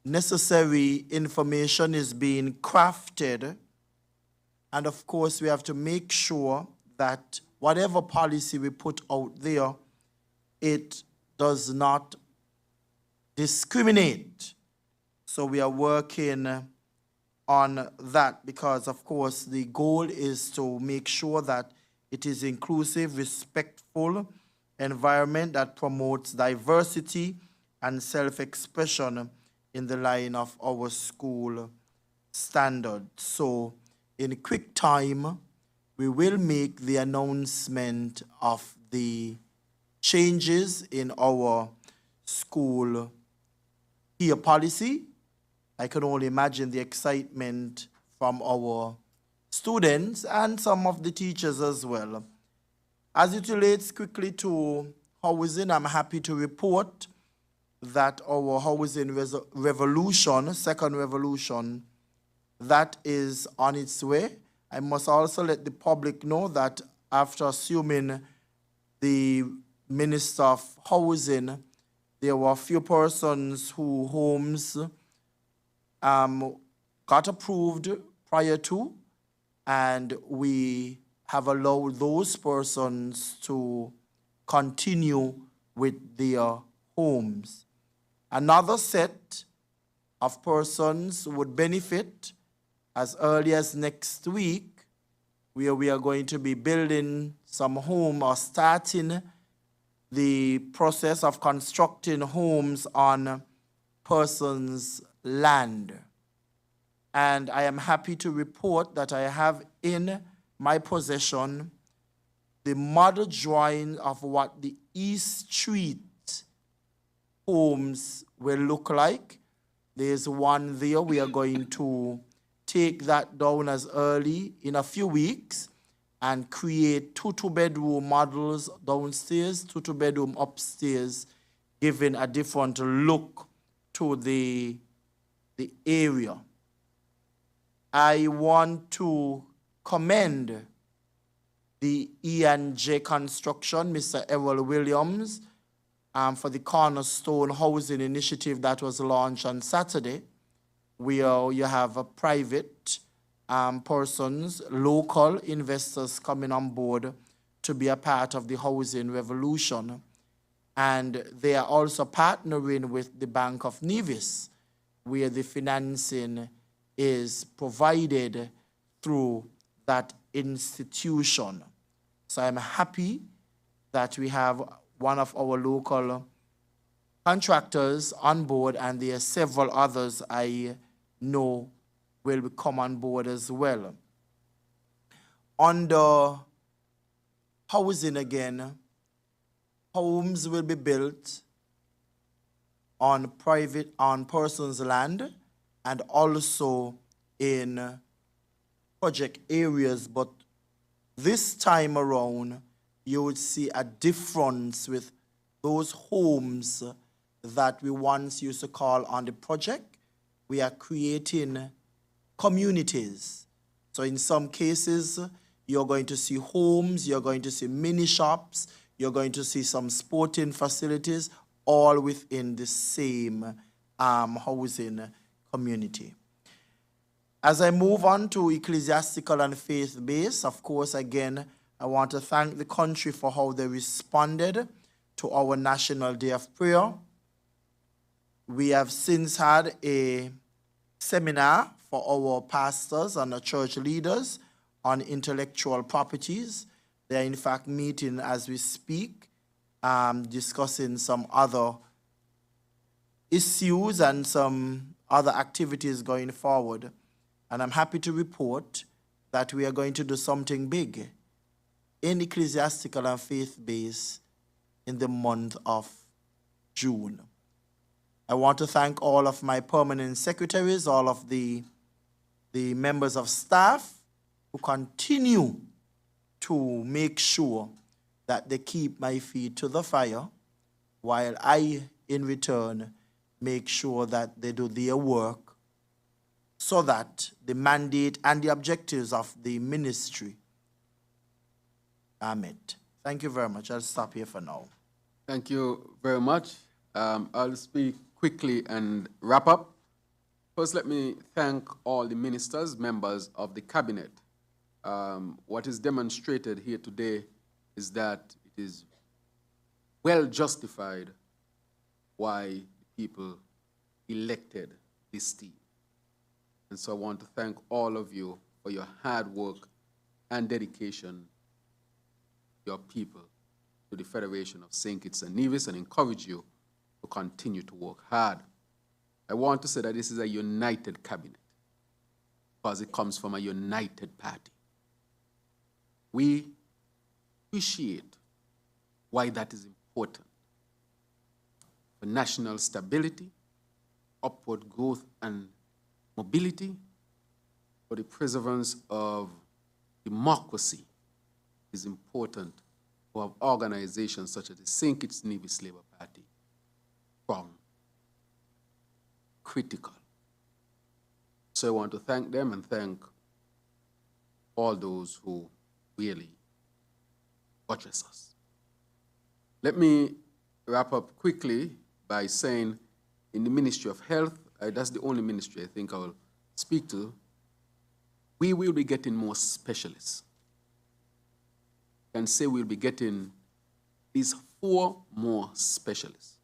necessary information is being crafted. And of course, we have to make sure that whatever policy we put out there, it does not discriminate. So we are working on that because, of course, the goal is to make sure that it is inclusive, respectful environment that promotes diversity and self-expression in the line of our school standard. So in quick time, we will make the announcement of the changes in our school HERE policy. I can only imagine the excitement from our students and some of the teachers as well. As it relates quickly to housing, I'm happy to report that our housing revolution, second revolution, that is on its way. I must also let the public know that after assuming the Minister of Housing, there were a few persons whose homes got approved prior to, and we have allowed those persons to continue with their homes. Another set of persons would benefit as early as next week, where we are going to be building some home or starting the process of constructing homes on persons' land. And I am happy to report that I have in my possession the model drawing of what the East Street homes will look like. There's one there. We are going to take that down as early in a few weeks and create two-bedroom models downstairs, two-bedroom upstairs, giving a different look to the area. I want to commend the E&J Construction, Mr. Errol Williams, for the Cornerstone Housing Initiative that was launched on Saturday, where you have private persons, local investors coming on board to be a part of the housing revolution. And they are also partnering with the Bank of Nevis, where the financing is provided through that institution. So I'm happy that we have one of our local contractors on board, and there are several others I know will come on board as well. Under housing again, homes will be built on persons' land and also in project areas, but this time around, you would see a difference with those homes that we once used to call on the project. We are creating communities. So in some cases, you're going to see homes, you're going to see mini shops, you're going to see some sporting facilities, all within the same housing community. As I move on to ecclesiastical and faith-based, of course, again, I want to thank the country for how they responded to our National Day of Prayer. We have since had a seminar for our pastors and our church leaders on intellectual properties. They are in fact meeting as we speak, discussing some other issues and some other activities going forward. And I'm happy to report that we are going to do something big in ecclesiastical and faith-based in the month of June. I want to thank all of my permanent secretaries, all of the members of staff who continue to make sure that they keep my feet to the fire, while I, in return, make sure that they do their work so that the mandate and the objectives of the ministry are met. Thank you very much. I'll stop here for now. Thank you very much. I'll speak quickly and wrap up. First, let me thank all the ministers, members of the cabinet. What is demonstrated here today is that it is well justified why the people elected this team. And so I want to thank all of you for your hard work and dedication, your people, to the Federation of St. Kitts and Nevis, and encourage you to continue to work hard. I want to say that this is a united cabinet because it comes from a united party. We appreciate why that is important for national stability, upward growth and mobility, for the preservance of democracy. It is important to have organizations such as the St. Kitts Nevis Labour Party strong, critical. So I want to thank them and thank all those who really buttress us. Let me wrap up quickly by saying in the Ministry of Health, that's the only ministry I think I will speak to, we will be getting more specialists. I can say we'll be getting these 4 more specialists.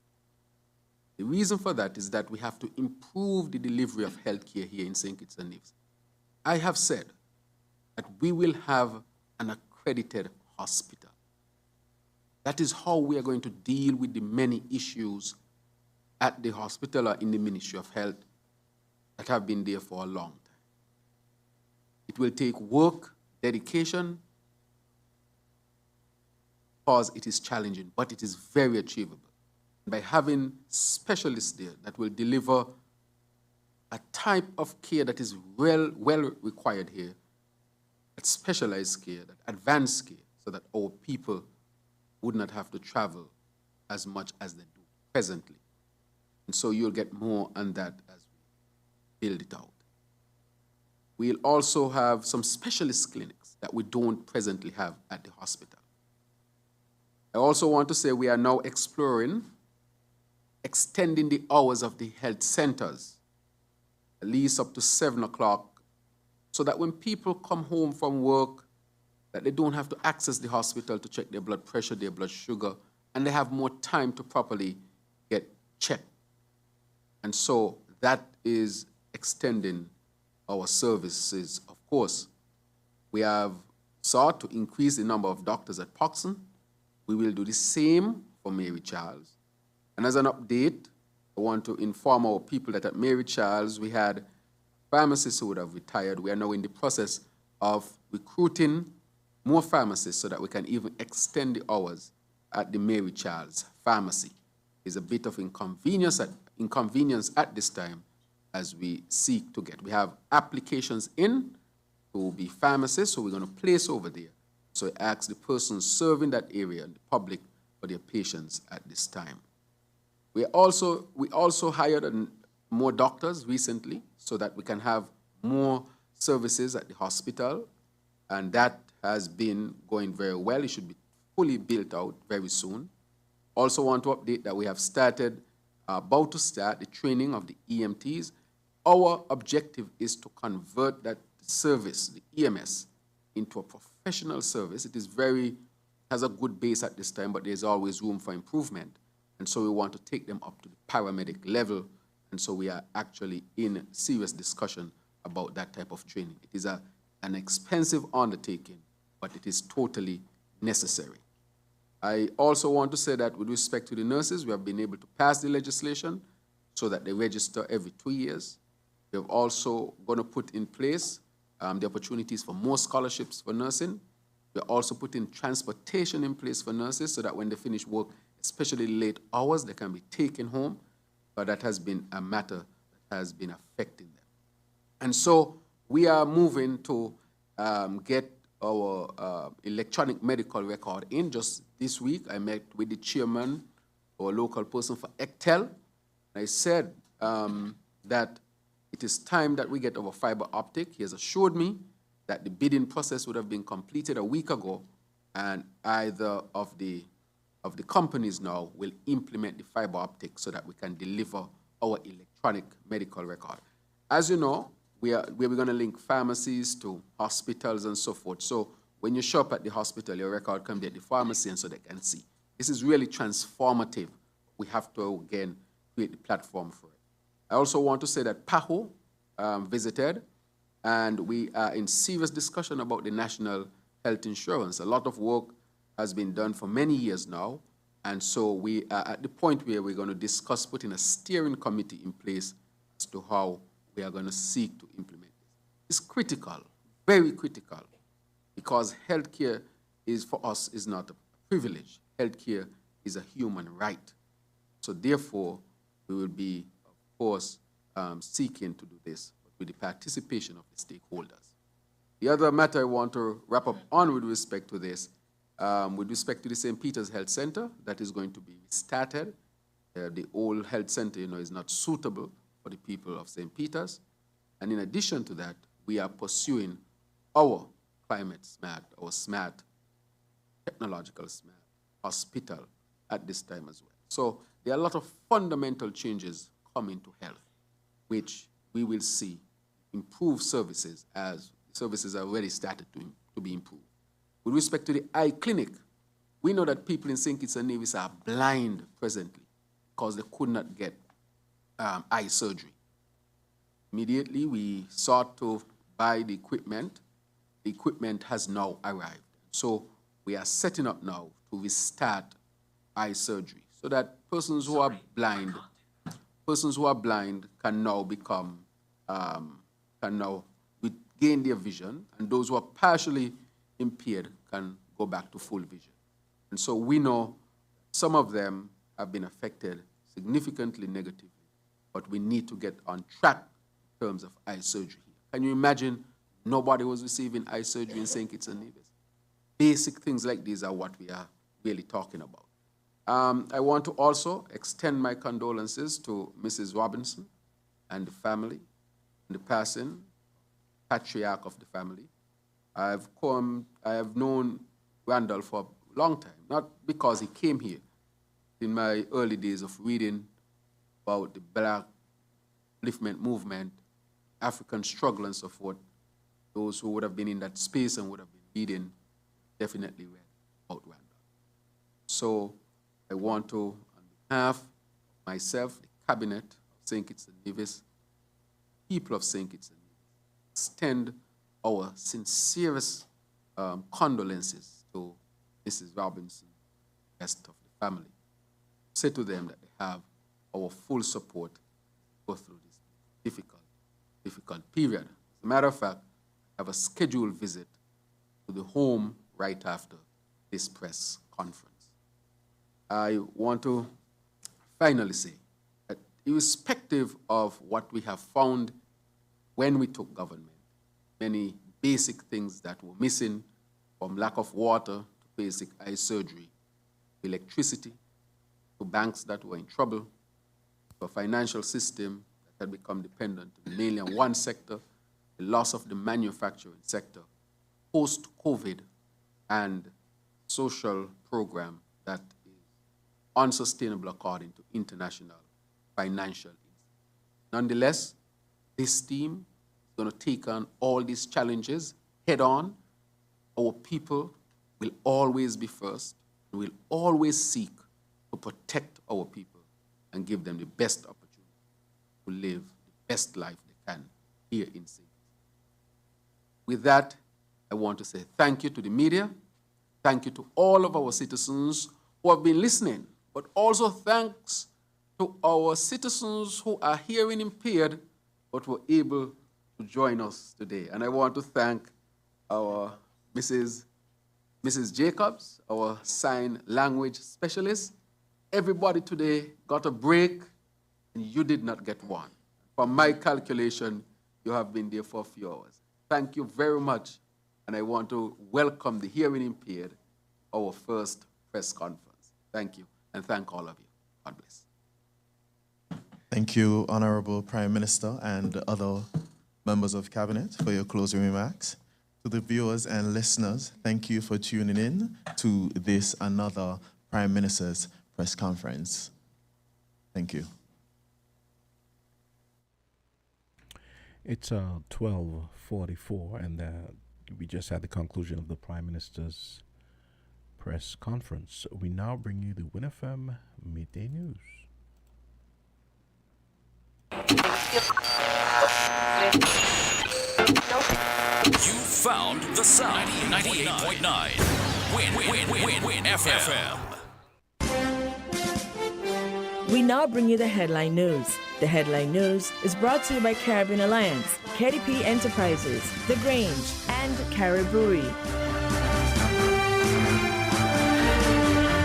The reason for that is that we have to improve the delivery of healthcare here in St. Kitts and Nevis. I have said that we will have an accredited hospital. That is how we are going to deal with the many issues at the hospital or in the Ministry of Health that have been there for a long time. It will take work, dedication, because it is challenging, but it is very achievable. By having specialists there that will deliver a type of care that is well required here, that specialized care, that advanced care, so that our people would not have to travel as much as they do presently. And so you'll get more on that as we build it out. We'll also have some specialist clinics that we don't presently have at the hospital. I also want to say we are now exploring extending the hours of the health centers, at least up to 7 o'clock, so that when people come home from work, that they don't have to access the hospital to check their blood pressure, their blood sugar, and they have more time to properly get checked. And so that is extending our services. Of course, we have sought to increase the number of doctors at Poxon. We will do the same for Mary Charles. And as an update, I want to inform our people that at Mary Charles, we had pharmacists who would have retired. We are now in the process of recruiting more pharmacists so that we can even extend the hours at the Mary Charles pharmacy. There's a bit of inconvenience at this time, as we seek to get. We have applications in to be pharmacists, so we're going to place over there. So it asks the person serving that area and the public for their patients at this time. We also hired more doctors recently so that we can have more services at the hospital, and that has been going very well. It should be fully built out very soon. Also want to update that we have about to start the training of the EMTs. Our objective is to convert that service, the EMS, into a professional service. It has a good base at this time, but there's always room for improvement. And so we want to take them up to the paramedic level. And so we are actually in serious discussion about that type of training. It is an expensive undertaking, but it is totally necessary. I also want to say that with respect to the nurses, we have been able to pass the legislation so that they register every 2 years. We have also going to put in place the opportunities for more scholarships for nursing. We also put in transportation in place for nurses so that when they finish work, especially late hours, they can be taken home. But that has been a matter that has been affecting them. And so we are moving to get our electronic medical record in. Just this week, I met with the chairman, or local person for ECTEL. I said that it is time that we get our fiber optic. He has assured me that the bidding process would have been completed a week ago, and either of the companies now will implement the fiber optic so that we can deliver our electronic medical record. As you know, we're going to link pharmacies to hospitals and so forth. So when you shop at the hospital, your record can be at the pharmacy and so they can see. This is really transformative. We have to, again, create the platform for it. I also want to say that PAHO visited, and we are in serious discussion about the national health insurance. A lot of work has been done for many years now, and so we are at the point where we're going to discuss putting a steering committee in place as to how we are going to seek to implement this. It's critical, very critical, because healthcare for us is not a privilege. Healthcare is a human right. So therefore, we will be, of course, seeking to do this with the participation of the stakeholders. The other matter I want to wrap up on with respect to this, with respect to the St. Peter's Health Center, that is going to be started. The old health center, is not suitable for the people of St. Peter's. And in addition to that, we are pursuing our climate smart, our smart, technological smart hospital at this time as well. So there are a lot of fundamental changes coming to health, which we will see improve services as services are already started to be improved. With respect to the eye clinic, we know that people in St. Kitts and Nevis are blind presently because they could not get eye surgery. Immediately, we sought to buy the equipment. The equipment has now arrived. So we are setting up now to restart eye surgery so that persons who are blind can now become, gain their vision, and those who are partially impaired can go back to full vision. And so we know some of them have been affected significantly negatively, but we need to get on track in terms of eye surgery. Can you imagine nobody was receiving eye surgery in St. Kitts and Nevis? Basic things like these are what we are really talking about. I want to also extend my condolences to Mrs. Robinson and the family, and the passing, patriarch of the family. I have known Randall for a long time, not because he came here. In my early days of reading about the Black upliftment movement, African struggle and so forth, those who would have been in that space and would have been reading definitely read about Randall. So I want to, on behalf of myself, the cabinet of St. Kitts and Nevis, people of St. Kitts and Nevis, extend our sincerest condolences to Mrs. Robinson, the rest of the family. Say to them that they have our full support to go through this difficult period. As a matter of fact, I have a scheduled visit to the home right after this press conference. I want to finally say that irrespective of what we have found when we took government, many basic things that were missing, from lack of water to basic eye surgery, electricity, to banks that were in trouble, to a financial system that had become dependent mainly on one sector, the loss of the manufacturing sector, post-COVID, and social program that is unsustainable according to international financial institutions. Nonetheless, this team is going to take on all these challenges head on. Our people will always be first. We will always seek to protect our people and give them the best opportunity to live the best life they can here in St. With that, I want to say thank you to the media, thank you to all of our citizens who have been listening, but also thanks to our citizens who are hearing impaired but were able to join us today. And I want to thank our Mrs. Jacobs, our sign language specialist. Everybody today got a break, and you did not get one. From my calculation, you have been there for a few hours. Thank you very much, and I want to welcome the hearing impaired, our first press conference. Thank you, and thank all of you. God bless. Thank you, Honorable Prime Minister and other members of Cabinet, for your closing remarks. To the viewers and listeners, thank you for tuning in to this another Prime Minister's press conference. Thank you. It's 12:44, and we just had the conclusion of the Prime Minister's press conference. We now bring you the WINNFM Midday News. You found the sound. 98.9. Win FM. We now bring you the headline news. The headline news is brought to you by Caribbean Alliance, KDP Enterprises, The Grange, and Carib Brewery.